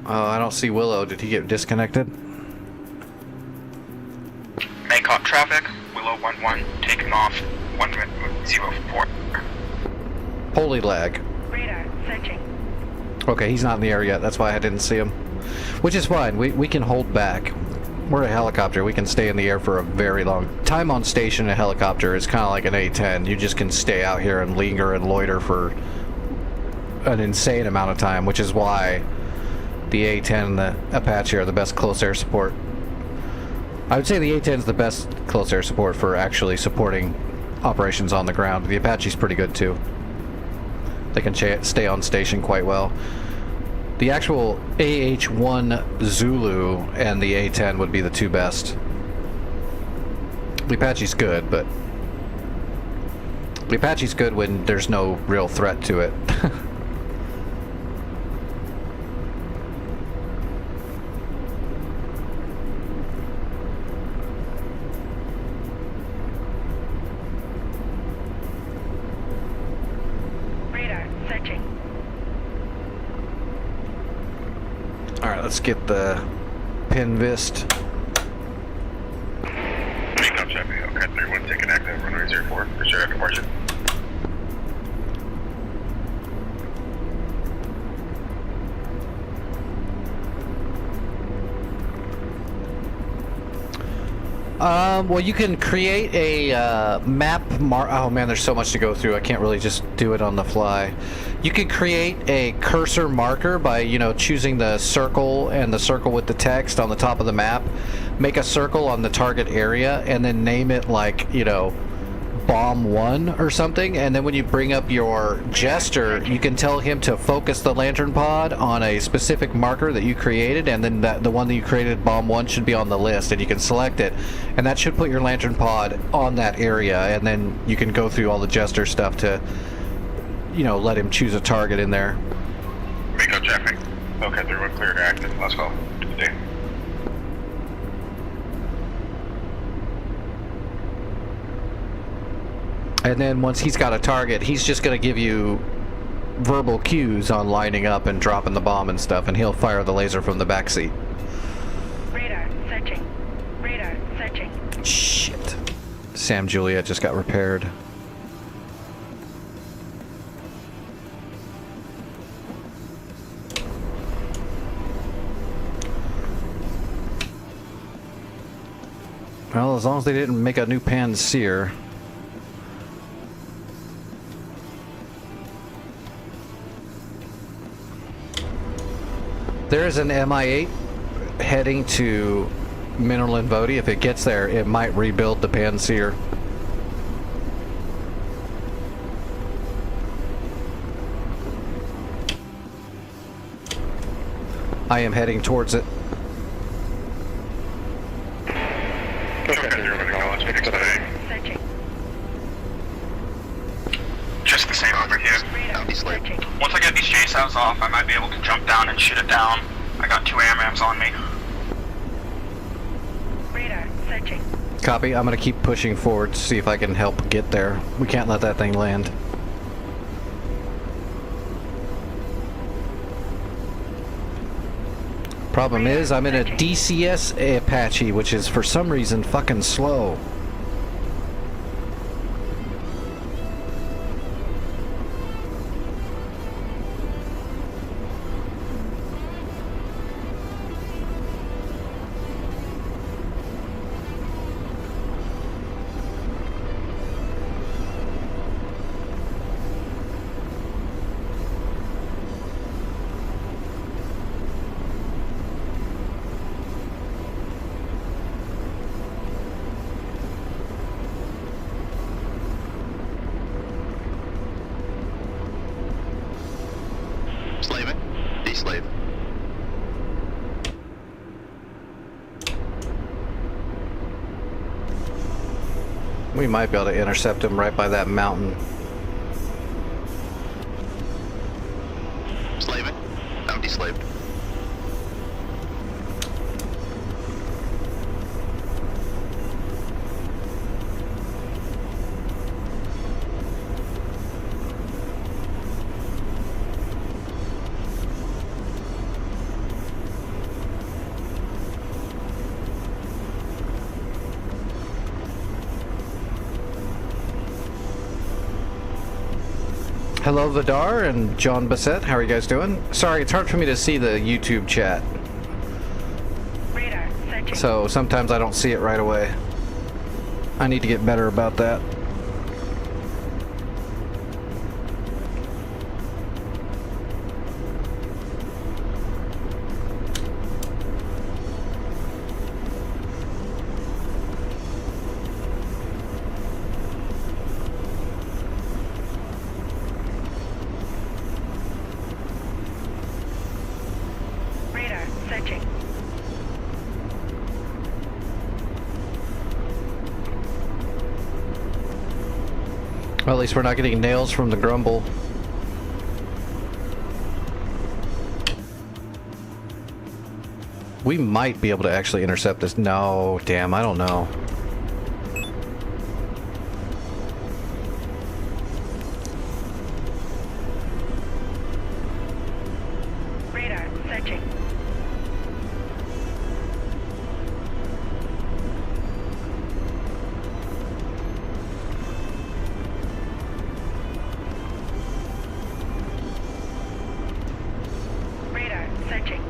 [SPEAKER 1] Oh, I don't see Willow. Did he get disconnected?
[SPEAKER 8] NP Cauc traffic, Willow 11, taking off 104.
[SPEAKER 1] Holy lag.
[SPEAKER 7] Radar searching.
[SPEAKER 1] Okay, he's not in the air yet. That's why I didn't see him. Which is fine. We can hold back. We're a helicopter. We can stay in the air for a very long time. On station in a helicopter is kind of like an A-10. You just can stay out here and linger and loiter for an insane amount of time, which is why the A-10 and the Apache are the best close air support. I would say the A-10 is the best close air support for actually supporting operations on the ground. The Apache's pretty good too. They can stay on station quite well. The actual AH-1 Zulu and the A-10 would be the two best. The Apache's good, but the Apache's good when there's no real threat to it.
[SPEAKER 7] Radar searching.
[SPEAKER 1] Alright, let's get the pin vist.
[SPEAKER 5] NP Cauc traffic, okay, 31, taking active, runway 04, for sure, after margin.
[SPEAKER 1] Well, you can create a map oh man, there's so much to go through. I can't really just do it on the fly. You can create a cursor marker by, you know, choosing the circle and the circle with the text on the top of the map. Make a circle on the target area and then name it like, you know, Bomb 1 or something, and then when you bring up your jester, you can tell him to focus the lantern pod on a specific marker that you created, and then the one that you created, Bomb 1, should be on the list, and you can select it, and that should put your lantern pod on that area, and then you can go through all the jester stuff to, you know, let him choose a target in there.
[SPEAKER 5] NP Cauc traffic, okay, 31, clear to active, last call, good day.
[SPEAKER 1] And then once he's got a target, he's just going to give you verbal cues on lining up and dropping the bomb and stuff, and he'll fire the laser from the back seat.
[SPEAKER 7] Radar searching. Radar searching.
[SPEAKER 1] Shit. Sam Juliet just got repaired. Well, as long as they didn't make a new Panseer. There is an MI8 heading to Mineral and Vodi. If it gets there, it might rebuild the Panseer. I am heading towards it.
[SPEAKER 7] Searching.
[SPEAKER 8] Just the same over here.
[SPEAKER 7] Radar searching.
[SPEAKER 8] Once I get these JSAVs off, I might be able to jump down and shoot it down. I got 2 AMRAMs on me.
[SPEAKER 7] Radar searching.
[SPEAKER 1] Copy. I'm gonna keep pushing forward to see if I can help get there. We can't let that thing land. Problem is, I'm in a DCS Apache, which is for some reason fucking slow.
[SPEAKER 9] Slaving. Deslave.
[SPEAKER 1] We might be able to intercept him right by that mountain.
[SPEAKER 9] Slaving. I'm deslaved.
[SPEAKER 1] Hello Vidar and John Bassett, how are you guys doing? Sorry, it's hard for me to see the YouTube chat,
[SPEAKER 7] Radar searching.
[SPEAKER 1] so sometimes I don't see it right away. I need to get better about that.
[SPEAKER 7] Radar searching.
[SPEAKER 1] Well, at least we're not getting nails from the grumble. We might be able to actually intercept this. No, damn, I don't know.
[SPEAKER 7] Radar searching. Radar searching.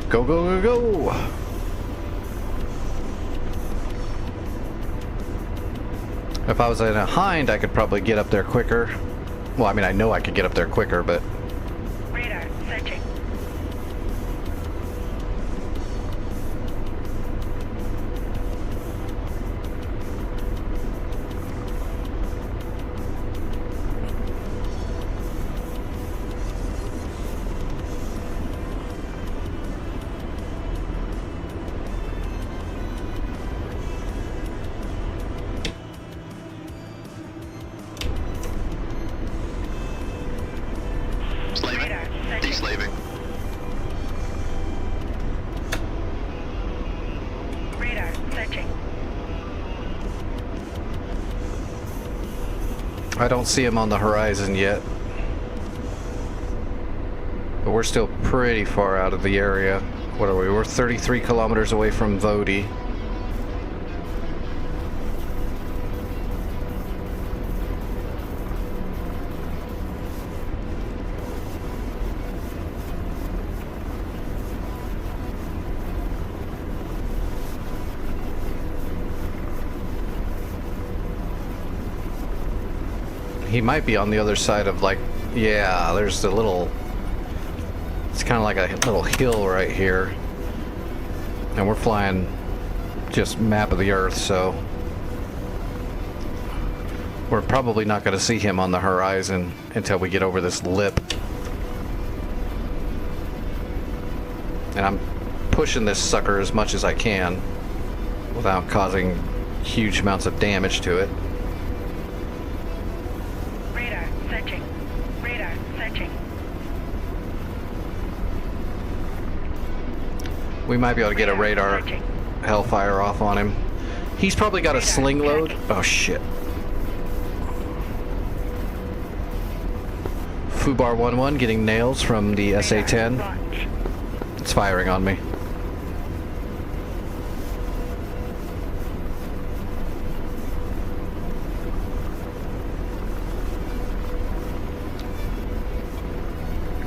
[SPEAKER 1] Go, go, go, go! If I was in a hind, I could probably get up there quicker. Well, I mean, I know I could get up there quicker, but...
[SPEAKER 7] Radar searching.
[SPEAKER 9] Slaving.
[SPEAKER 7] Radar searching.
[SPEAKER 9] Deslaving.
[SPEAKER 7] Radar searching.
[SPEAKER 1] I don't see him on the horizon yet. But we're still pretty far out of the area. What are we? We're 33 kilometers away from Vodi. He might be on the other side of, like, yeah, there's a little, it's kind of like a little hill right here. And we're flying just map of the Earth, so we're probably not going to see him on the horizon until we get over this lip. And I'm pushing this sucker as much as I can without causing huge amounts of damage to it.
[SPEAKER 7] Radar searching. Radar searching.
[SPEAKER 1] We might be able to get a radar
[SPEAKER 7] Searching.
[SPEAKER 1] hellfire off on him. He's probably got a
[SPEAKER 7] Radar
[SPEAKER 1] sling load.
[SPEAKER 7] tracking.
[SPEAKER 1] Oh shit. Fubar 1-1 getting nails from the
[SPEAKER 7] Radar
[SPEAKER 1] SA-10.
[SPEAKER 7] launch.
[SPEAKER 1] It's firing on me.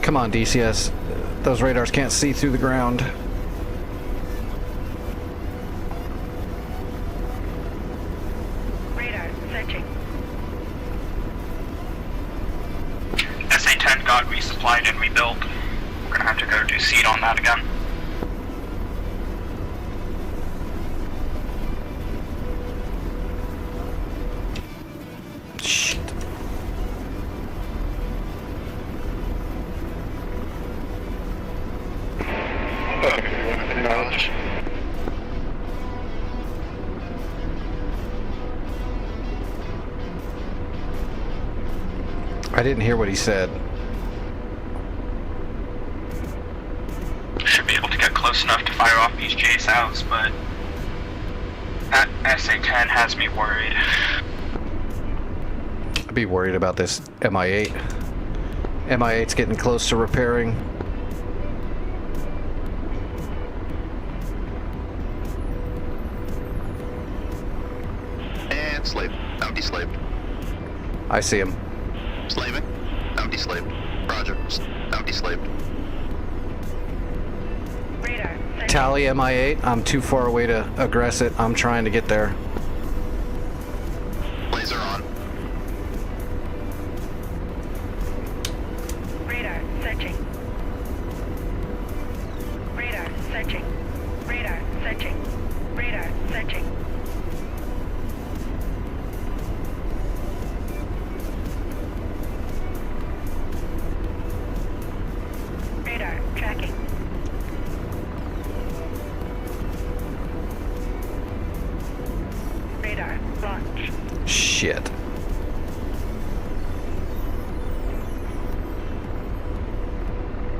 [SPEAKER 1] Come on, DCS. Those radars can't see through the ground.
[SPEAKER 7] Radar searching.
[SPEAKER 8] SA-10 got resupplied and rebuilt. We're gonna have to go do seed on that again.
[SPEAKER 1] Shit.
[SPEAKER 5] Acknowledge.
[SPEAKER 1] I didn't hear what he said.
[SPEAKER 8] Should be able to get close enough to fire off these JSOWs, but that SA-10 has me worried.
[SPEAKER 1] I'd be worried about this MI-8. MI-8's getting close to repairing.
[SPEAKER 9] And slave. Now deslaved.
[SPEAKER 1] I see him.
[SPEAKER 9] Slaving. Now deslaved. Roger. Now deslaved.
[SPEAKER 7] Radar searching.
[SPEAKER 1] Tally MI-8. I'm too far away to aggress it. I'm trying to get there.
[SPEAKER 9] Laser on.
[SPEAKER 7] Radar searching. Radar searching. Radar searching. Radar searching. Radar tracking. Radar launch.
[SPEAKER 1] Shit.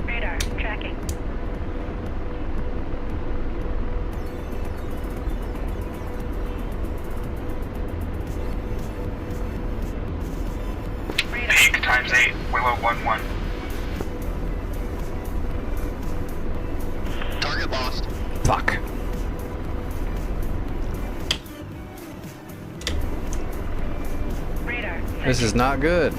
[SPEAKER 7] Radar tracking. Radar
[SPEAKER 8] Peak times 8, Willow 1-1.
[SPEAKER 9] Target lost.
[SPEAKER 1] Fuck.
[SPEAKER 7] Radar
[SPEAKER 1] This is not good.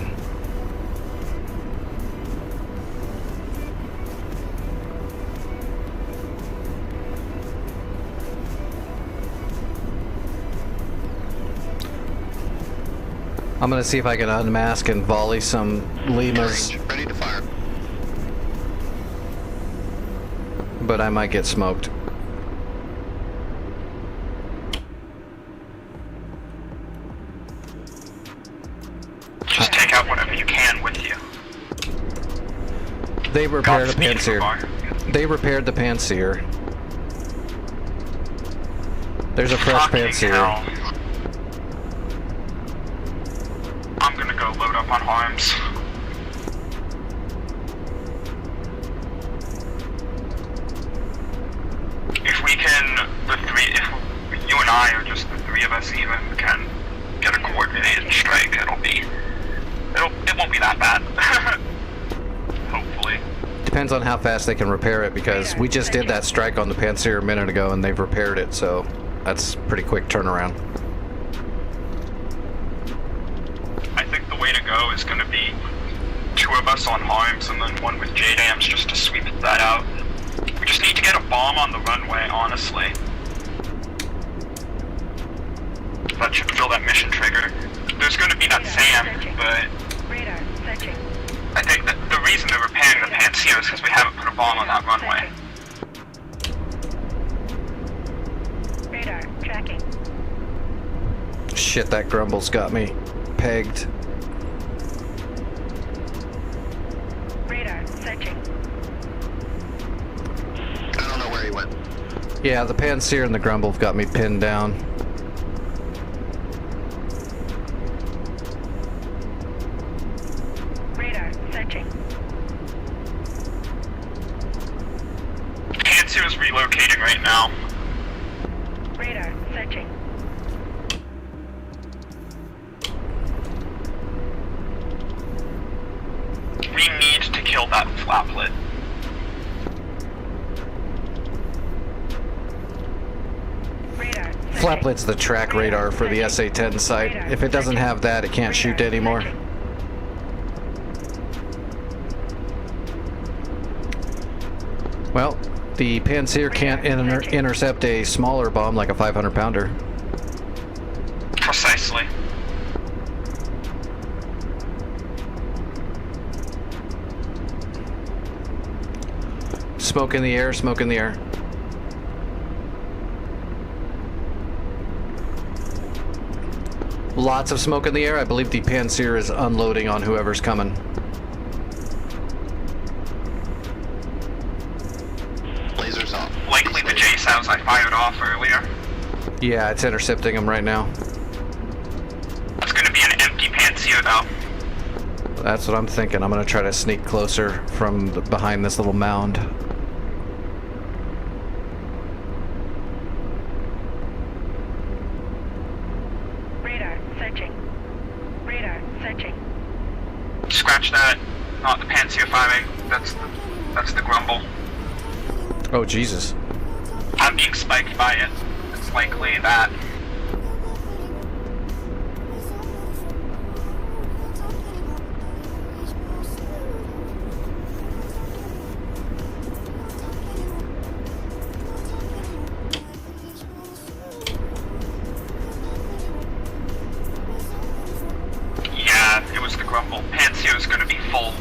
[SPEAKER 1] I'm gonna see if I can unmask and volley some Limas,
[SPEAKER 9] Range. Ready to fire.
[SPEAKER 1] but I might get smoked.
[SPEAKER 8] Just take out whatever you can with you.
[SPEAKER 1] They repaired the
[SPEAKER 8] Godspeed,
[SPEAKER 1] Panseer.
[SPEAKER 8] Fubar.
[SPEAKER 1] They repaired the Panseer. There's a fresh
[SPEAKER 8] Fucking
[SPEAKER 1] Panseer.
[SPEAKER 8] hell. I'm gonna go load up on harms. If we can, if you and I, or just the three of us even, can get a coordinated strike, it won't be that bad. Hopefully.
[SPEAKER 1] Depends on how fast they can repair it, because we just did that strike on the Panseer a minute ago and they've repaired it, so that's pretty quick turnaround.
[SPEAKER 8] I think the way to go is going to be 2 of us on harms and then 1 with JDAMs just to sweep that out. We just need to get a bomb on the runway, honestly. That should fill that mission trigger. there's going to be that SAM, but
[SPEAKER 7] Radar searching.
[SPEAKER 8] I think that the reason they're repairing the Pantsir is because we haven't put a bomb on that runway.
[SPEAKER 7] Radar tracking.
[SPEAKER 1] Shit, that grumble's got me pegged.
[SPEAKER 7] Radar searching.
[SPEAKER 9] I don't know where he went.
[SPEAKER 1] Yeah, the Pantsir and the grumble have got me pinned down.
[SPEAKER 7] Radar searching.
[SPEAKER 8] Pantsir is relocating right now.
[SPEAKER 7] Radar searching.
[SPEAKER 8] We need to kill that flaplet.
[SPEAKER 7] Radar searching.
[SPEAKER 1] Flaplet's the track radar for the SA-10 site. If it doesn't have that, it can't shoot anymore. Well, the Pantsir can't intercept a smaller bomb like a 500-pounder.
[SPEAKER 8] Precisely.
[SPEAKER 1] Smoke in the air, smoke in the air. Lots of smoke in the air. I believe the Pantsir is unloading on whoever's coming.
[SPEAKER 9] Lasers off.
[SPEAKER 8] Likely the JSOWs I fired off earlier.
[SPEAKER 1] Yeah, it's intercepting them right now.
[SPEAKER 8] That's going to be an empty Pantsir though.
[SPEAKER 1] That's what I'm thinking. I'm gonna try to sneak closer from behind this little mound.
[SPEAKER 7] Radar searching. Radar searching.
[SPEAKER 8] Scratch that. Not the Pantsir firing. That's the grumble.
[SPEAKER 1] Oh, Jesus.
[SPEAKER 8] I'm being spiked by it. It's likely that. Yeah, it was the grumble. Pantsir is going to be full.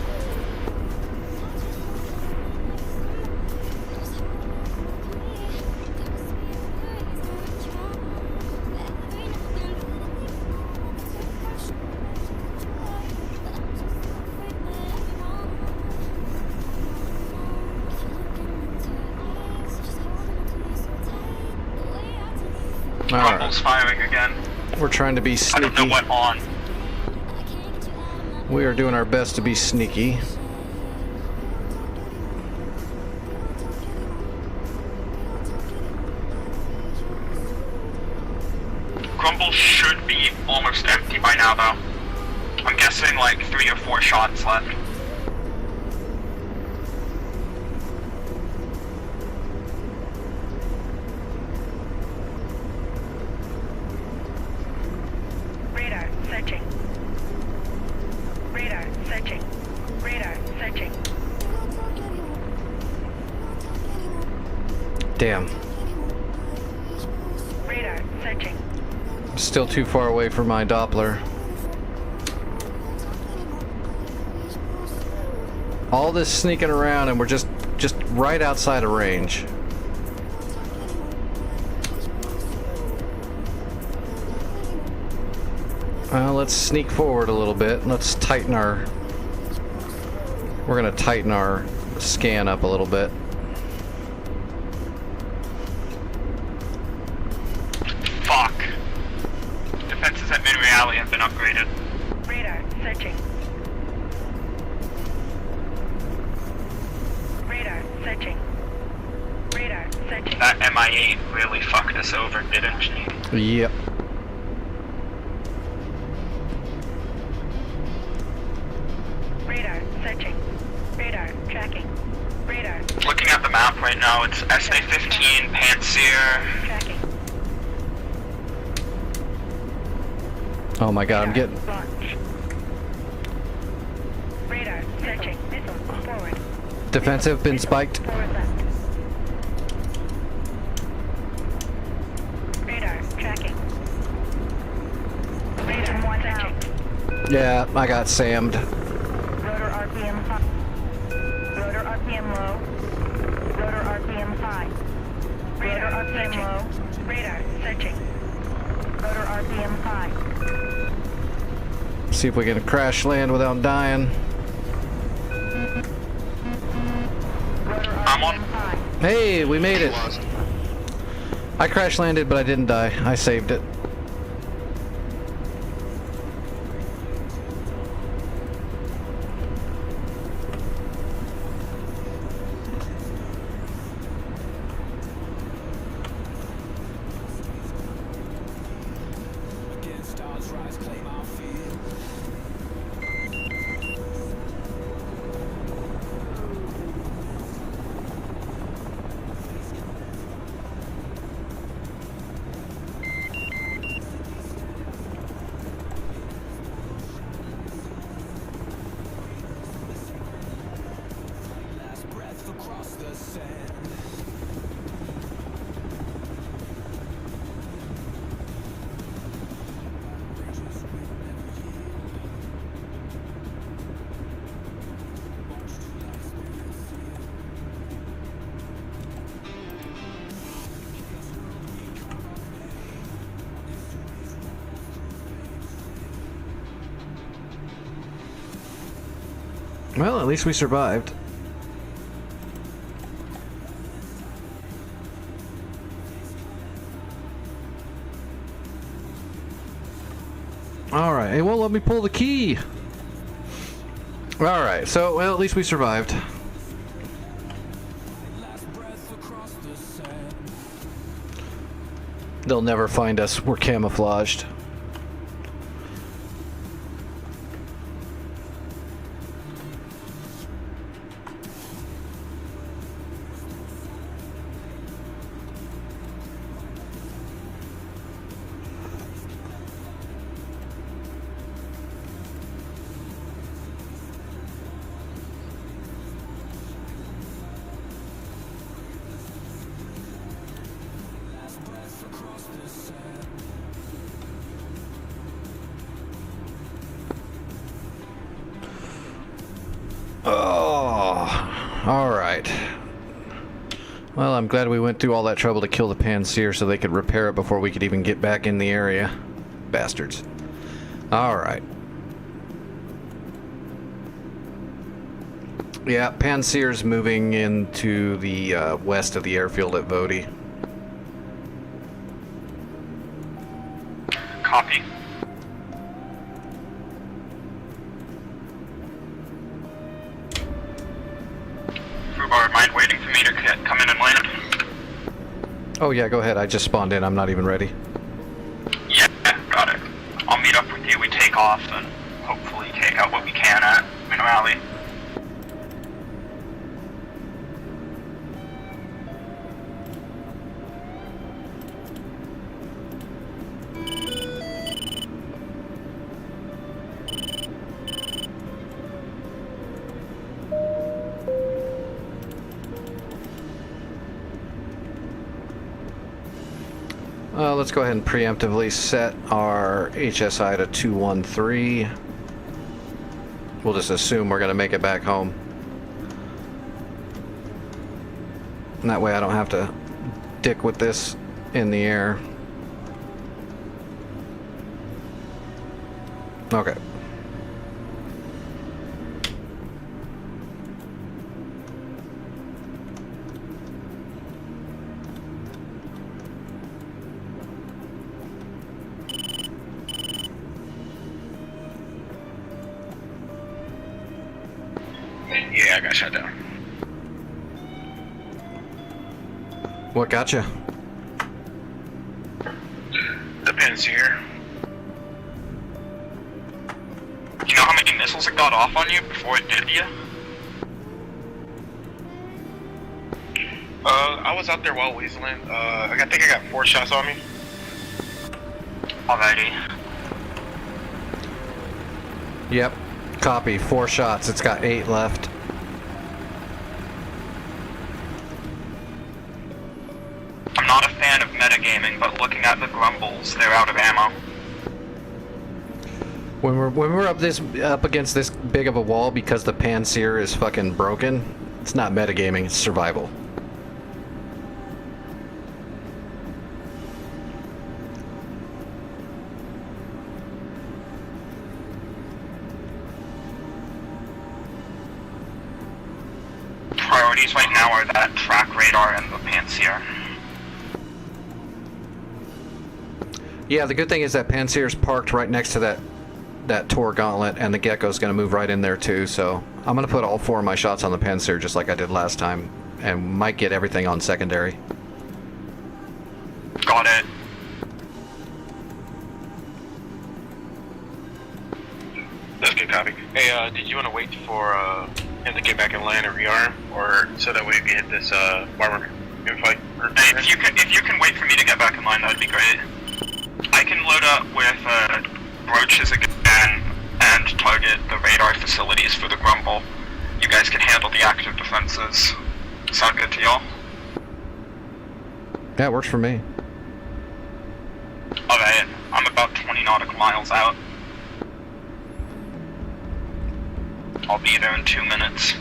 [SPEAKER 8] Grumble's firing again.
[SPEAKER 1] We're trying to be
[SPEAKER 8] I
[SPEAKER 1] sneaky.
[SPEAKER 8] don't know what on.
[SPEAKER 1] We are doing our best to be sneaky.
[SPEAKER 8] Grumble should be almost empty by now, though. I'm guessing like 3 or 4 shots left.
[SPEAKER 7] Radar searching. Radar searching. Radar searching.
[SPEAKER 1] Damn.
[SPEAKER 7] Radar searching.
[SPEAKER 1] I'm still too far away from my Doppler. All this sneaking around and we're just right outside of range. Well, let's sneak forward a little bit. Let's tighten our... We're gonna tighten our scan up a little bit.
[SPEAKER 8] Fuck. Defenses at Mid-Reale have been upgraded.
[SPEAKER 7] Radar searching. Radar searching. Radar searching.
[SPEAKER 8] That MI8 really fucked us over, didn't she?
[SPEAKER 1] Yep.
[SPEAKER 7] Radar searching. Radar tracking. Radar
[SPEAKER 8] Looking at the map right now, it's SA-15, Pantsir.
[SPEAKER 7] tracking.
[SPEAKER 1] Oh my god, I'm getting...
[SPEAKER 7] Launch. Radar searching. Missile forward.
[SPEAKER 1] Defensive been spiked.
[SPEAKER 7] Forward left. Radar tracking. Radar searching.
[SPEAKER 1] Yeah, I got Sammed.
[SPEAKER 7] Rotor RPM 5. Rotor RPM low. Rotor RPM 5. Radar RPM low. Radar searching. Rotor RPM 5.
[SPEAKER 1] See if we can crash land without dying.
[SPEAKER 7] Rotor
[SPEAKER 8] I'm on.
[SPEAKER 7] RPM 5.
[SPEAKER 1] Hey, we made it.
[SPEAKER 9] Lost.
[SPEAKER 1] I crash landed, but I didn't die. I saved it. Well, at least we survived. Alright, it won't let me pull the key. Alright, so, well, at least we survived. They'll never find us. We're camouflaged. Oh, alright. Well, I'm glad we went through all that trouble to kill the Panseer so they could repair it before we could even get back in the area. Bastards. Alright. Yeah, Panseer's moving into the west of the airfield at Vodi.
[SPEAKER 8] Copy. Fubar, mind waiting for me to come in and land?
[SPEAKER 1] Oh yeah, go ahead. I just spawned in. I'm not even ready.
[SPEAKER 8] Yeah, got it. I'll meet up with you. We take off and hopefully take out what we can at Minnow Alley.
[SPEAKER 1] Let's go ahead and preemptively set our HSI to 213. We'll just assume we're going to make it back home. And that way I don't have to dick with this in the air. Okay.
[SPEAKER 5] Yeah, I got shot down.
[SPEAKER 1] What got you?
[SPEAKER 5] The Panseer.
[SPEAKER 8] Do you know how many missiles it got off on you before it did to you?
[SPEAKER 5] I was out there while weaseling. I think I got 4 shots on me.
[SPEAKER 8] Alrighty.
[SPEAKER 1] Yep. Copy. 4 shots. It's got 8 left.
[SPEAKER 8] I'm not a fan of metagaming, but looking at the grumbles, they're out of ammo.
[SPEAKER 1] When we're up against this big of a wall because the Panzer is fucking broken, it's not metagaming, it's survival.
[SPEAKER 8] Priorities right now are that track radar and the Panzer.
[SPEAKER 1] Yeah, the good thing is that Panzer's parked right next to that Tor Gauntlet, and the Gecko's going to move right in there too, so I'm going to put all 4 of my shots on the Panzer just like I did last time, and might get everything on secondary.
[SPEAKER 8] Got it.
[SPEAKER 5] That's good copy. Hey, did you want to wait for him to get back and land and rearm, or so that way we can hit this warmer fight?
[SPEAKER 8] Hey, if you can wait for me to get back in line, that'd be great. I can load up with roaches again and target the radar facilities for the Grumble. You guys can handle the active defenses. Sound good to y'all?
[SPEAKER 1] Yeah, it works for me.
[SPEAKER 8] Alright, I'm about 20 nautical miles out. I'll be there in 2 minutes.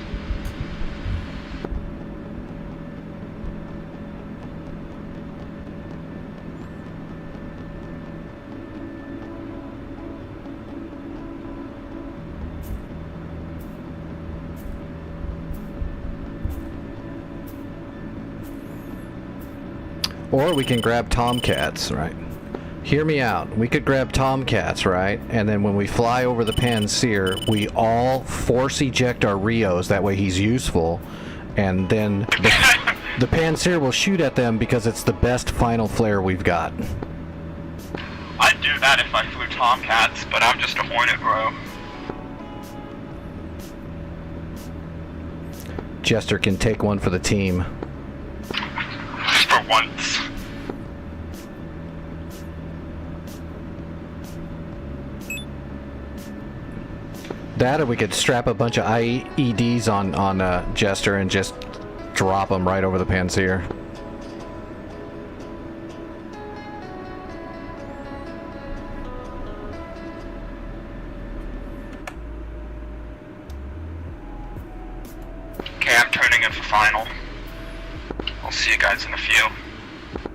[SPEAKER 1] Or we can grab Tomcats, right? Hear me out. We could grab Tomcats, right? And then when we fly over the Panzer, we all force eject our Rios. That way he's useful. And then the Panzer will shoot at them because it's the best final flare we've got.
[SPEAKER 8] I'd do that if I flew Tomcats, but I'm just a Hornet, bro.
[SPEAKER 1] Jester can take one for the team.
[SPEAKER 8] For once.
[SPEAKER 1] That, or we could strap a bunch of IEDs on Jester and just drop them right over the Panzer.
[SPEAKER 8] Okay, I'm turning in for final. I'll see you guys in a few.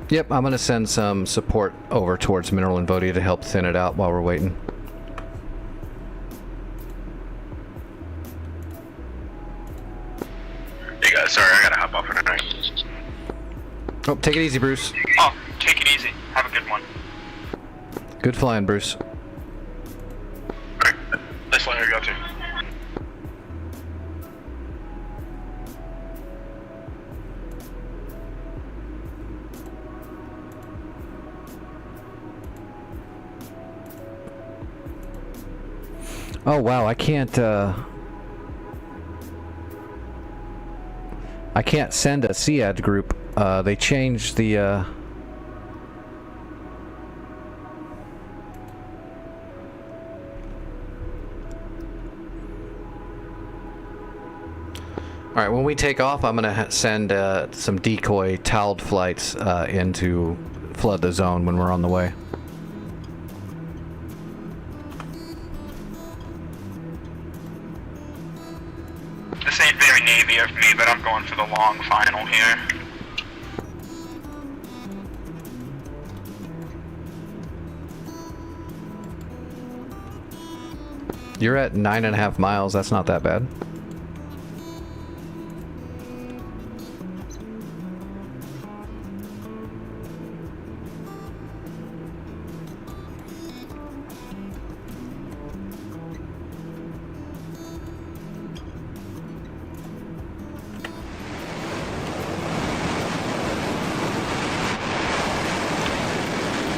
[SPEAKER 1] Yep, I'm gonna send some support over towards Mineral and Vodia to help thin it out while we're waiting.
[SPEAKER 5] Hey guys, sorry, I gotta hop off for tonight.
[SPEAKER 1] Oh, take it easy, Bruce.
[SPEAKER 8] Oh, take it easy. Have a good one.
[SPEAKER 1] Good flying, Bruce.
[SPEAKER 5] Alright, nice flying, I got you.
[SPEAKER 1] Oh wow, I can't send a CAD group. They changed the Alright, when we take off, I'm gonna send some decoy towed flights in to flood the zone when we're on the way.
[SPEAKER 8] This ain't very Navy of me, but I'm going for the long final here.
[SPEAKER 1] You're at 9.5 miles, that's not that bad.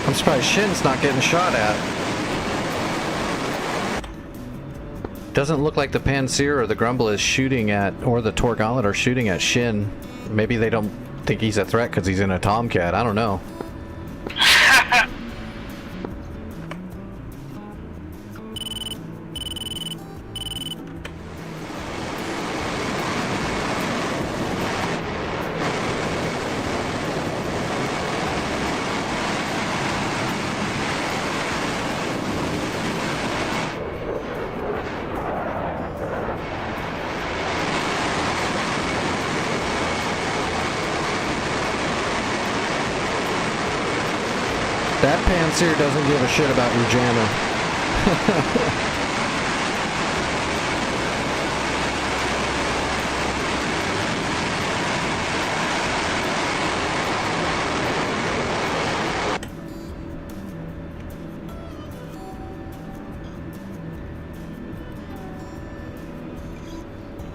[SPEAKER 1] I'm surprised Shin's not getting shot at. Doesn't look like the Panzer or the Grumble is shooting at, or the Tor Gauntlet are shooting at Shin. Maybe they don't think he's a threat because he's in a Tomcat. I don't know. That panseer doesn't give a shit about your jammer.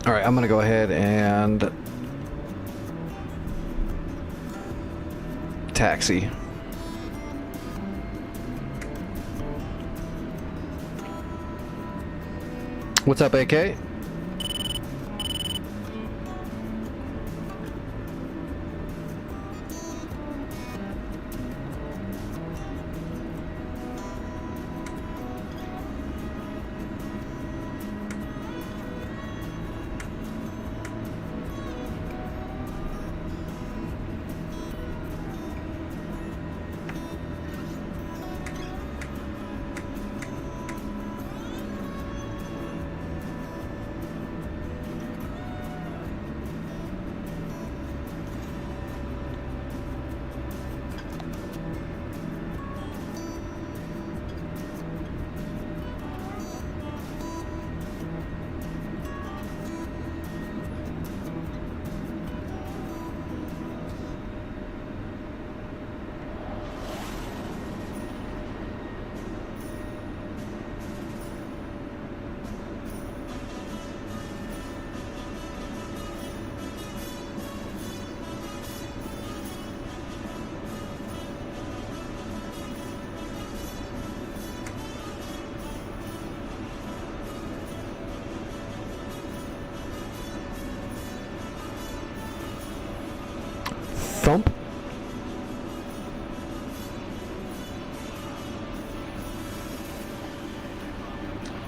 [SPEAKER 1] Alright, I'm gonna go ahead and taxi. What's up, AK? Thump.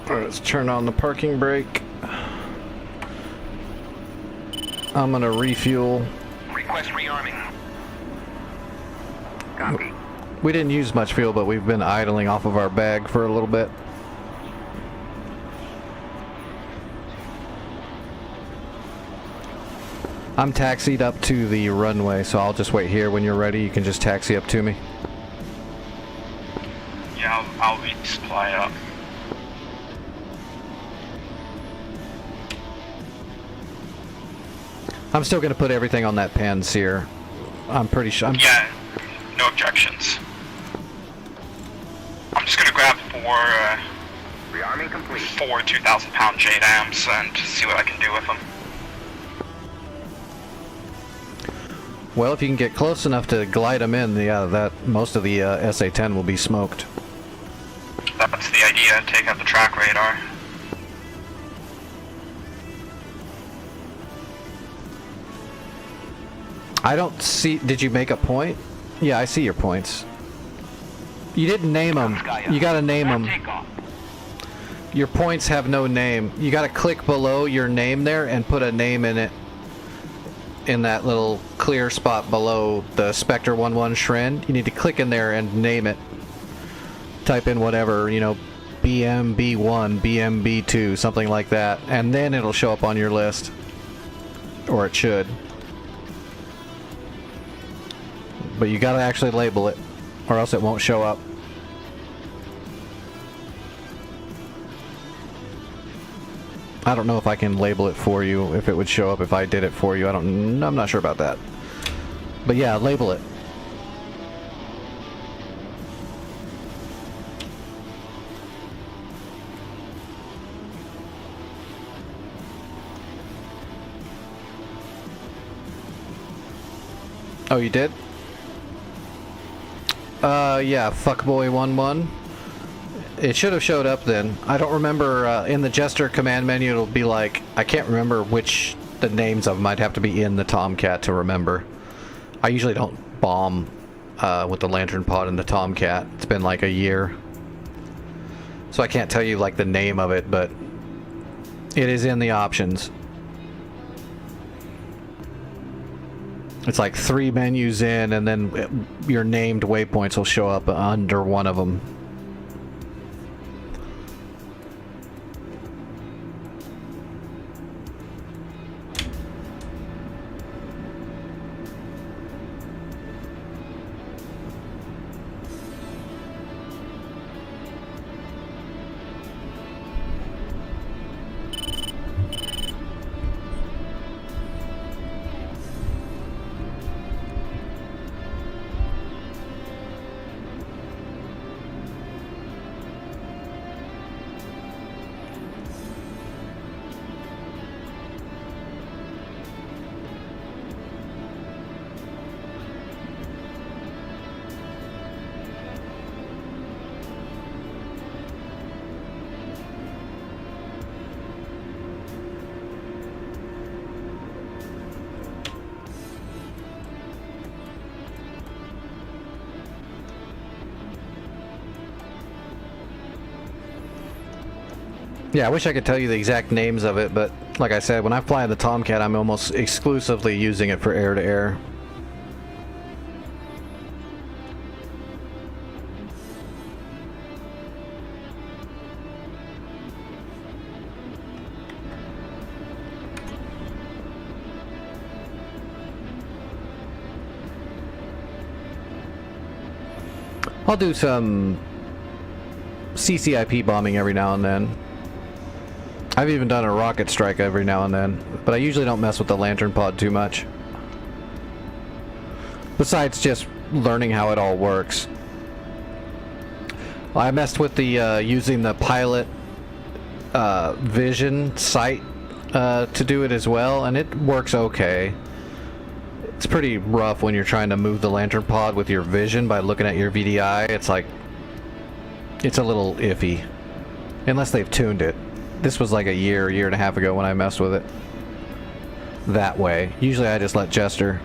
[SPEAKER 1] Alright, let's turn on the parking brake. I'm gonna refuel.
[SPEAKER 2] Request rearming.
[SPEAKER 3] Copy.
[SPEAKER 1] We didn't use much fuel, but we've been idling off of our bag for a little bit. I'm taxied up to the runway, so I'll just wait here. When you're ready, you can just taxi up to me.
[SPEAKER 8] Yeah, I'll resupply up.
[SPEAKER 1] I'm still gonna put everything on that panseer. I'm pretty sure.
[SPEAKER 8] Yeah, no objections. I'm just gonna grab
[SPEAKER 3] Rearming complete.
[SPEAKER 8] four 2,000-pound JDAMs and see what I can do with them.
[SPEAKER 1] Well, if you can get close enough to glide them in, yeah, that most of the SA-10 will be smoked.
[SPEAKER 8] That's the idea. Take out the track radar.
[SPEAKER 1] I don't see. Did you make a point? Yeah, I see your points. You didn't name them. You gotta name them. Your points have no name. You gotta click below your name there and put a name in it. In that little clear spot below the Spectre 11 Shrend, you need to click in there and name it. Type in whatever, you know, BMB1, BMB2, something like that, and then it'll show up on your list. Or it should. But you gotta actually label it, or else it won't show up. I don't know if I can label it for you, if it would show up if I did it for you. I'm not sure about that. But yeah, label it. Oh, you did? Yeah, fuckboy11. It should have showed up then. I don't remember, in the Jester command menu it'll be like, I can't remember which the names of them. I'd have to be in the Tomcat to remember. I usually don't bomb with the Lantern Pod in the Tomcat. It's been like a year. So I can't tell you like the name of it, but it is in the options. It's like 3 menus in, and then your named waypoints will show up under one of them. Yeah, I wish I could tell you the exact names of it, but like I said, when I fly in the Tomcat, I'm almost exclusively using it for air-to-air. I'll do some CCIP bombing every now and then. I've even done a rocket strike every now and then, but I usually don't mess with the lantern pod too much. Besides just learning how it all works. I messed with the using the pilot vision sight to do it as well, and it works okay. It's pretty rough when you're trying to move the lantern pod with your vision by looking at your VDI. It's like, it's a little iffy. Unless they've tuned it. This was like a year and a half ago when I messed with it. That way. Usually I just let Jester.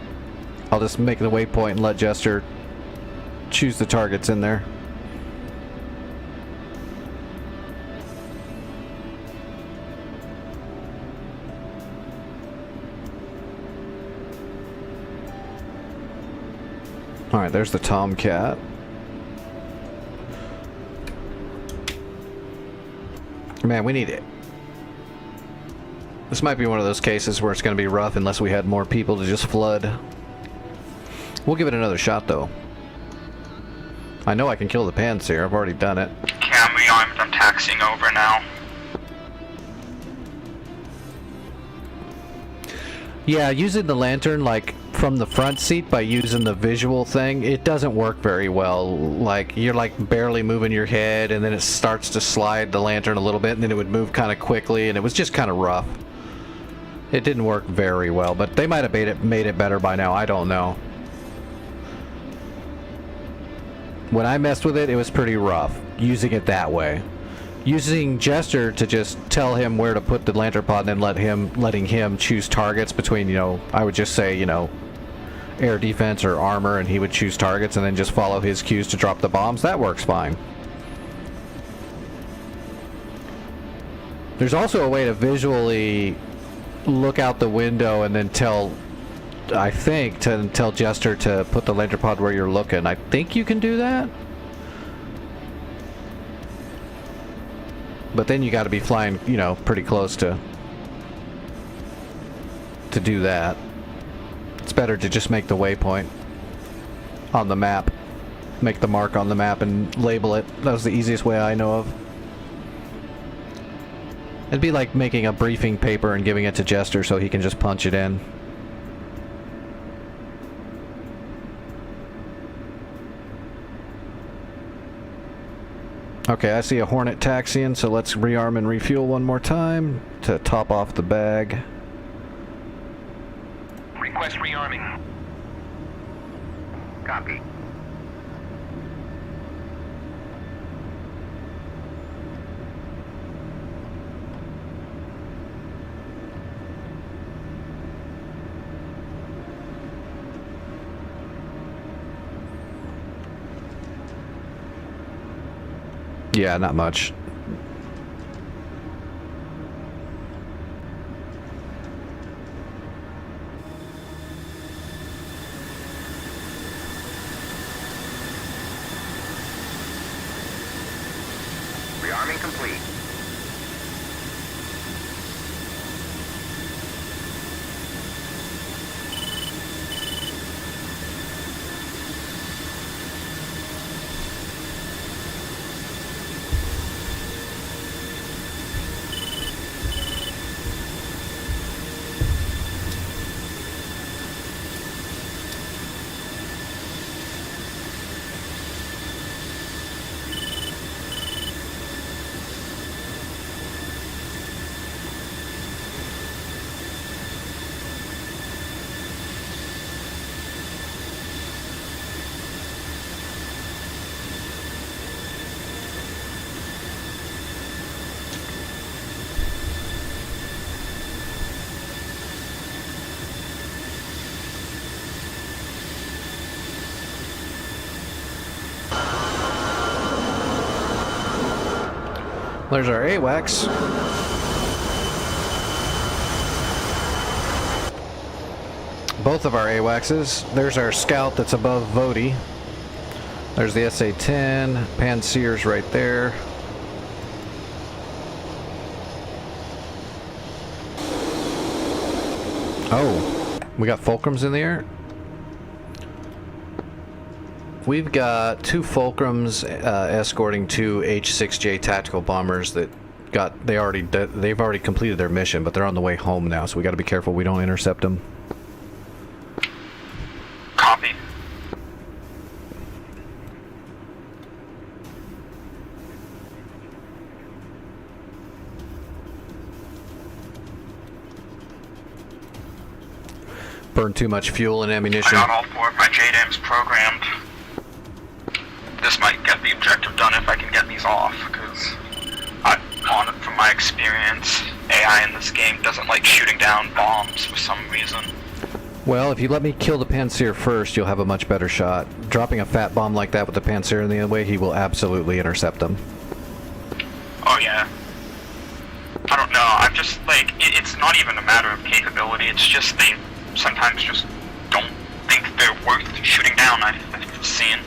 [SPEAKER 1] I'll just make the waypoint and let Jester choose the targets in there. Alright, there's the Tomcat. Man, we need it. This might be one of those cases where it's going to be rough unless we had more people to just flood. We'll give it another shot, though. I know I can kill the Panzer. I've already done it.
[SPEAKER 8] Cam rearmed. I'm taxiing over now.
[SPEAKER 1] Yeah, using the lantern, like, from the front seat by using the visual thing, it doesn't work very well. Like, you're, like, barely moving your head, and then it starts to slide the lantern a little bit, and then it would move kind of quickly, and it was just kind of rough. It didn't work very well, but they might have made it better by now. I don't know. When I messed with it, it was pretty rough, using it that way. Using Jester to just tell him where to put the lantern pod and then letting him choose targets between, you know, I would just say, you know, air defense or armor, and he would choose targets and then just follow his cues to drop the bombs. That works fine. There's also a way to visually look out the window and then tell Jester to put the lantern pod where you're looking. I think you can do that. But then you got to be flying, you know, pretty close to do that. It's better to just make the waypoint on the map. Make the mark on the map and label it. That was the easiest way I know of. It'd be like making a briefing paper and giving it to Jester so he can just punch it in. Okay, I see a Hornet taxiing, so let's rearm and refuel one more time to top off the bag.
[SPEAKER 2] Request rearming. Copy.
[SPEAKER 1] Yeah, not much.
[SPEAKER 2] Rearming complete.
[SPEAKER 1] There's our AWACS. Both of our AWACSs. There's our scout that's above Vody. There's the SA-10, Panseer's right there. Oh, we got Fulcrums in the air. We've got 2 Fulcrums escorting 2 H-6J tactical bombers that they've already completed their mission, but they're on the way home now, so we got to be careful we don't intercept them.
[SPEAKER 8] Copy.
[SPEAKER 1] Burn too much fuel and
[SPEAKER 8] I
[SPEAKER 1] ammunition.
[SPEAKER 8] got all 4 of my JDAMs programmed. This might get the objective done if I can get these off, because from my experience, AI in this game doesn't like shooting down bombs for some reason.
[SPEAKER 1] Well, if you let me kill the Panseer first, you'll have a much better shot. Dropping a fat bomb like that with the Panseer in the way, he will absolutely intercept them.
[SPEAKER 8] Oh yeah. I don't know, I'm just like, it's not even a matter of capability, it's just they sometimes just don't think they're worth shooting down, I've seen.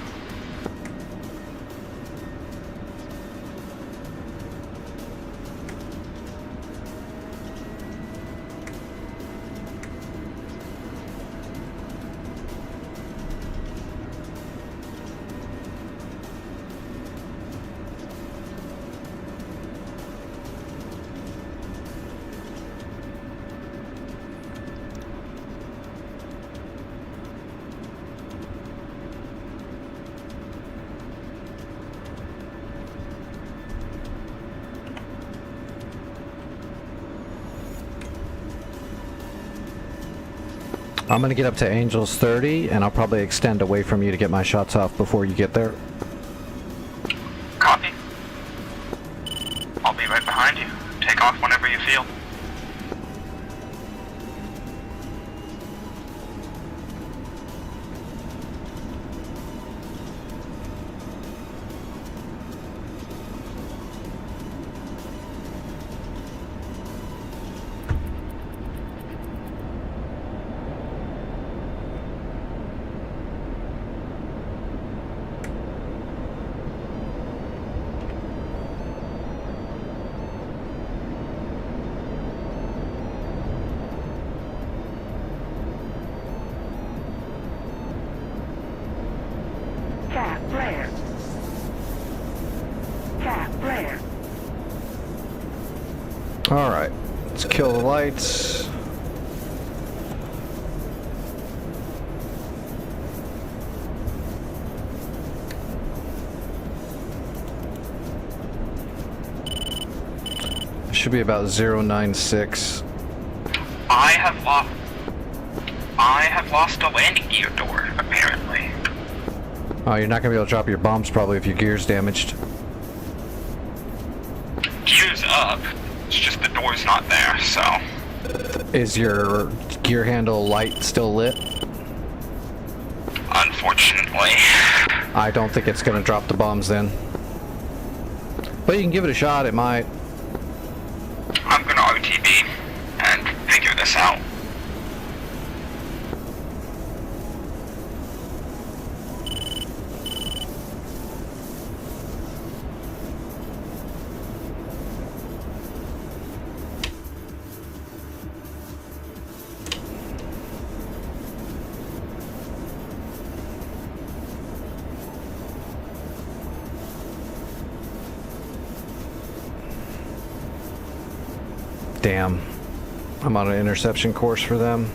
[SPEAKER 1] I'm gonna get up to Angels 30, and I'll probably extend away from you to get my shots off before you get there.
[SPEAKER 8] Copy. I'll be right behind you. Take off whenever you feel.
[SPEAKER 7] Cap flare. Cap flare.
[SPEAKER 1] Alright, let's kill the lights. Should be about 096.
[SPEAKER 8] I have lost a landing gear door, apparently.
[SPEAKER 1] Oh, you're not gonna be able to drop your bombs probably if your gear's damaged.
[SPEAKER 8] Gear's up. It's just the door's not there, so.
[SPEAKER 1] Is your gear handle light still lit?
[SPEAKER 8] Unfortunately.
[SPEAKER 1] I don't think it's gonna drop the bombs then. But you can give it a shot, it might.
[SPEAKER 8] I'm gonna RTB and figure this out.
[SPEAKER 1] Damn. I'm on an interception course for them.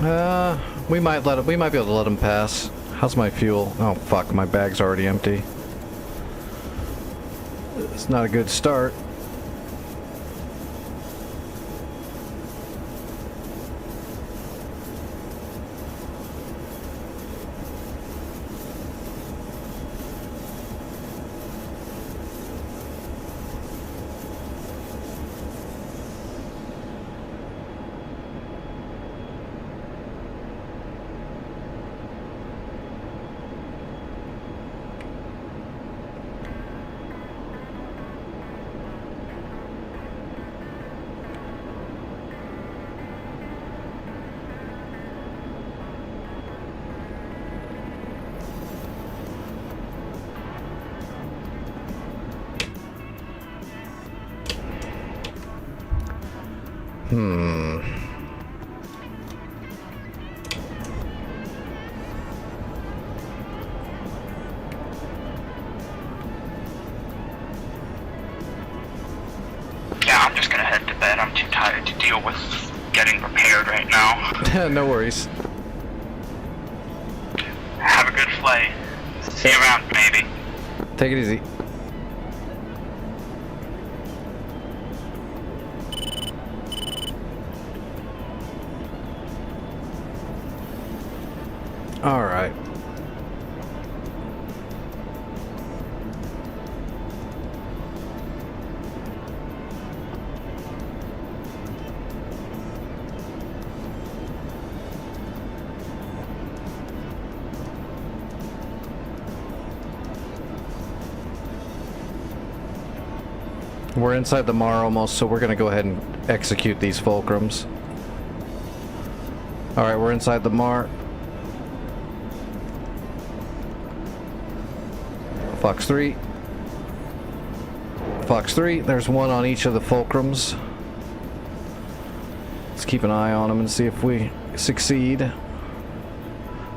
[SPEAKER 1] We might be able to let him pass. How's my fuel? Oh fuck, my bag's already empty. It's not a good start.
[SPEAKER 8] Yeah, I'm just gonna head to bed. I'm too tired to deal with getting prepared right now.
[SPEAKER 1] No worries.
[SPEAKER 8] Have a good flight. See you around, maybe.
[SPEAKER 1] Take it easy. All right. We're inside the Mar almost, so we're gonna go ahead and execute these Fulcrums. All right, we're inside the Mar. Fox 3. Fox 3, there's one on each of the Fulcrums. Let's keep an eye on them and see if we succeed.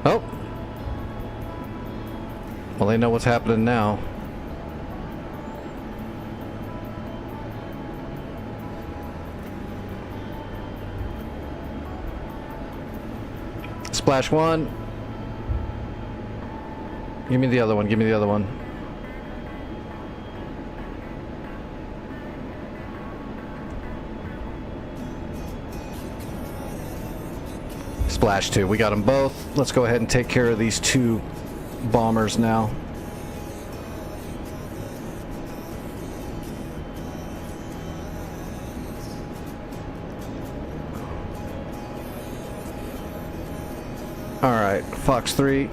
[SPEAKER 1] Oh! Well, they know what's happening now. Splash 1. Give me the other one, give me the other one. Splash 2. We got them both. Let's go ahead and take care of these two bombers now. Alright, Fox 3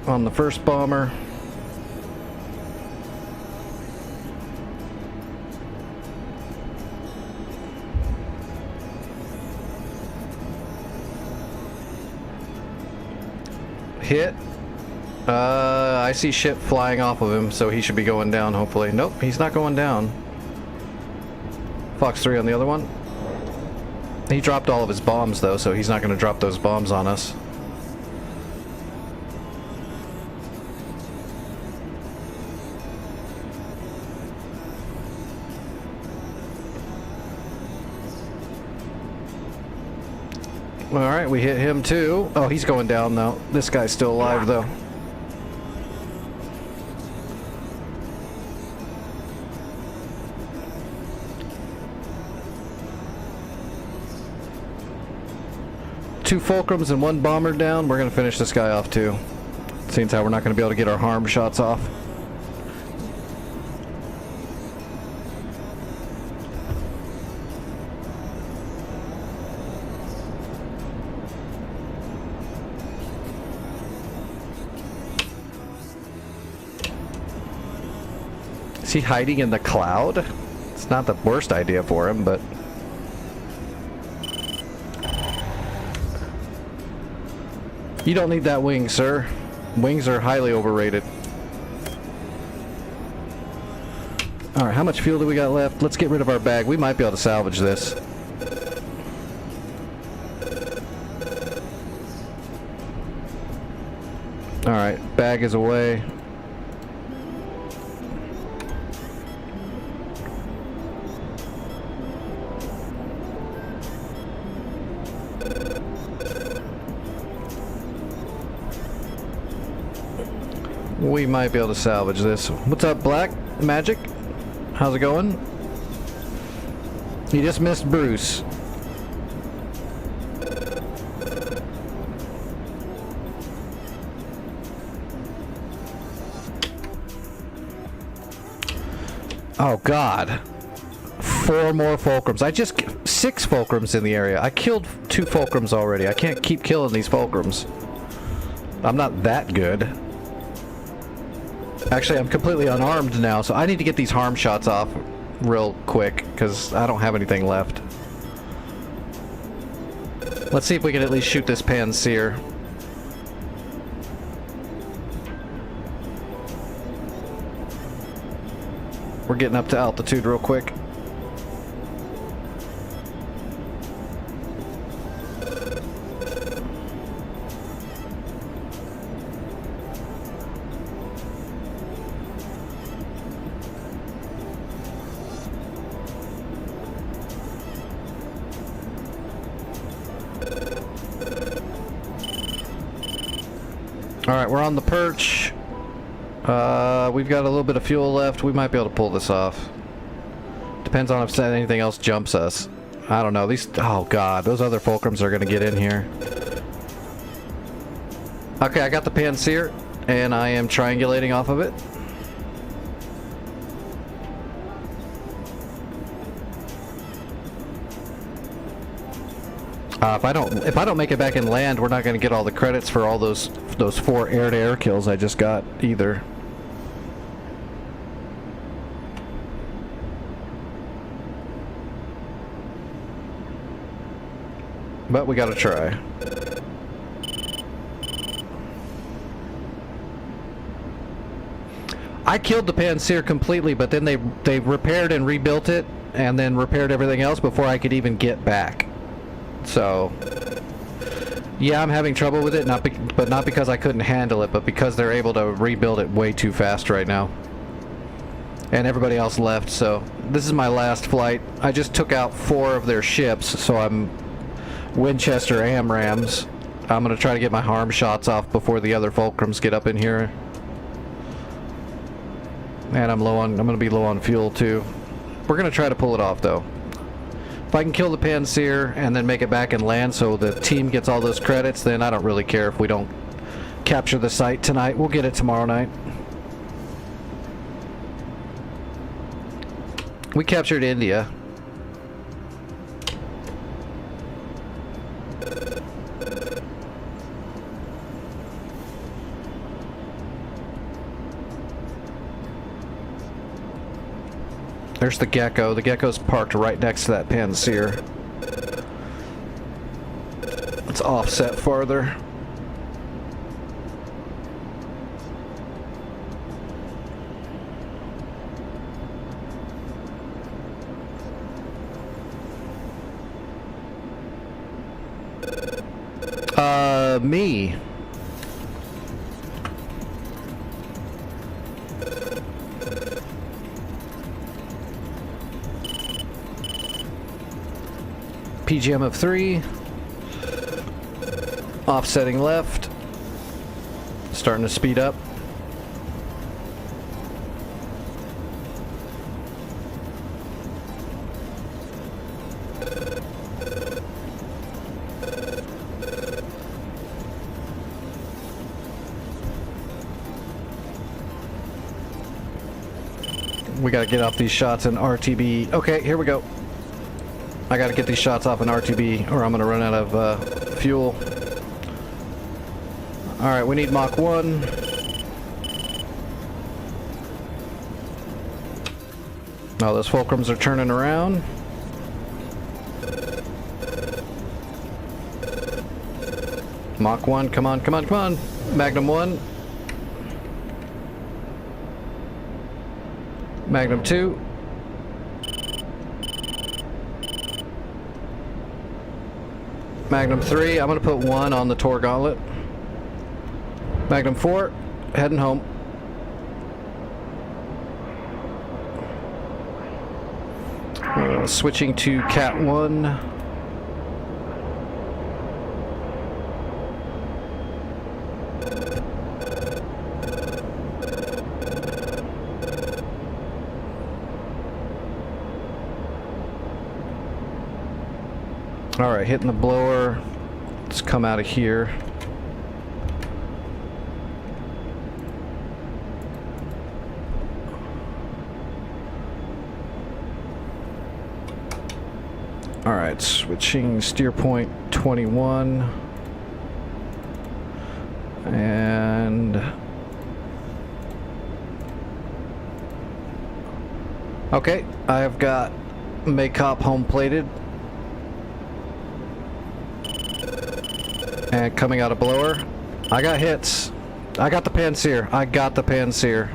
[SPEAKER 1] on the first bomber. Hit. I see shit flying off of him, so he should be going down, hopefully. Nope, he's not going down. Fox 3 on the other one. He dropped all of his bombs, though, so he's not going to drop those bombs on us. Alright, we hit him too. Oh, he's going down though. This guy's still alive though. Two Fulcrums and one bomber down. We're going to finish this guy off too. Seems how we're not going to be able to get our harm shots off. Is he hiding in the cloud? It's not the worst idea for him, but... You don't need that wing, sir. Wings are highly overrated. Alright, how much fuel do we got left? Let's get rid of our bag. We might be able to salvage this. Alright, bag is away. We might be able to salvage this. What's up, Black Magic? How's it going? You just missed Bruce. Oh God. 4 more Fulcrums. 6 Fulcrums in the area. I killed 2 Fulcrums already. I can't keep killing these Fulcrums. I'm not that good. Actually, I'm completely unarmed now, so I need to get these harm shots off real quick, because I don't have anything left. Let's see if we can at least shoot this Panseer. We're getting up to altitude real quick. Alright, we're on the perch. We've got a little bit of fuel left. We might be able to pull this off. Depends on if anything else jumps us. I don't know. These... Oh God, those other Fulcrums are going to get in here. Okay, I got the Panseer, and I am triangulating off of it. If I don't make it back in land, we're not going to get all the credits for all those 4 air-to-air kills I just got either. But we got to try. I killed the Panseer completely, but then they repaired and rebuilt it, and then repaired everything else before I could even get back. So, yeah, I'm having trouble with it, but not because I couldn't handle it, but because they're able to rebuild it way too fast right now. And everybody else left, so this is my last flight. I just took out 4 of their ships, so I'm Winchester AMRAAMs. I'm going to try to get my harm shots off before the other Fulcrums get up in here. And I'm going to be low on fuel too. We're going to try to pull it off though. If I can kill the Panseer and then make it back and land so the team gets all those credits, then I don't really care if we don't capture the site tonight. We'll get it tomorrow night. We captured India. There's the Gecko. The Gecko's parked right next to that Panseer. Let's offset farther. Me. PGM of 3. Offsetting left. Starting to speed up. We gotta get off these shots in RTB. Okay, here we go. I gotta get these shots off in RTB or I'm gonna run out of fuel. Alright, we need Mach 1. Oh, those Fulcrums are turning around. Mach 1, come on, come on, come on. Magnum 1. Magnum 2. Magnum 3, I'm going to put 1 on the Tor Gauntlet. Magnum 4, heading home. Switching to Cat 1. Alright, hitting the blower. Let's come out of here. Alright, switching steer point 21. And... okay, I've got NP Cauc home plated. And coming out of blower. I got hits. I got the Panseer. I got the Panseer.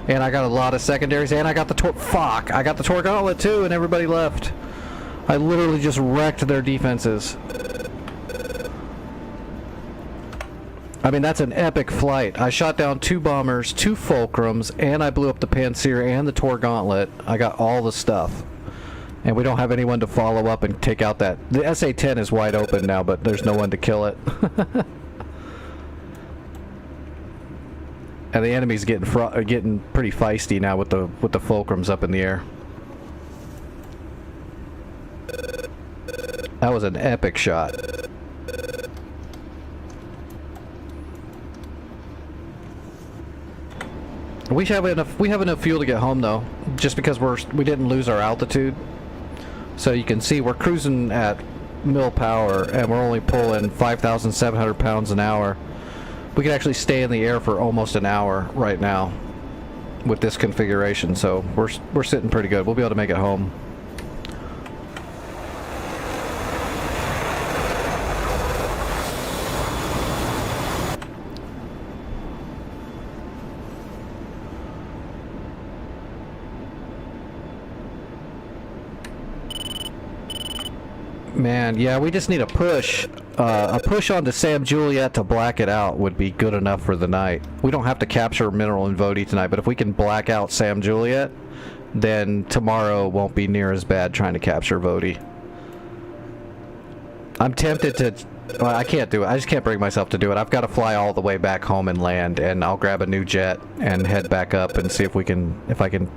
[SPEAKER 1] And I got a lot of secondaries, and I got the fuck! I got the Tor Gauntlet too, and everybody left. I literally just wrecked their defenses. I mean, that's an epic flight. I shot down 2 bombers, 2 Fulcrums, and I blew up the Panseer and the Tor Gauntlet. I got all the stuff. And we don't have anyone to follow up and take out that... the SA-10 is wide open now, but there's no one to kill it. And the enemy's getting pretty feisty now with the Fulcrums up in the air. That was an epic shot. We have enough fuel to get home though, just because we didn't lose our altitude. So you can see we're cruising at mil power and we're only pulling 5,700 pounds an hour. We can actually stay in the air for almost an hour right now with this configuration, so we're sitting pretty good. We'll be able to make it home. Man, yeah, we just need a push. A push onto Sam Juliet to black it out would be good enough for the night. We don't have to capture Mineral and Voti tonight, but if we can black out Sam Juliet, then tomorrow won't be near as bad trying to capture Voti. I'm tempted to... well, I can't do it. I just can't bring myself to do it. I've got to fly all the way back home and land, and I'll grab a new jet and head back up and see if I can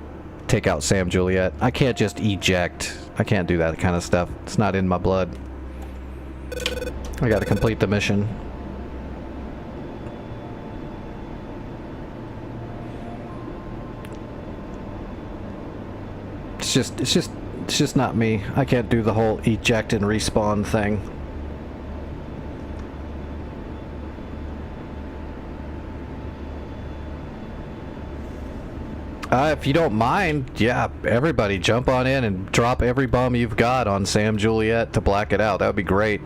[SPEAKER 1] take out Sam Juliet. I can't just eject. I can't do that kind of stuff. It's not in my blood. I gotta complete the mission. It's just not me. I can't do the whole eject and respawn thing. If you don't mind, yeah, everybody jump on in and drop every bomb you've got on Sam Juliet to black it out. That would be great.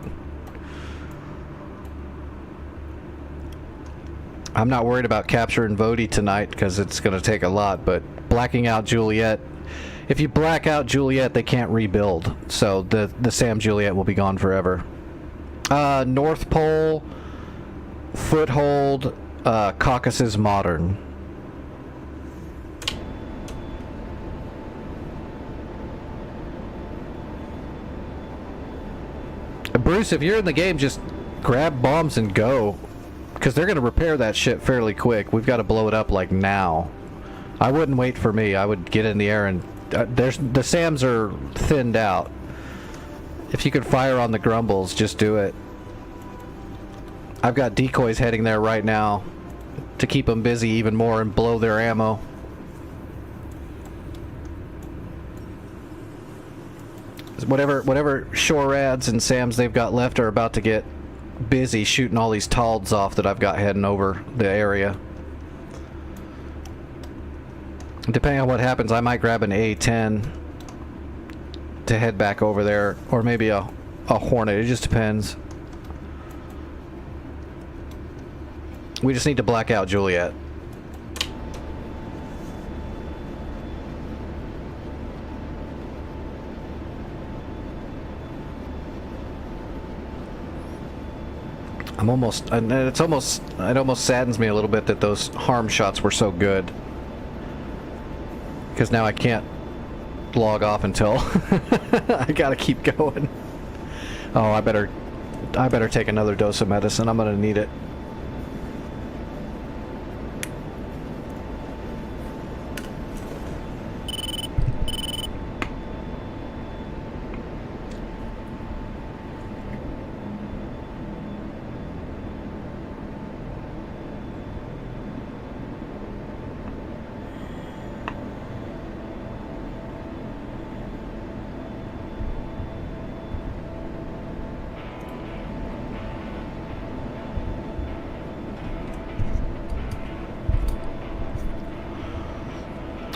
[SPEAKER 1] I'm not worried about capturing Voti tonight because it's going to take a lot, but blacking out Juliet, if you black out Juliet, they can't rebuild. So the Sam Juliet will be gone forever. North Pole, Foothold, Caucasus Modern. Bruce, if you're in the game, just grab bombs and go. Because they're going to repair that shit fairly quick. We've got to blow it up, like, now. I wouldn't wait for me. I would get in the air and... the SAMs are thinned out. If you could fire on the Grumbles, just do it. I've got decoys heading there right now to keep them busy even more and blow their ammo. Whatever Shorads and SAMs they've got left are about to get busy shooting all these Talds off that I've got heading over the area. Depending on what happens, I might grab an A-10 to head back over there, or maybe a Hornet. It just depends. We just need to black out Juliet. It almost saddens me a little bit that those harm shots were so good. Because now I can't log off until I gotta keep going. Oh, I better take another dose of medicine. I'm gonna need it.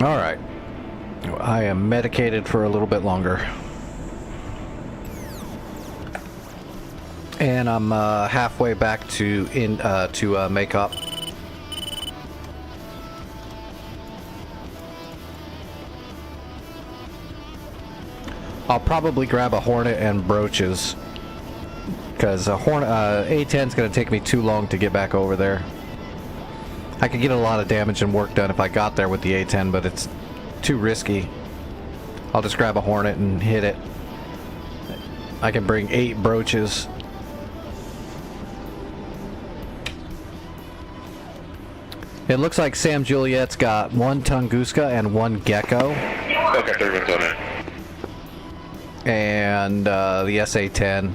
[SPEAKER 1] Alright. I am medicated for a little bit longer. And I'm halfway back to make up. I'll probably grab a Hornet and brooches, because a Hornet A10 is going to take me too long to get back over there. I could get a lot of damage and work done if I got there with the A10, but it's too risky. I'll just grab a Hornet and hit it. I can bring 8 brooches. It looks like Sam Juliet's got 1 Tunguska and 1 Gecko.
[SPEAKER 5] Okay, everyone's on it.
[SPEAKER 1] And the SA-10.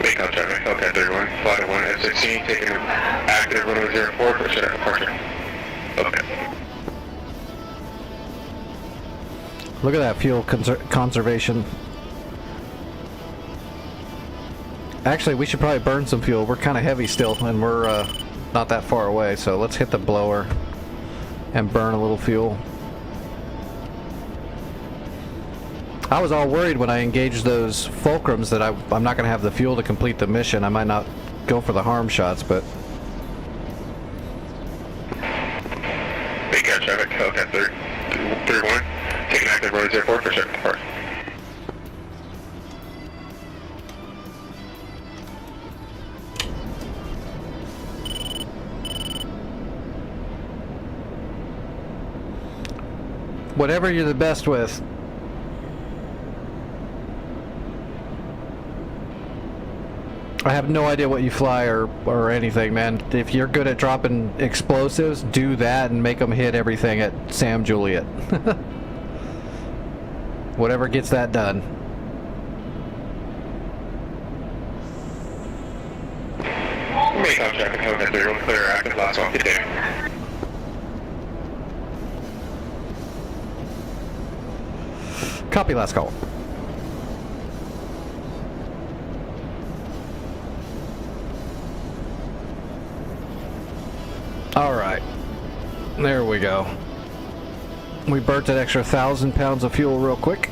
[SPEAKER 5] Make contact, Hellcat 31, flight 1, F-16, taking active 1004, push it out, departure. Okay.
[SPEAKER 1] Look at that fuel conservation. Actually, we should probably burn some fuel. We're kind of heavy still, and we're not that far away, so let's hit the blower and burn a little fuel. I was all worried when I engaged those Fulcrums that I'm not going to have the fuel to complete the mission. I might not go for the harm shots, but...
[SPEAKER 5] Big cat traffic, Hellcat 31, taking active 1004, push it out, depart.
[SPEAKER 1] Whatever you're the best with. I have no idea what you fly or anything, man. If you're good at dropping explosives, do that and make them hit everything at Sam Juliet. Whatever gets that done.
[SPEAKER 5] Make contact, Hellcat 31, clear active, last one, get there.
[SPEAKER 1] Copy, last call. Alright. There we go. We burnt an extra 1,000 pounds of fuel real quick.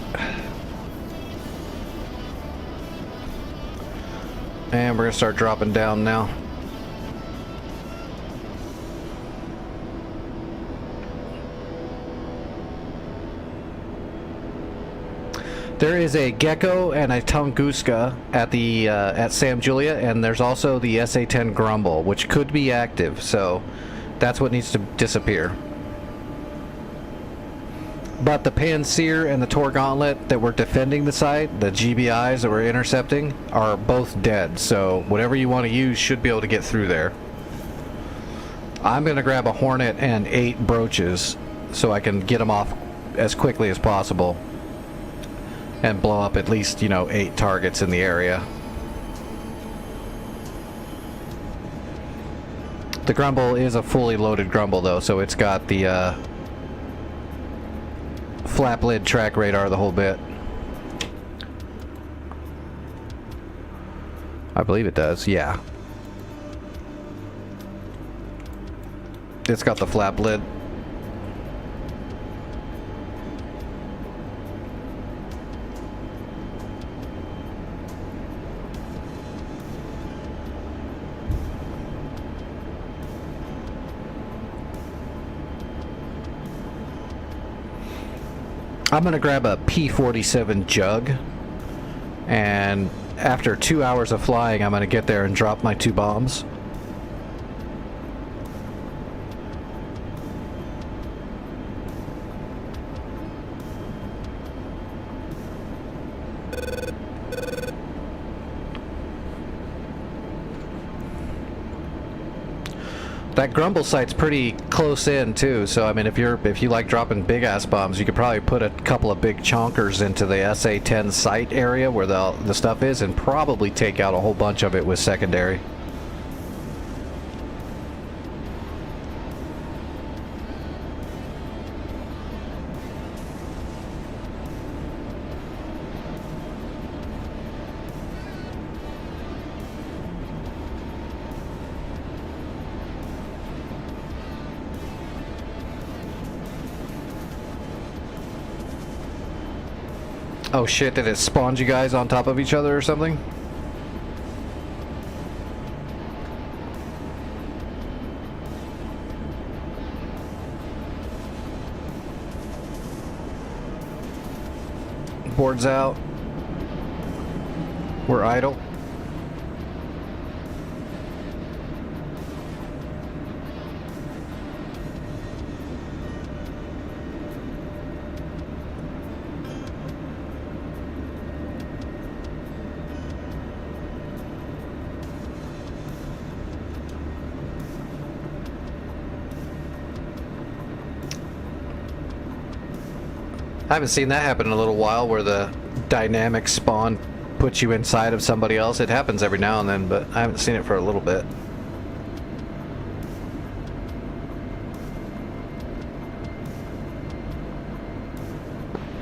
[SPEAKER 1] And we're going to start dropping down now. There is a Gecko and a Tunguska at the at Sam Juliet, and there's also the SA-10 Grumble, which could be active, so that's what needs to disappear. But the Panseer and the Tor Gauntlet that were defending the site, the GBIs that were intercepting, are both dead, so whatever you want to use should be able to get through there. I'm going to grab a Hornet and 8 brooches so I can get them off as quickly as possible and blow up at least, 8 targets in the area. The Grumble is a fully loaded Grumble though, so it's got the flap lid track radar, the whole bit. I believe it does, yeah. It's got the flap lid. I'm gonna grab a P-47 Jug, and after 2 hours of flying, I'm gonna get there and drop my 2 bombs. That Grumble site's pretty close in too, so I mean, if you like dropping big ass bombs, you could probably put a couple of big chonkers into the SA-10 site area where the stuff is, and probably take out a whole bunch of it with secondary. Oh shit, did it spawn you guys on top of each other or something? Boards out. We're idle. I haven't seen that happen in a little while, where the dynamic spawn puts you inside of somebody else. It happens every now and then, but I haven't seen it for a little bit.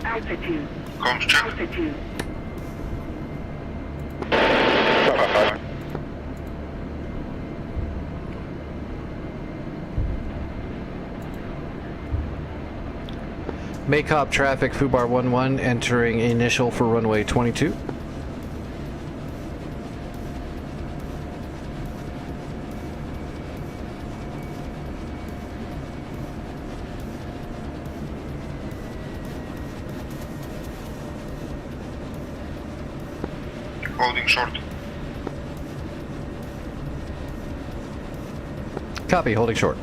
[SPEAKER 7] Altitude.
[SPEAKER 5] Comms check.
[SPEAKER 7] Altitude.
[SPEAKER 1] Maycop traffic, Fubar 11, entering initial for runway 22.
[SPEAKER 5] Holding short.
[SPEAKER 1] Copy, holding short.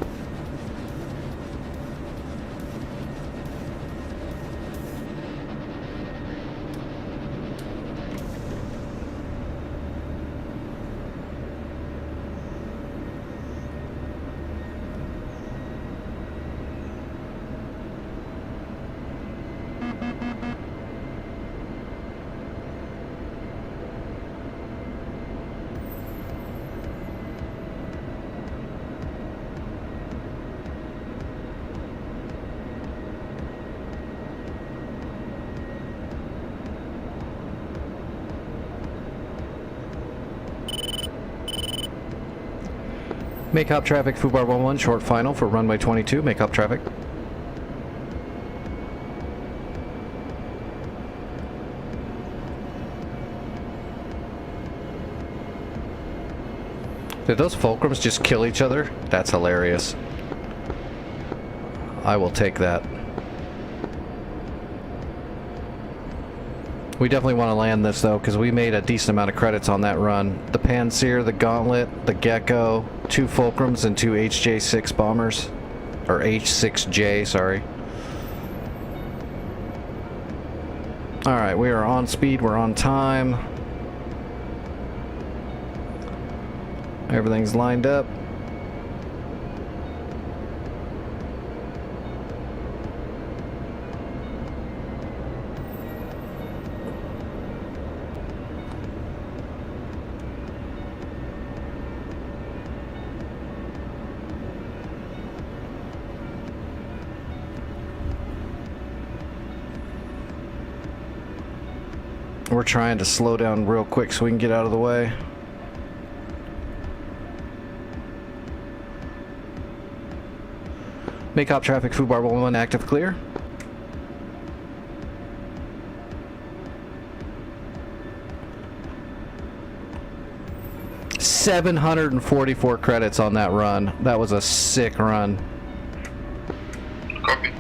[SPEAKER 1] Maycop traffic, Fubar 11, short final for runway 22. Maycop traffic. Did those Fulcrums just kill each other? That's hilarious. I will take that. We definitely want to land this though, because we made a decent amount of credits on that run. The Panseer, the Gauntlet, the Gecko, 2 Fulcrums, and 2 HJ6 bombers. Or H6J, sorry. Alright, we are on speed, we're on time. Everything's lined up. We're trying to slow down real quick so we can get out of the way. Maycop traffic, Fubar 11, active clear. $744 credits on that run. That was a sick run.
[SPEAKER 5] Copy.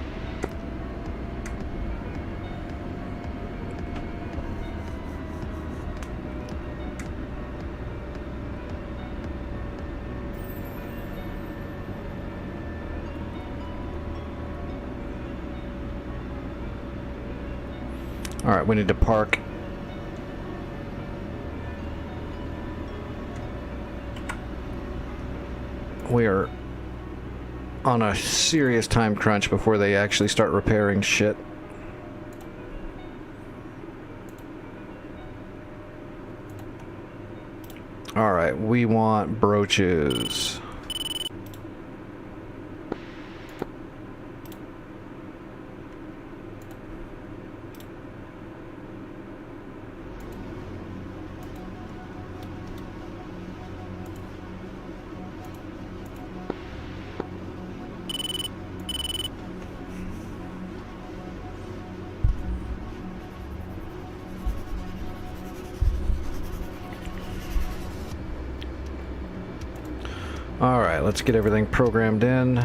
[SPEAKER 1] Alright, we need to park. We are on a serious time crunch before they actually start repairing shit. Alright, we want brooches. Alright, let's get everything programmed in.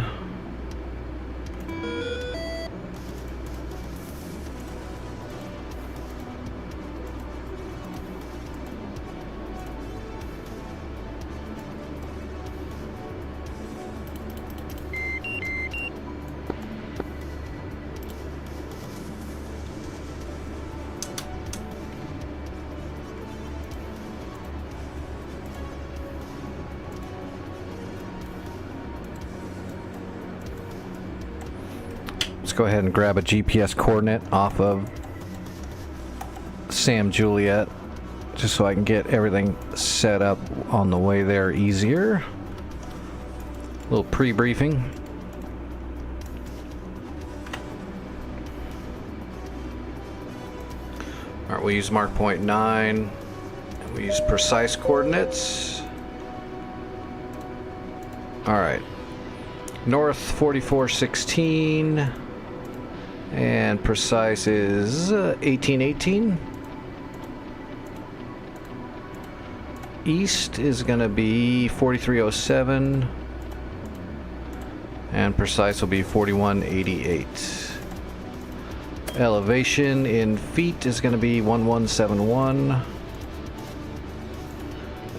[SPEAKER 1] Let's go ahead and grab a GPS coordinate off of Sam Juliet, just so I can get everything set up on the way there easier. A little pre-briefing. Alright, we'll use mark point 9. And we use precise coordinates. Alright. North 4416. And precise is 1818. East is going to be 4307. And precise will be 4188. Elevation in feet is going to be 1171.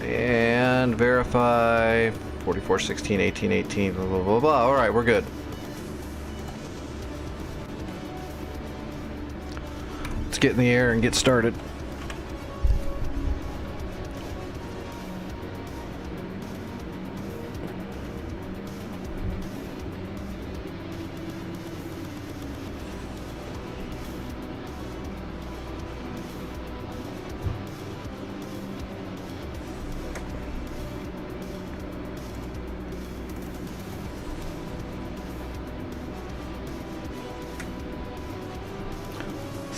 [SPEAKER 1] And verify 4416, 1818, blah, blah, blah, blah. All right, we're good. Let's get in the air and get started.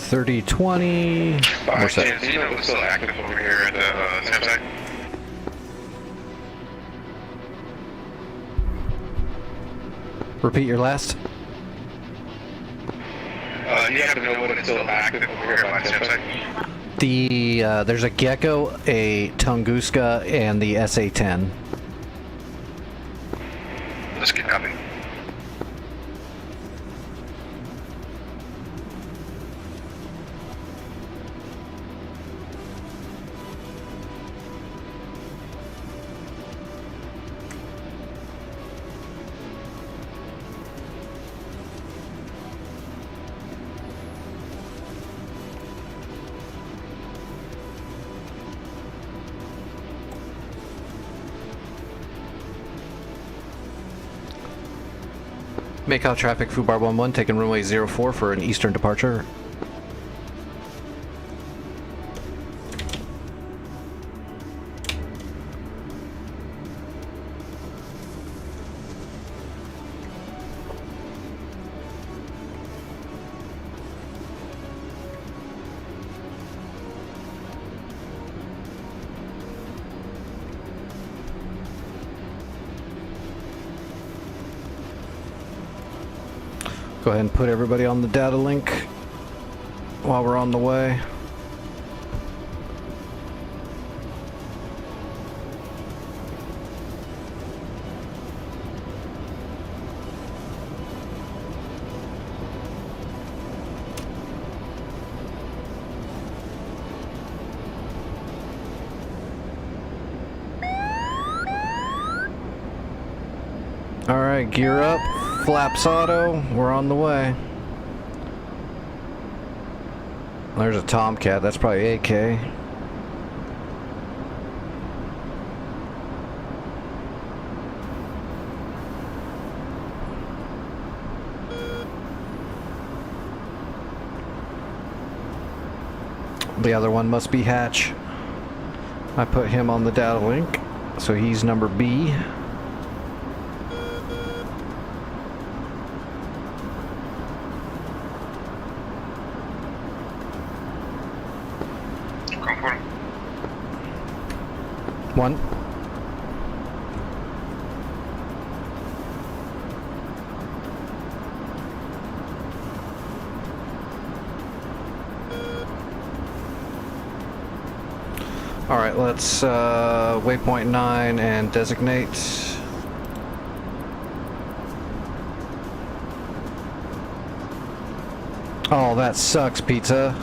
[SPEAKER 1] $30.20. What's that?
[SPEAKER 5] Do you know what's still active over here at the SAM site?
[SPEAKER 1] Repeat your last.
[SPEAKER 5] You happen to know what is still active over here at the SAM site?
[SPEAKER 1] The there's a Gecko, a Tunguska, and the SA-10.
[SPEAKER 5] Let's get copy.
[SPEAKER 1] Make out traffic, Fubar 11, taking runway 04 for an eastern departure. Go ahead and put everybody on the data link while we're on the way. All right, gear up. Flaps auto, we're on the way. There's a Tomcat, that's probably AK. The other one must be Hatch. I put him on the data link, so he's number B. One. All right, let's waypoint 9 and designate. Oh, that sucks, Pizza.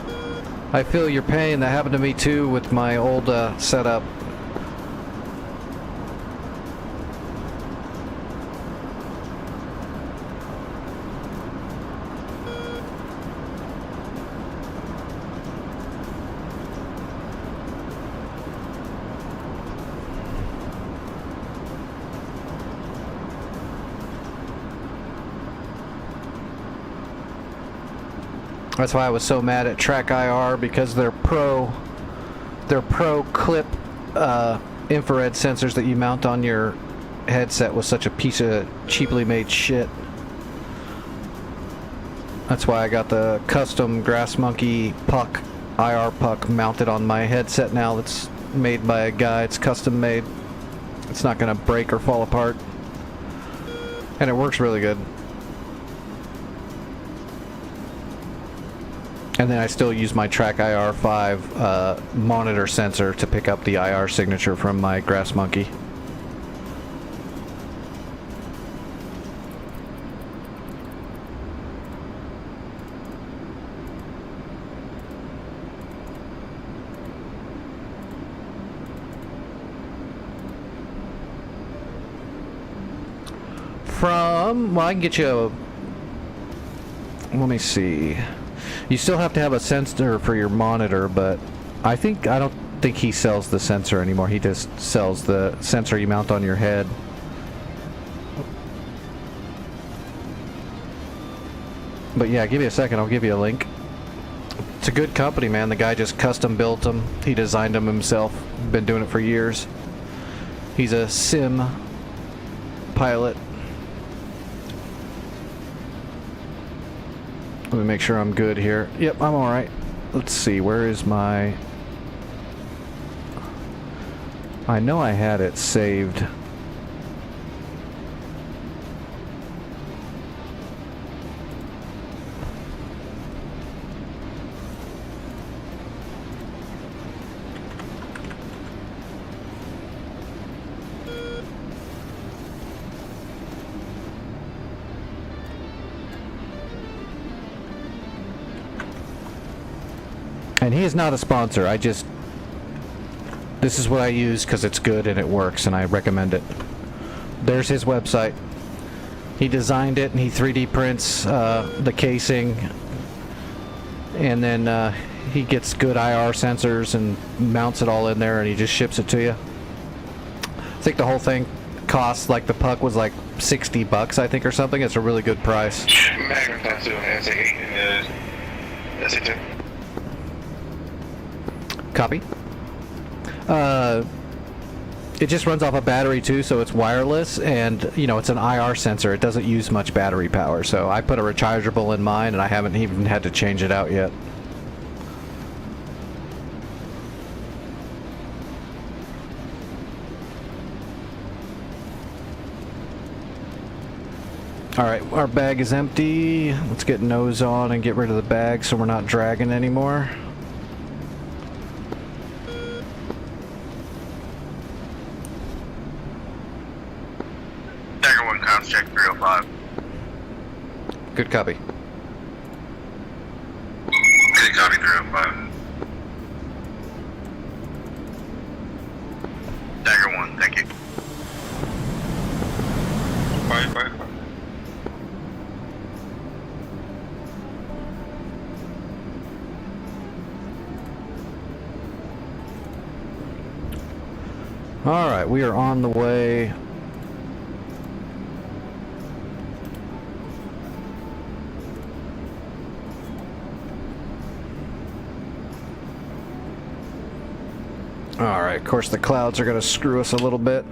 [SPEAKER 1] I feel your pain. That happened to me too with my old setup. That's why I was so mad at Track IR, because their pro clip infrared sensors that you mount on your headset was such a piece of cheaply made shit. That's why I got the custom Grass Monkey puck, IR puck, mounted on my headset now. That's made by a guy. It's custom made. It's not gonna break or fall apart, and it works really good. And then I still use my Track IR5 monitor sensor to pick up the IR signature from my Grass Monkey. Well, I can get you a... Let me see. You still have to have a sensor for your monitor, but I don't think he sells the sensor anymore. He just sells the sensor you mount on your head. But yeah, give me a second. I'll give you a link. It's a good company, man. The guy just custom built them. He designed them himself. Been doing it for years. He's a sim pilot. Let me make sure I'm good here. Yep, I'm alright. Let's see, where is my... I know I had it saved. And he is not a sponsor. This is what I use because it's good and it works, and I recommend it. There's his website. He designed it, and he 3D prints the casing, and then he gets good IR sensors and mounts it all in there, and he just ships it to you. I think the whole thing costs, like the puck was like $60, I think, or something. It's a really good price. Copy. It just runs off a battery too, so it's wireless, and you know, it's an IR sensor. It doesn't use much battery power, so I put a rechargeable in mine, and I haven't even had to change it out yet. Alright, our bag is empty. Let's get nose on and get rid of the bag so we're not dragging anymore.
[SPEAKER 2] Check 305.
[SPEAKER 1] Good copy.
[SPEAKER 2] Good copy 305. Dagger 1, thank you.
[SPEAKER 5] Fire.
[SPEAKER 1] Alright, we are on the way. Alright, of course the clouds are going to screw us a little bit.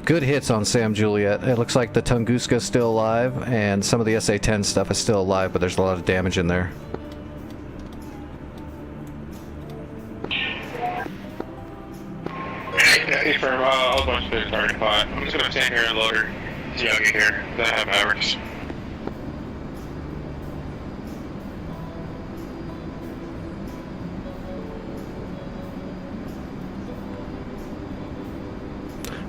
[SPEAKER 1] Good hits on Sam Juliet. It looks like the Tunguska's still alive, and some of the SA-10 stuff is still alive, but there's a lot of damage in there.
[SPEAKER 5] Yeah, for a whole bunch of things already caught. I'm just gonna stand here and load her. See how I get here. Then I have Mavericks.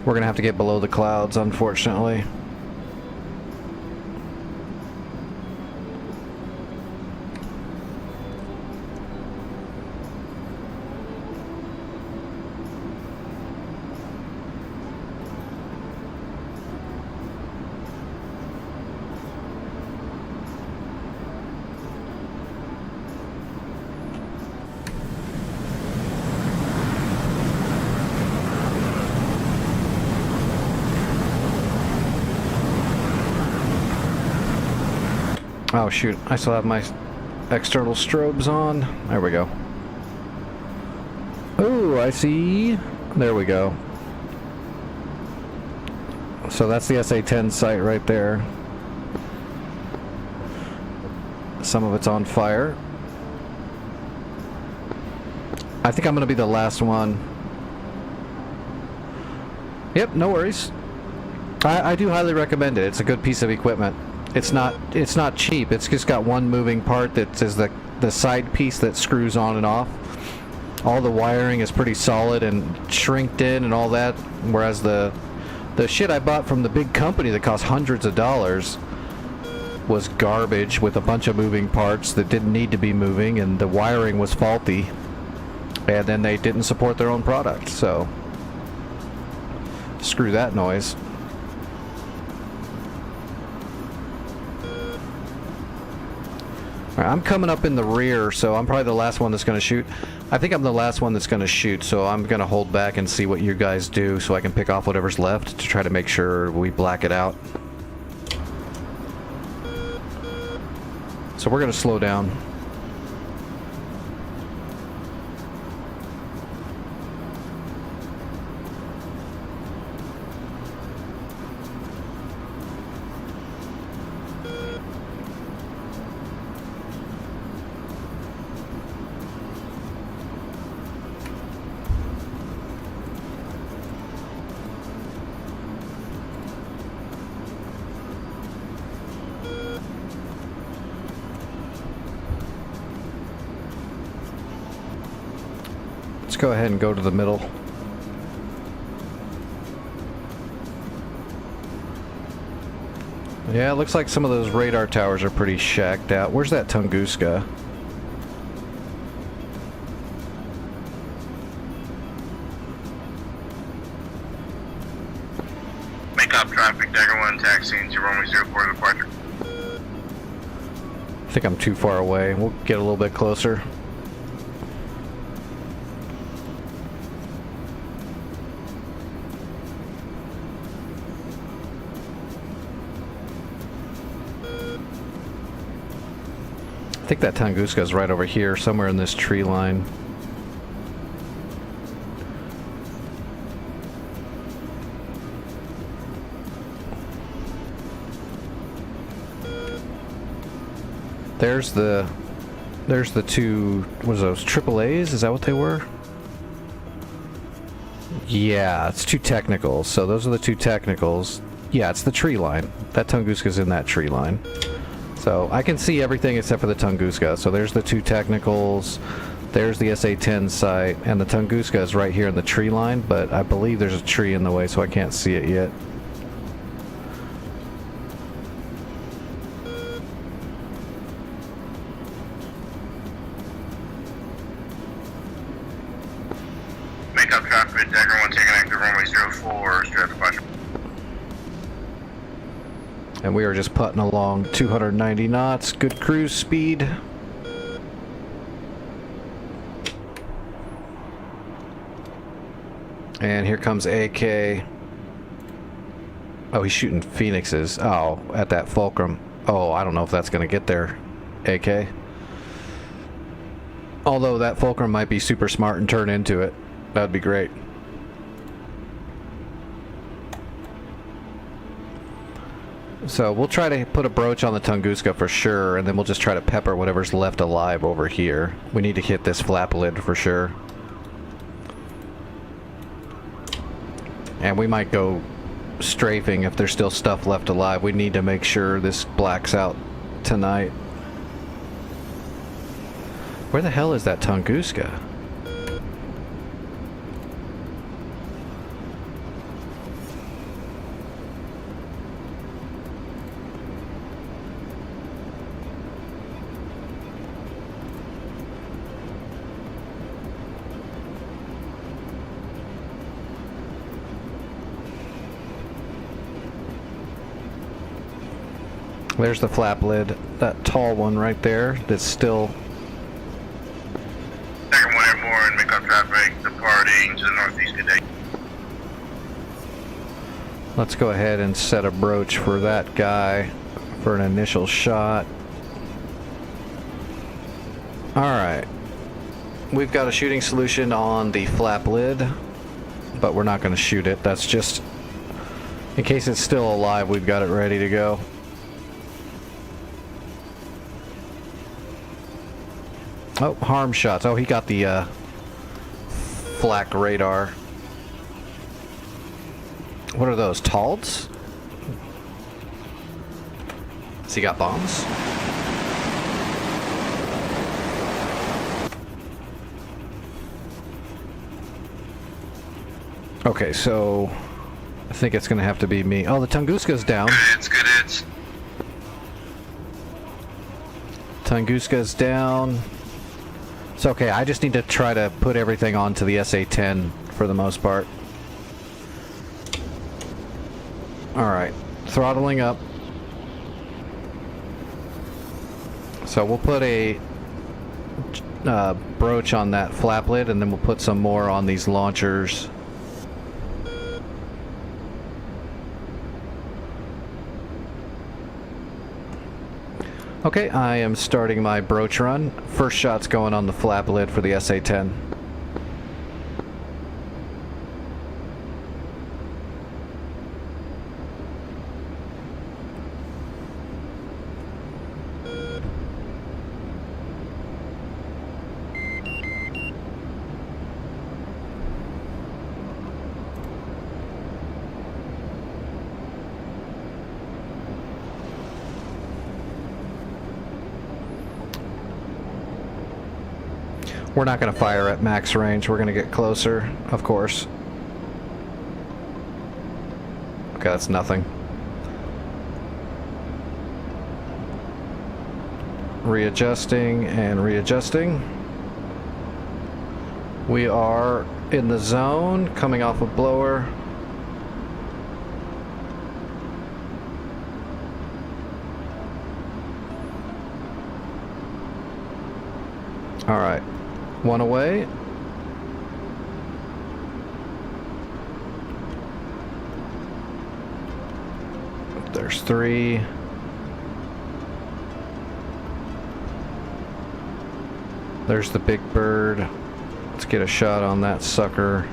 [SPEAKER 1] We're gonna have to get below the clouds, unfortunately. Oh shoot, I still have my external strobes on. There we go. Oh, I see. There we go. So that's the SA-10 site right there. Some of it's on fire. I think I'm going to be the last one. Yep, no worries. I do highly recommend it. It's a good piece of equipment. It's not cheap. It's just got one moving part that is the side piece that screws on and off. All the wiring is pretty solid and shrinked in and all that, whereas the shit I bought from the big company that cost hundreds of dollars was garbage with a bunch of moving parts that didn't need to be moving, and the wiring was faulty, and then they didn't support their own product, so screw that noise. Alright, I'm coming up in the rear, so I'm probably the last one that's going to shoot. I think I'm the last one that's going to shoot, so I'm going to hold back and see what you guys do so I can pick off whatever's left to try to make sure we black it out. So we're going to slow down. Let's go ahead and go to the middle. Yeah, it looks like some of those radar towers are pretty shacked out. Where's that Tunguska?
[SPEAKER 3] Make up traffic, Dagger 1 taxiing to runway 04 departure.
[SPEAKER 1] I think I'm too far away. We'll get a little bit closer. I think that Tunguska is right over here, somewhere in this tree line. There's the two, what are those, AAAs? Is that what they were? Yeah, it's two technicals. So those are the two technicals. Yeah, it's the tree line. That Tunguska's in that tree line. So I can see everything except for the Tunguska. So there's the two technicals, there's the SA-10 site, and the Tunguska is right here in the tree line, but I believe there's a tree in the way, so I can't see it yet.
[SPEAKER 3] Make up traffic, Dagger 1 taking active runway 04, straight departure.
[SPEAKER 1] And we are just putting along 290 knots, good cruise speed. And here comes AK. Oh, he's shooting Phoenixes. Oh, at that Fulcrum. Oh, I don't know if that's going to get there, AK. Although that Fulcrum might be super smart and turn into it. That'd be great. So we'll try to put a broach on the Tunguska for sure, and then we'll just try to pepper whatever's left alive over here. We need to hit this flap lid for sure. And we might go strafing if there's still stuff left alive. We need to make sure this blacks out tonight. Where the hell is that Tunguska? There's the flap lid, that tall one right there that's still...
[SPEAKER 3] Dagger 1 airborne, make up traffic, departing to the northeast today.
[SPEAKER 1] Let's go ahead and set a broach for that guy for an initial shot. Alright. We've got a shooting solution on the flap lid, but we're not going to shoot it. That's just in case it's still alive, we've got it ready to go. Oh, harm shots. Oh, he got the flak radar. What are those? Talds? Has he got bombs? Okay, so I think it's gonna have to be me. Oh, the Tunguska's down.
[SPEAKER 3] Good hits.
[SPEAKER 1] Tunguska's down. It's okay, I just need to try to put everything onto the SA-10 for the most part. Alright, throttling up. So we'll put a broach on that flap lid, and then we'll put some more on these launchers. Okay, I am starting my broach run. First shot's going on the flap lid for the SA-10. We're not going to fire at max range. We're going to get closer, of course. Okay, that's nothing. Readjusting and readjusting. We are in the zone, coming off a blower. All right. One away. There's three. There's the big bird. Let's get a shot on that sucker.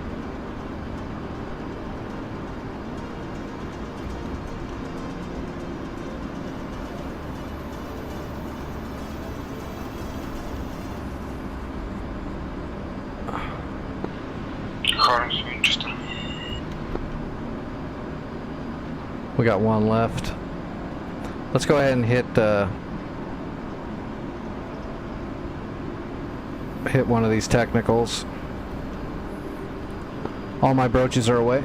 [SPEAKER 1] We got one left. Let's go ahead and hit one of these technicals. All my broaches are away.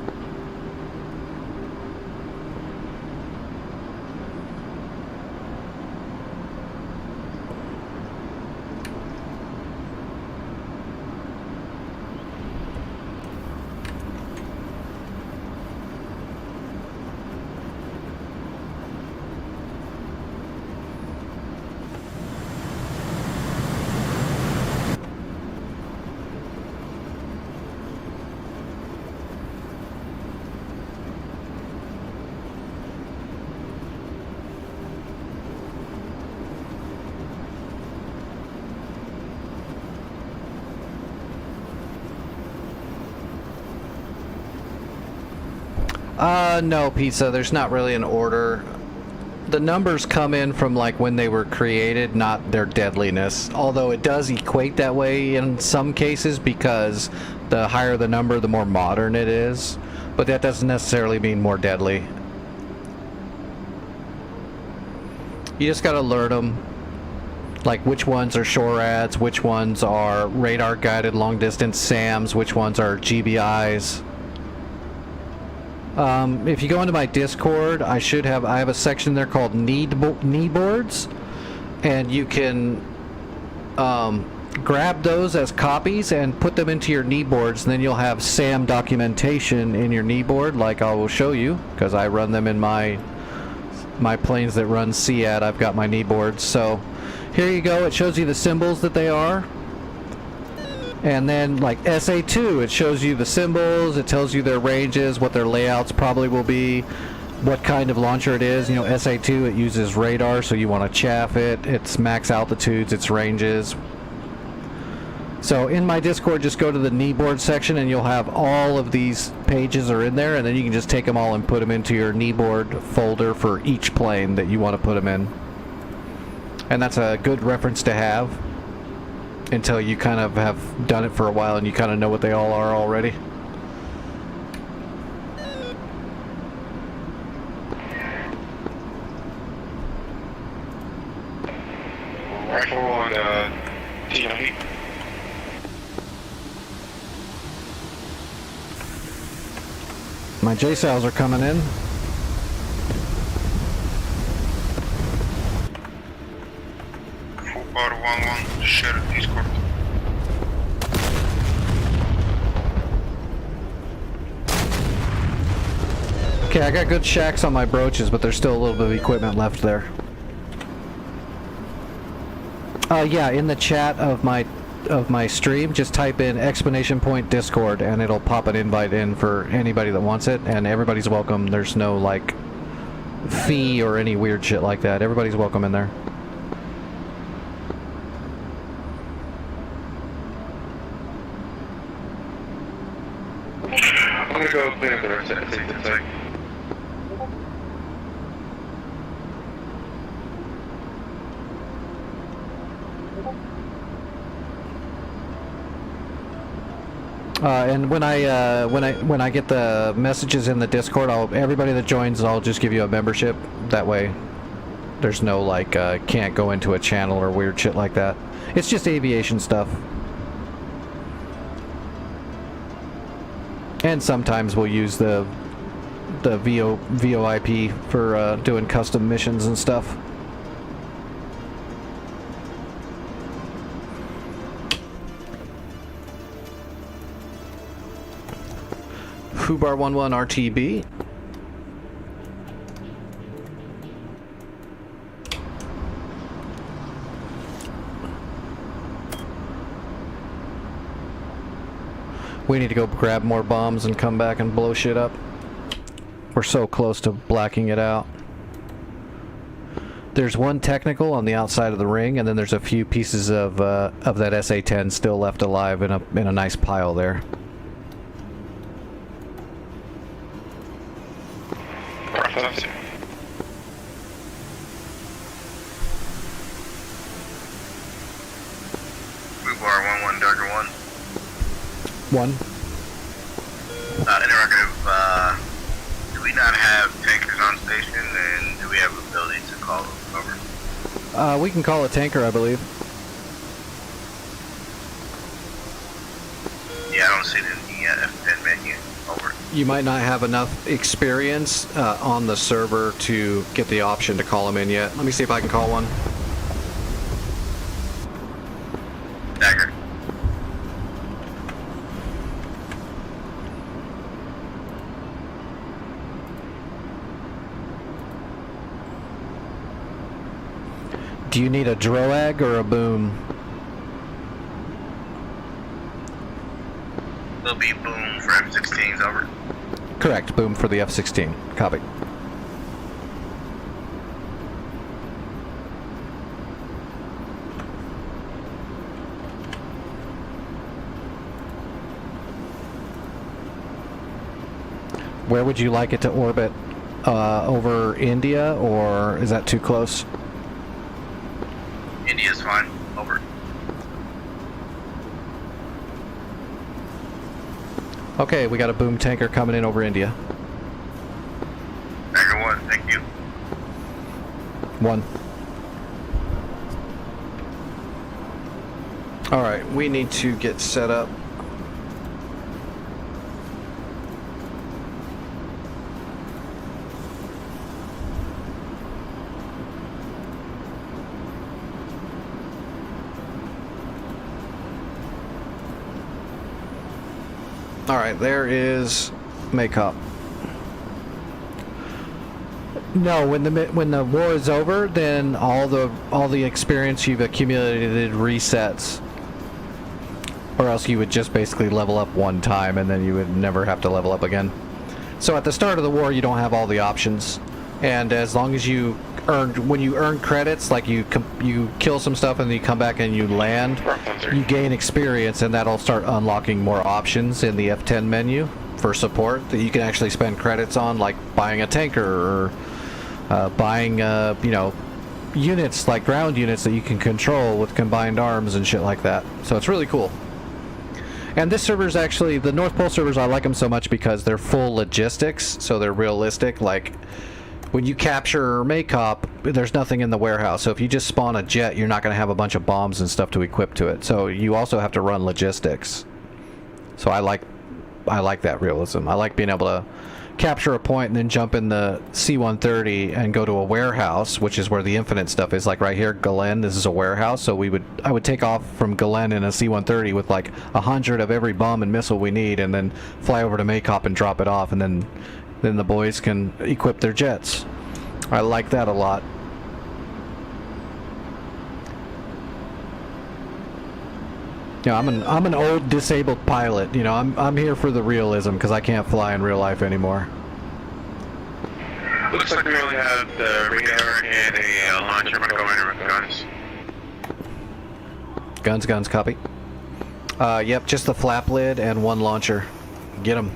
[SPEAKER 1] No, Pizza, there's not really an order. The numbers come in from like when they were created, not their deadliness. Although it does equate that way in some cases because the higher the number, the more modern it is. But that doesn't necessarily mean more deadly. You just gotta learn them. Like which ones are SHORADs, which ones are radar guided long distance SAMs, which ones are GBIs. If you go into my Discord, I have a section there called knee boards, and you can grab those as copies and put them into your knee boards, and then you'll have SAM documentation in your knee board, like I will show you, because I run them in my planes that run CAD. I've got my knee boards. So here you go. It shows you the symbols that they are. And then like SA2, it shows you the symbols, it tells you their ranges, what their layouts probably will be, what kind of launcher it is. You know, SA2, it uses radar, so you want to chaff it. It's max altitudes, its ranges. So in my Discord, just go to the kneeboard section and you'll have all of these pages are in there, and then you can just take them all and put them into your kneeboard folder for each plane that you want to put them in. And that's a good reference to have until you kind of have done it for a while and you kind of know what they all are already.
[SPEAKER 5] Rifle on T90.
[SPEAKER 1] My JSOWs are coming in.
[SPEAKER 3] Full bar 1-1, share Discord.
[SPEAKER 1] Okay, I got good shacks on my broaches, but there's still a little bit of equipment left there. Yeah, in the chat of my stream, just type in ! Discord and it'll pop an invite in for anybody that wants it, and everybody's welcome. There's no like fee or any weird shit like that. Everybody's welcome in there.
[SPEAKER 5] I'm gonna go clean up the rest of it.
[SPEAKER 1] And when I get the messages in the Discord, everybody that joins, I'll just give you a membership. That way, there's no like can't go into a channel or weird shit like that. It's just aviation stuff. And sometimes we'll use the VoIP for doing custom missions and stuff. Fubar 11 RTB. We need to go grab more bombs and come back and blow shit up. We're so close to blacking it out. There's one technical on the outside of the ring, and then there's a few pieces of that SA-10 still left alive in a nice pile there.
[SPEAKER 3] Fubar 1-1, Dodger 1.
[SPEAKER 1] One.
[SPEAKER 3] Interrogative, do we not have tankers on station, and do we have the ability to call them over?
[SPEAKER 1] We can call a tanker, I believe.
[SPEAKER 3] Yeah, I don't see it in the F10 menu. Over.
[SPEAKER 1] You might not have enough experience on the server to get the option to call them in yet. Let me see if I can call one.
[SPEAKER 3] Dagger.
[SPEAKER 1] Do you need a droag or a boom?
[SPEAKER 3] Will be boom for F-16s, over.
[SPEAKER 1] Correct, boom for the F-16. Copy. Where would you like it to orbit? Over India, or is that too close?
[SPEAKER 3] India's fine, over.
[SPEAKER 1] Okay, we got a boom tanker coming in over India.
[SPEAKER 3] Dagger 1, thank you.
[SPEAKER 1] One. Alright, we need to get set up. Alright, there is Cauc. No, when the war is over, then all the experience you've accumulated resets. Or else you would just basically level up one time and then you would never have to level up again. So at the start of the war you don't have all the options. And as long as you earn credits, like you kill some stuff and then you come back and you land, you gain experience, and that'll start unlocking more options in the F10 menu for support that you can actually spend credits on, like buying a tanker or buying units like ground units that you can control with combined arms and shit like that. So it's really cool. And this server's actually, the North Pole servers, I like them so much because they're full logistics, so they're realistic. Like, when you capture Maycop, there's nothing in the warehouse. So if you just spawn a jet, you're not going to have a bunch of bombs and stuff to equip to it. So you also have to run logistics. So I like that realism. I like being able to capture a point and then jump in the C-130 and go to a warehouse, which is where the infinite stuff is. Like right here, Galen, this is a warehouse. So I would take off from Galen in a C-130 with like 100 of every bomb and missile we need, and then fly over to Maycop and drop it off, and then the boys can equip their jets. I like that a lot. You know, I'm an old disabled pilot. You know, I'm here for the realism because I can't fly in real life anymore.
[SPEAKER 5] Looks like we only have the radar and a launcher going with guns.
[SPEAKER 1] Guns, copy. Yep, just the flap lid and one launcher. Get 'em.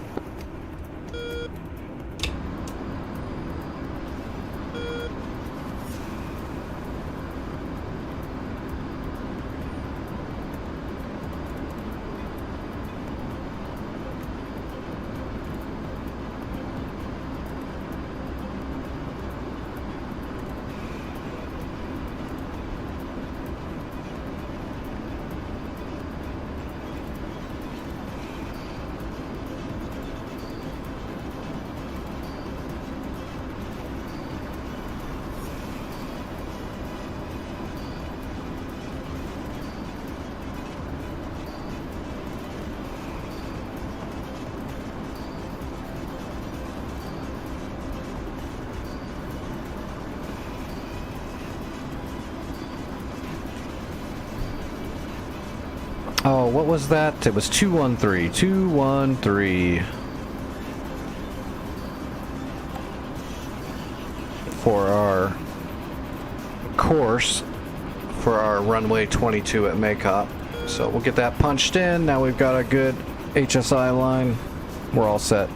[SPEAKER 1] Oh, what was that? It was 213. 213. For our course, for our runway 22 at Maycop. So we'll get that punched in. Now we've got a good HSI line. We're all set.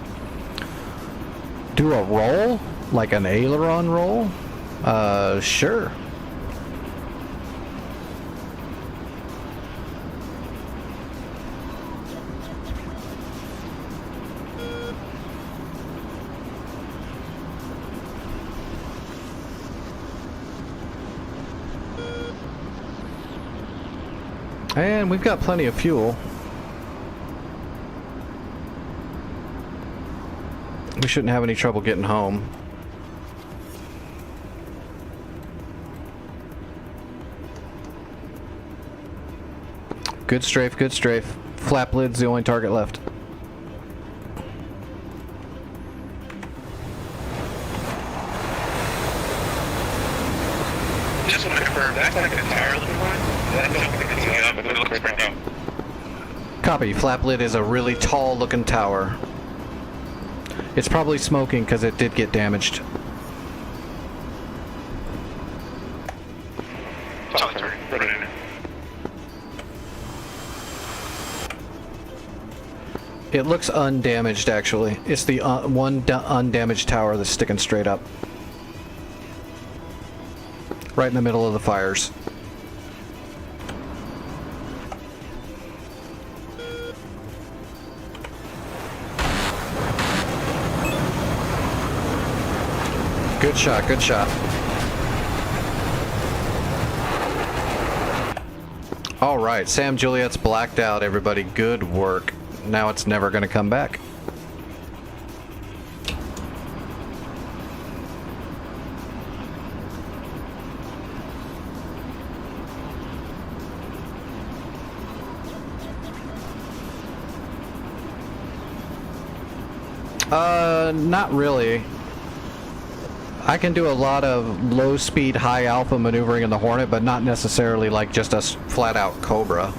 [SPEAKER 1] Do a roll? Like an aileron roll? Sure. And we've got plenty of fuel. We shouldn't have any trouble getting home. Good strafe, good strafe. Flap lid's the only target left.
[SPEAKER 5] Just want to confirm, that's like an entirely fine? But it looks pretty dope.
[SPEAKER 1] Copy. Flap lid is a really tall looking tower. It's probably smoking because it did get damaged. It looks undamaged actually. It's the one undamaged tower that's sticking straight up. Right in the middle of the fires. Good shot, good shot. Alright, Sam Juliet's blacked out, everybody. Good work. Now it's never gonna come back. Not really. I can do a lot of low-speed, high-alpha maneuvering in the Hornet, but not necessarily like just a flat-out Cobra.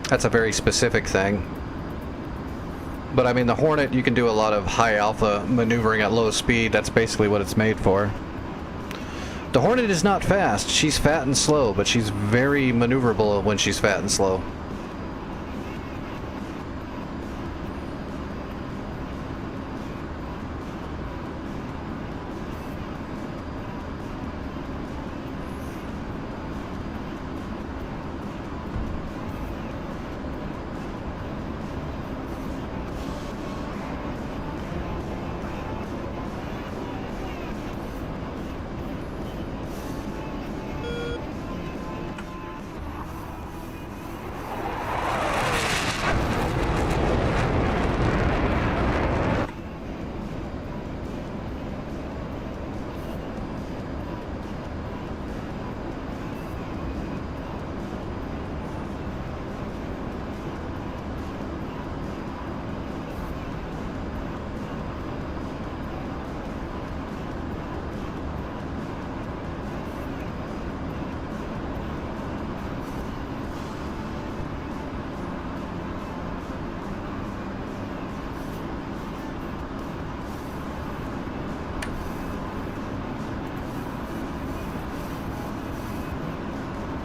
[SPEAKER 1] That's a very specific thing. But I mean, the Hornet, you can do a lot of high-alpha maneuvering at low speed. That's basically what it's made for. The Hornet is not fast. She's fat and slow, but she's very maneuverable when she's fat and slow.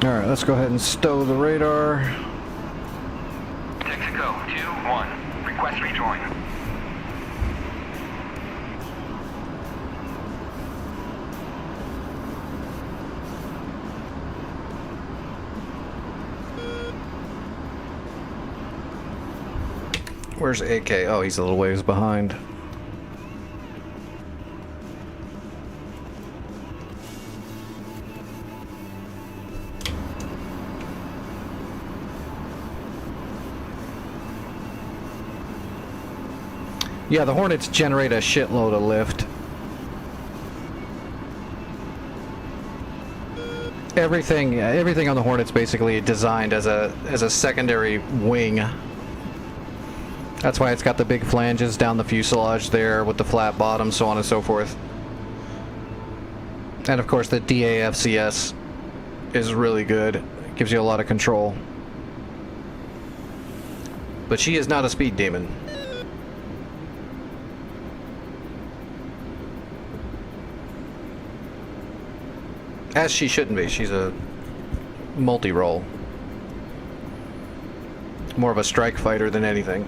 [SPEAKER 1] Alright, let's go ahead and stow the radar.
[SPEAKER 2] Texaco 2-1. Request rejoin.
[SPEAKER 1] Where's AK? Oh, he's a little ways behind. Yeah, the Hornets generate a shitload of lift. Everything on the Hornet's basically designed as a secondary wing. That's why it's got the big flanges down the fuselage there with the flat bottom, so on and so forth. And of course the DAFCS is really good. It gives you a lot of control. But she is not a speed demon. As she shouldn't be. She's a multi-role. More of a strike fighter than anything.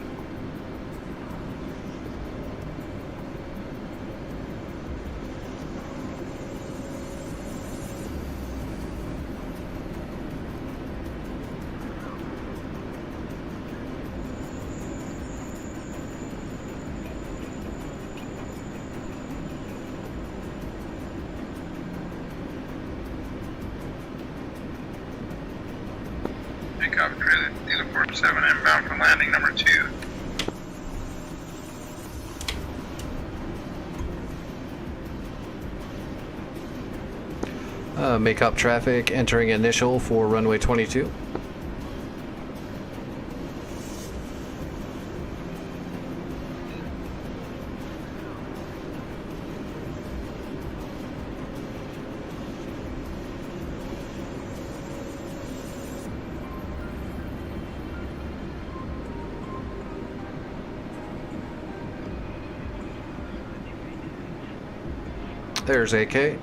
[SPEAKER 3] Copy, trailer, dealer 47 inbound for landing number 2.
[SPEAKER 1] Make up traffic, entering initial for runway 22. There's AK.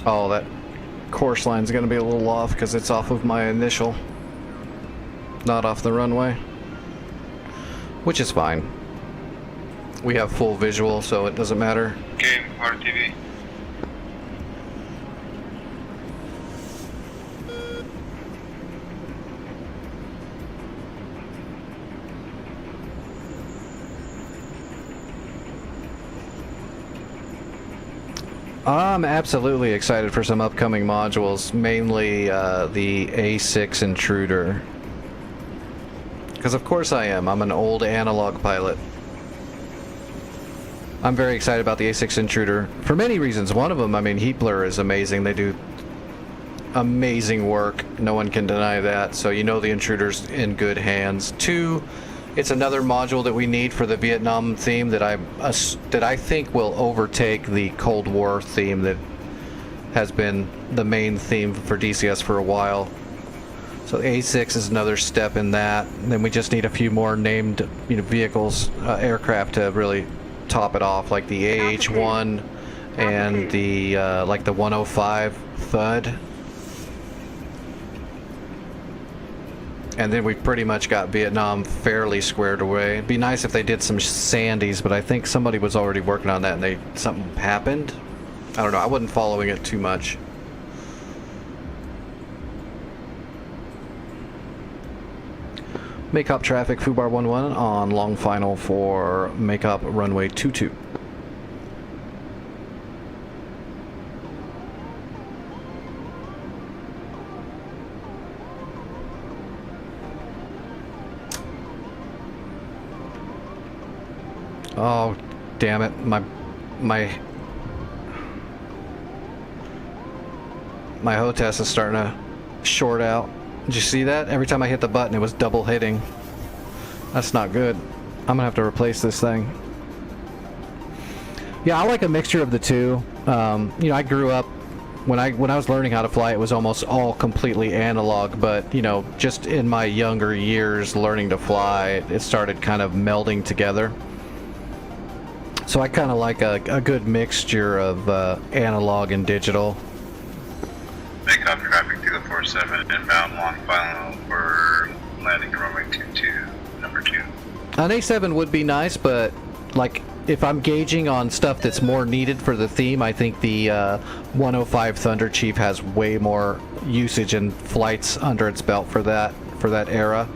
[SPEAKER 1] Oh, that course line's gonna be a little off because it's off of my initial, not off the runway, which is fine. We have full visual, so it doesn't matter.
[SPEAKER 3] Okay, RTV.
[SPEAKER 1] I'm absolutely excited for some upcoming modules, mainly the A6 Intruder. Because of course I am. I'm an old analog pilot. I'm very excited about the A6 Intruder for many reasons. One of them, I mean, heat blur is amazing. They do amazing work. No one can deny that. So you know the Intruder's in good hands. 2, it's another module that we need for the Vietnam theme that I think will overtake the Cold War theme that has been the main theme for DCS for a while. So A6 is another step in that. And then we just need a few more named, vehicles, aircraft to really top it off, like the AH-1 and the like the 105 Thud. And then we've pretty much got Vietnam fairly squared away. It'd be nice if they did some Sandies, but I think somebody was already working on that and something happened. I don't know. I wasn't following it too much. Make up traffic Fubar 11 on long final for make up runway 22. Oh, damn it. My HOTAS is starting to short out. Did you see that? Every time I hit the button, it was double hitting. That's not good. I'm gonna have to replace this thing. Yeah, I like a mixture of the two. I grew up when I was learning how to fly, it was almost all completely analog. But just in my younger years learning to fly, it started kind of melding together. So I kind of like a good mixture of analog and digital.
[SPEAKER 3] Make up traffic 247 inbound long final for landing runway 22, number 2.
[SPEAKER 1] An A7 would be nice, but like if I'm gauging on stuff that's more needed for the theme, I think the 105 Thunder Chief has way more usage and flights under its belt for that era.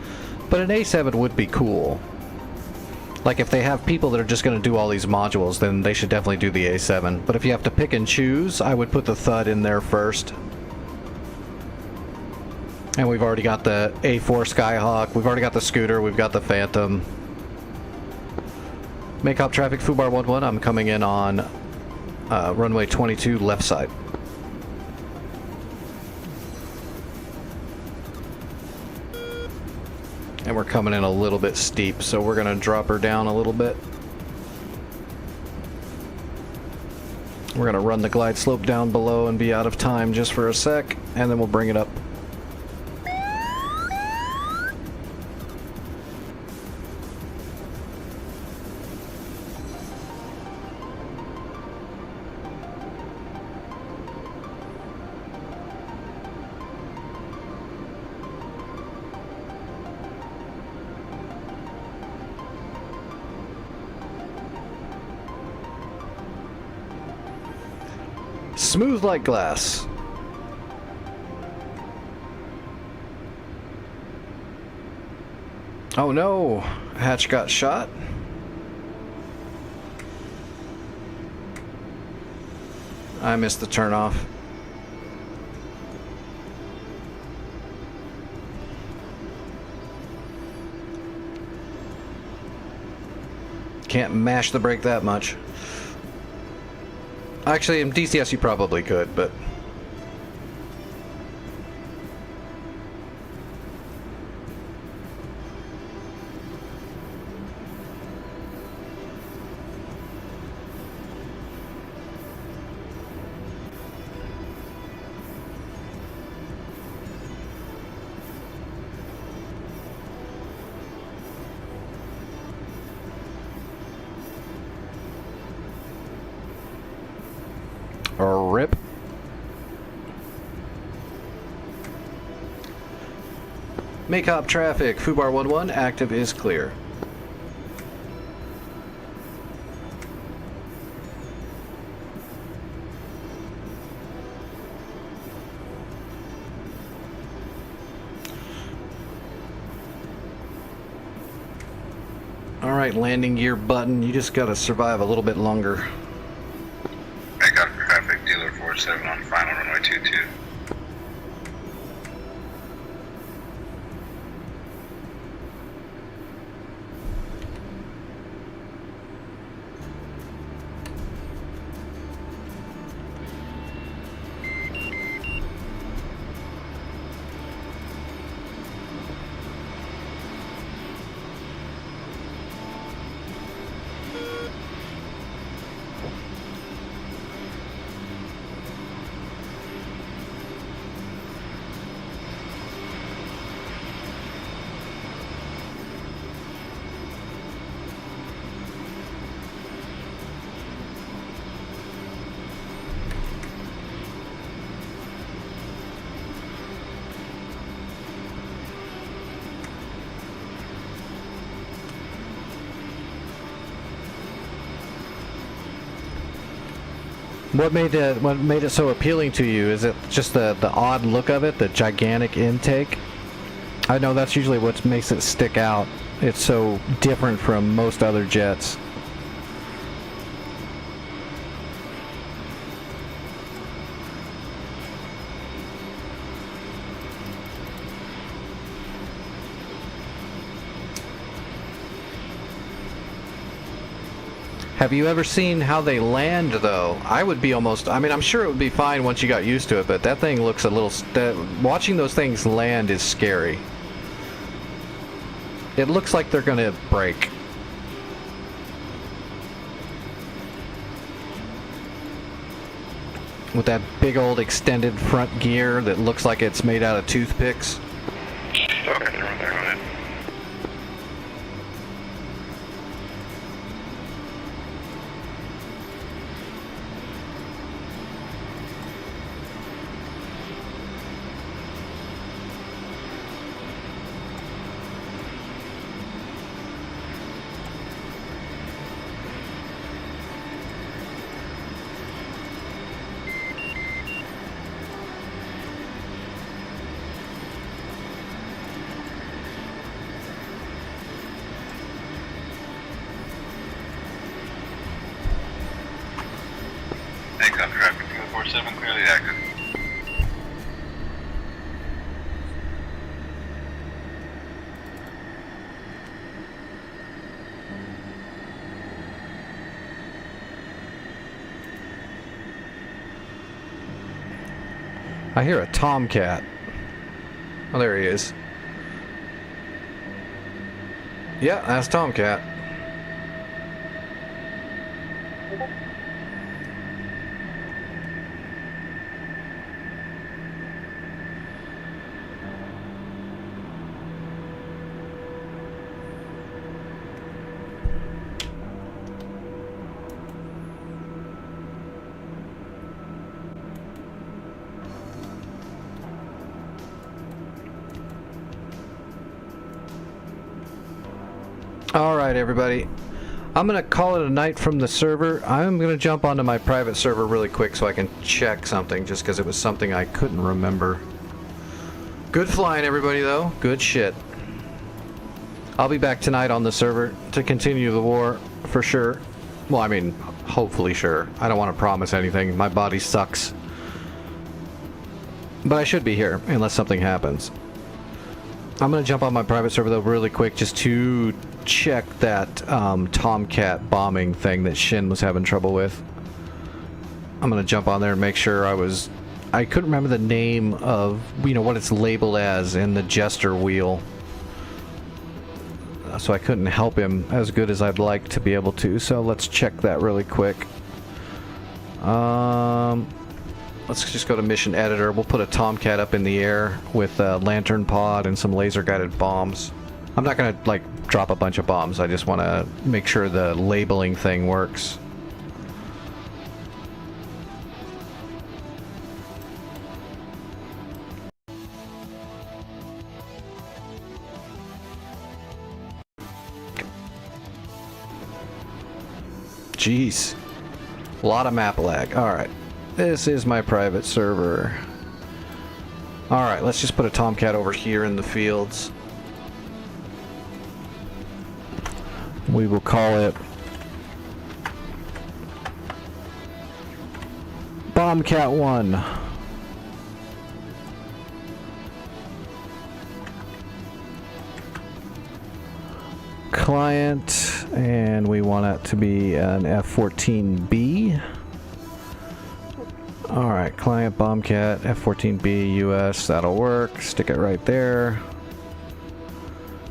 [SPEAKER 1] But an A7 would be cool. Like if they have people that are just going to do all these modules, then they should definitely do the A7. But if you have to pick and choose, I would put the Thud in there first. And we've already got the A4 Skyhawk, we've already got the Scooter, we've got the Phantom. Make up traffic Fubar 11, I'm coming in on runway 22 left side. And we're coming in a little bit steep, so we're going to drop her down a little bit. We're going to run the glide slope down below and be out of time just for a sec, and then we'll bring it up. Smooth like glass. Oh no, hatch got shot. I missed the turnoff. Can't mash the brake that much. Actually, in DCS you probably could, but... RIP. Make up traffic, Fubar 11, active is clear. Alright, landing gear button, you just gotta survive a little bit longer.
[SPEAKER 3] Make up traffic dealer 47 on final runway 22.
[SPEAKER 1] What made it so appealing to you? Is it just the odd look of it, the gigantic intake? I know that's usually what makes it stick out. It's so different from most other jets. Have you ever seen how they land, though? I would be almost... I mean, I'm sure it would be fine once you got used to it, but that thing looks a little... watching those things land is scary. It looks like they're gonna break. With that big old extended front gear that looks like it's made out of toothpicks.
[SPEAKER 5] Okay, they're on there on it.
[SPEAKER 3] Takeoff traffic 247 clearly active.
[SPEAKER 1] I hear a Tomcat. Oh, there he is. Yeah, that's Tomcat. Alright, everybody. I'm going to call it a night from the server. I'm going to jump onto my private server really quick so I can check something, just because it was something I couldn't remember. Good flying, everybody, though. Good shit. I'll be back tonight on the server to continue the war, for sure. Well, I mean, hopefully sure. I don't want to promise anything. My body sucks. But I should be here, unless something happens. I'm going to jump on my private server, though, really quick, just to check that Tomcat bombing thing that Shin was having trouble with. I'm going to jump on there and make sure I couldn't remember the name of, you know, what it's labeled as in the gesture wheel. So I couldn't help him as good as I'd like to be able to. So let's check that really quick. Let's just go to mission editor. We'll put a Tomcat up in the air with a lantern pod and some laser guided bombs. I'm not gonna like drop a bunch of bombs. I just want to make sure the labeling thing works. Jeez. A lot of map lag. Alright. This is my private server. Alright, let's just put a Tomcat over here in the fields. We will call it Bombcat 1. Client, and we want it to be an F-14B. Alright, client Bombcat, F-14B US, that'll work. Stick it right there.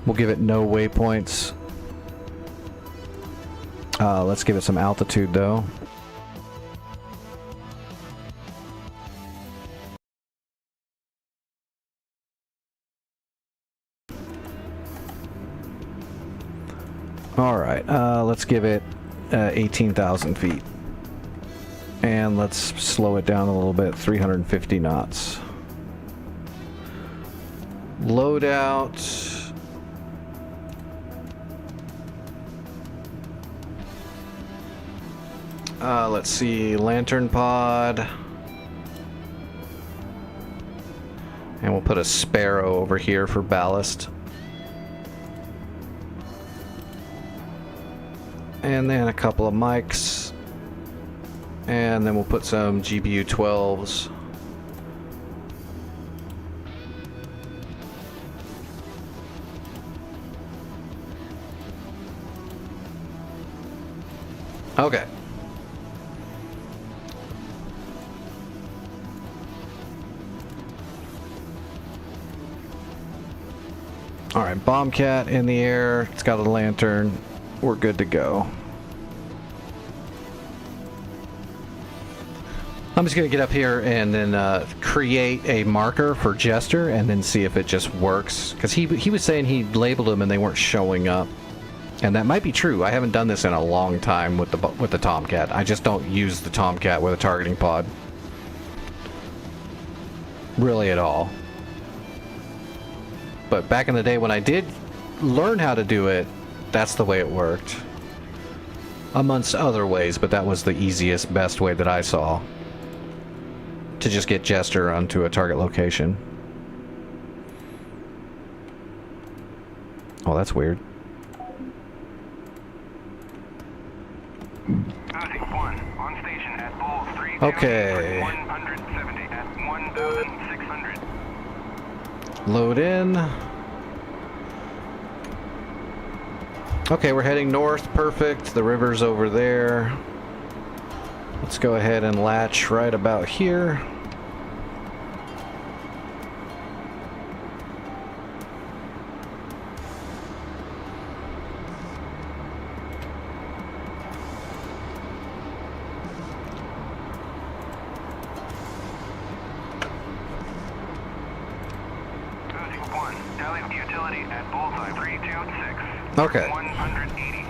[SPEAKER 1] We'll give it no waypoints. Let's give it some altitude though. Alright, let's give it 18,000 feet. And let's slow it down a little bit, 350 knots. Loadout. Let's see, lantern pod. And we'll put a sparrow over here for ballast. And then a couple of mics. And then we'll put some GPU 12s. Okay. Alright, Bombcat in the air. It's got a lantern. We're good to go. I'm just going to get up here and then create a marker for Jester and then see if it just works. Because he was saying he labeled them and they weren't showing up. And that might be true. I haven't done this in a long time with the Tomcat. I just don't use the Tomcat with a targeting pod. Really at all. But back in the day when I did learn how to do it, that's the way it worked. Amongst other ways, but that was the easiest, best way that I saw. To just get Jester onto a target location. Oh, that's weird.
[SPEAKER 2] On station at Bulls 3.
[SPEAKER 1] Okay.
[SPEAKER 2] 170 at 1,600.
[SPEAKER 1] Load in. Okay, we're heading north. Perfect. The river's over there. Let's go ahead and latch right about here. Okay.
[SPEAKER 2] 180.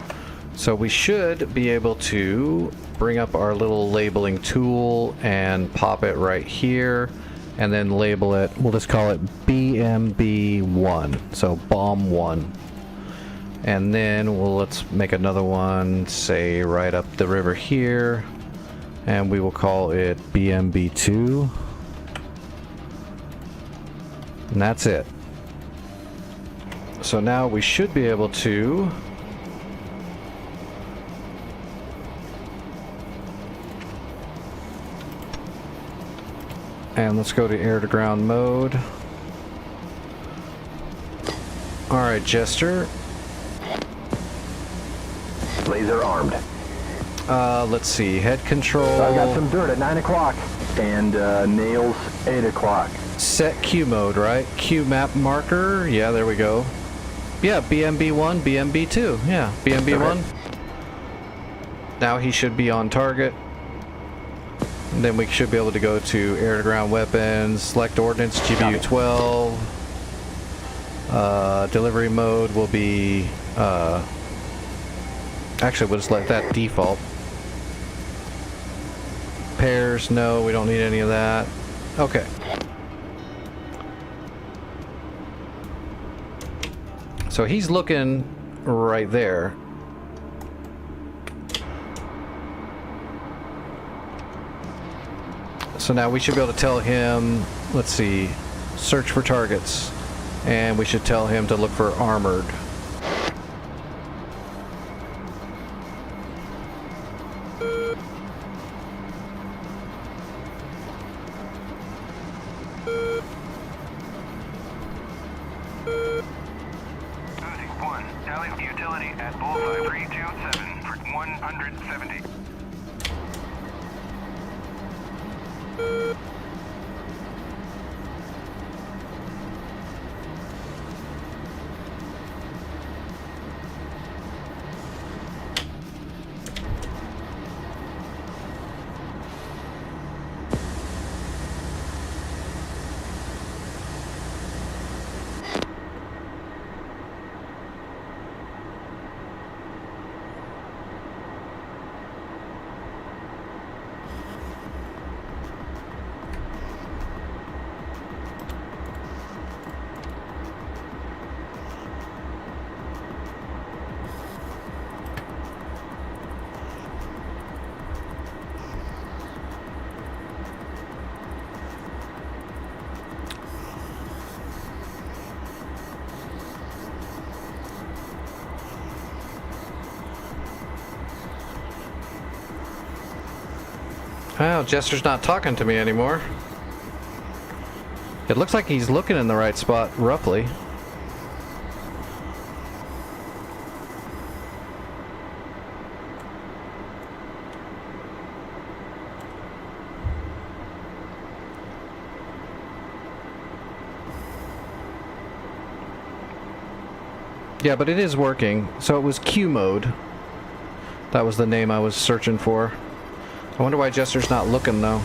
[SPEAKER 1] So we should be able to bring up our little labeling tool and pop it right here and then label it. We'll just call it BMB1. So bomb 1. And then let's make another one, say right up the river here, and we will call it BMB2. And that's it. So now we should be able to and let's go to air to ground mode. Alright, Jester.
[SPEAKER 10] Laser armed.
[SPEAKER 1] Let's see, head control.
[SPEAKER 10] I got some dirt at 9 o'clock and nails 8 o'clock.
[SPEAKER 1] Set Q mode, right? Q map marker. Yeah, there we go. Yeah, BMB1, BMB2. Yeah, BMB1. Okay. Now he should be on target. And then we should be able to go to air-to-ground weapons, select ordnance, GPU 12. Delivery mode will be... actually, we'll just let that default. Pairs, no, we don't need any of that. Okay. So he's looking right there. So now we should be able to tell him, let's see, search for targets. And we should tell him to look for armored.
[SPEAKER 2] Utility at Bullseye 327 for 170.
[SPEAKER 1] Well, Jester's not talking to me anymore. It looks like he's looking in the right spot, roughly. Yeah, but it is working. So it was Q mode. That was the name I was searching for. I wonder why Jester's not looking, though.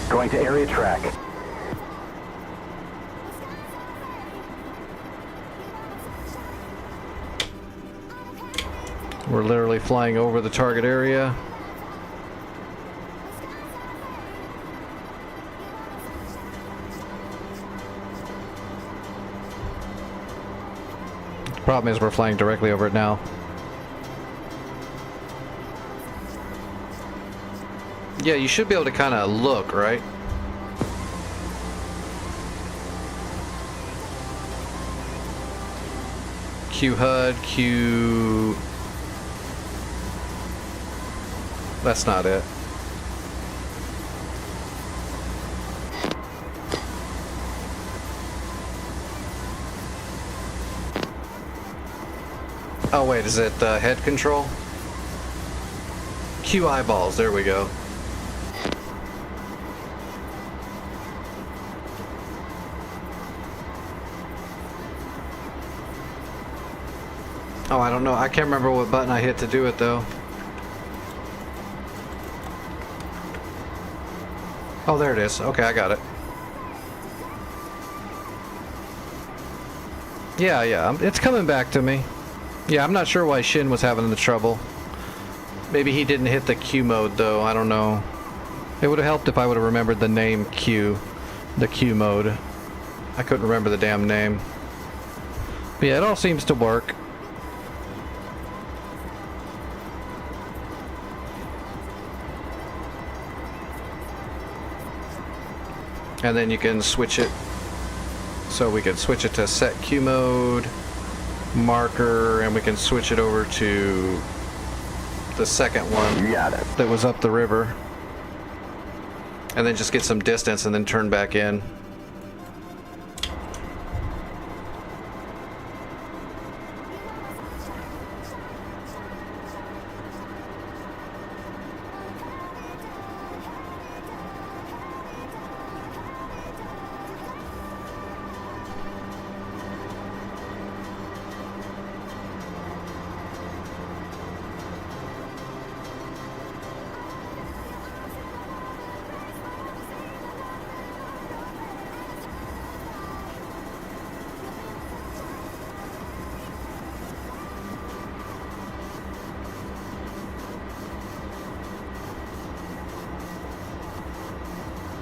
[SPEAKER 10] Going to area track.
[SPEAKER 1] We're literally flying over the target area. Problem is we're flying directly over it now. Yeah, you should be able to kind of look, right? Q HUD, Q... That's not it. Oh wait, is it head control? Q eyeballs, there we go. Oh, I don't know. I can't remember what button I hit to do it though. Oh, there it is. Okay, I got it. Yeah, it's coming back to me. Yeah, I'm not sure why Shin was having the trouble. Maybe he didn't hit the Q mode though, I don't know. It would have helped if I would have remembered the name Q. The Q mode. I couldn't remember the damn name. But yeah, it all seems to work. And then you can switch it. So we can switch it to set Q mode, marker, and we can switch it over to the second one that was up the river. And then just get some distance and then turn back in.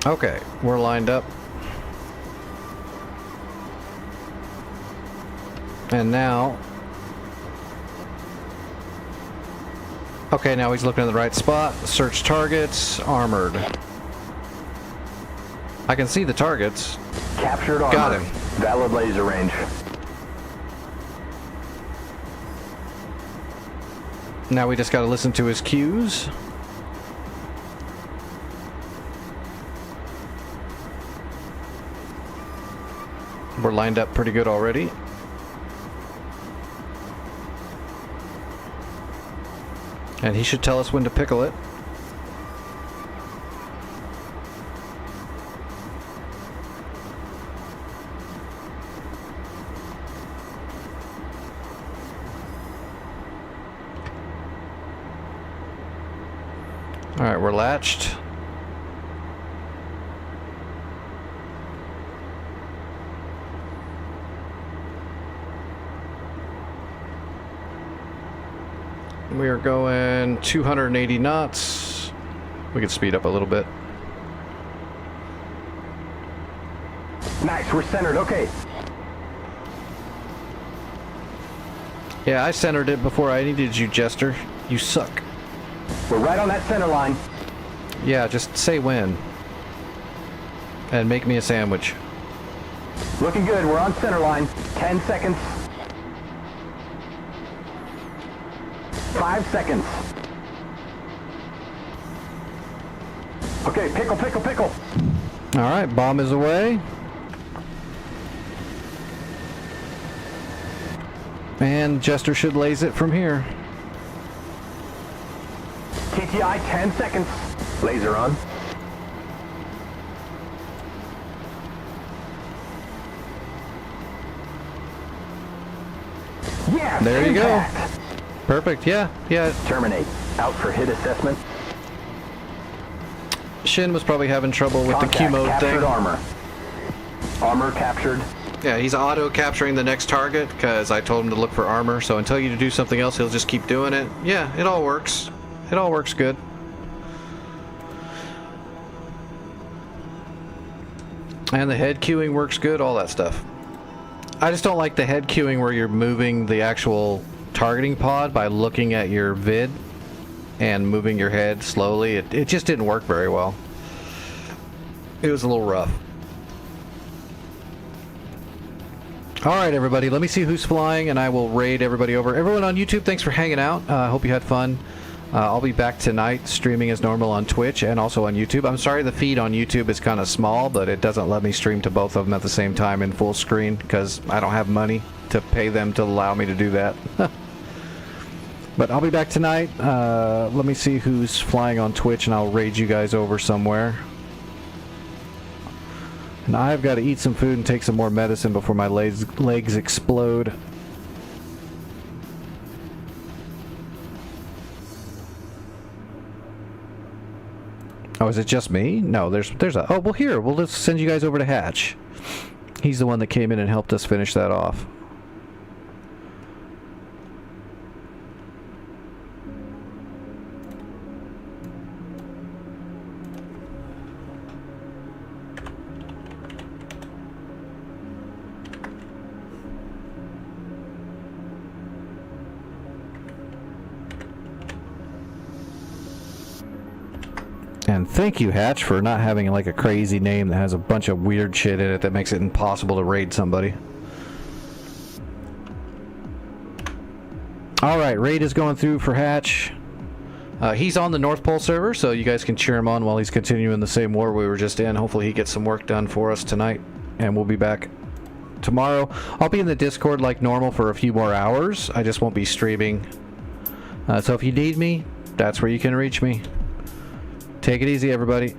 [SPEAKER 1] Okay, we're lined up. And now... Okay, now he's looking in the right spot. Search targets, armored. I can see the targets.
[SPEAKER 10] Captured armor.
[SPEAKER 1] Got him.
[SPEAKER 10] Valid laser range.
[SPEAKER 1] Now we just gotta listen to his cues. We're lined up pretty good already. And he should tell us when to pickle it. All right, we're latched. We are going 280 knots. We can speed up a little bit.
[SPEAKER 10] Nice, we're centered, okay.
[SPEAKER 1] Yeah, I centered it before I needed you, Jester. You suck.
[SPEAKER 10] We're right on that center line.
[SPEAKER 1] Yeah, just say when. And make me a sandwich.
[SPEAKER 10] Looking good, we're on center line. 10 seconds. 5 seconds. Okay, pickle.
[SPEAKER 1] Alright, bomb is away. And Jester should laze it from here.
[SPEAKER 10] TTI 10 seconds. Laser on. Yeah,
[SPEAKER 1] There you go.
[SPEAKER 10] impact.
[SPEAKER 1] Perfect, yeah.
[SPEAKER 10] Terminate. Out for hit assessment.
[SPEAKER 1] Shin was probably having trouble with the
[SPEAKER 10] Contact,
[SPEAKER 1] Q mode
[SPEAKER 10] captured
[SPEAKER 1] thing.
[SPEAKER 10] armor. Armor captured.
[SPEAKER 1] Yeah, he's auto-capturing the next target because I told him to look for armor, so until you do something else, he'll just keep doing it. Yeah, it all works. It all works good. And the head queuing works good, all that stuff. I just don't like the head queuing where you're moving the actual targeting pod by looking at your vid and moving your head slowly. It just didn't work very well. It was a little rough. Alright everybody, let me see who's flying and I will raid everybody over. Everyone on YouTube, thanks for hanging out. I hope you had fun. I'll be back tonight streaming as normal on Twitch and also on YouTube. I'm sorry the feed on YouTube is kind of small, but it doesn't let me stream to both of them at the same time in full screen because I don't have money to pay them to allow me to do that. But I'll be back tonight. Let me see who's flying on Twitch and I'll raid you guys over somewhere. And I've got to eat some food and take some more medicine before my legs explode. Oh, is it just me? No, there's a... Oh, well here, we'll just send you guys over to Hatch. He's the one that came in and helped us finish that off. And thank you, Hatch, for not having like a crazy name that has a bunch of weird shit in it that makes it impossible to raid somebody. Alright, raid is going through for Hatch. He's on the North Pole server, so you guys can cheer him on while he's continuing the same war we were just in. Hopefully he gets some work done for us tonight, and we'll be back tomorrow. I'll be in the Discord like normal for a few more hours. I just won't be streaming. So if you need me, that's where you can reach me. Take it easy, everybody.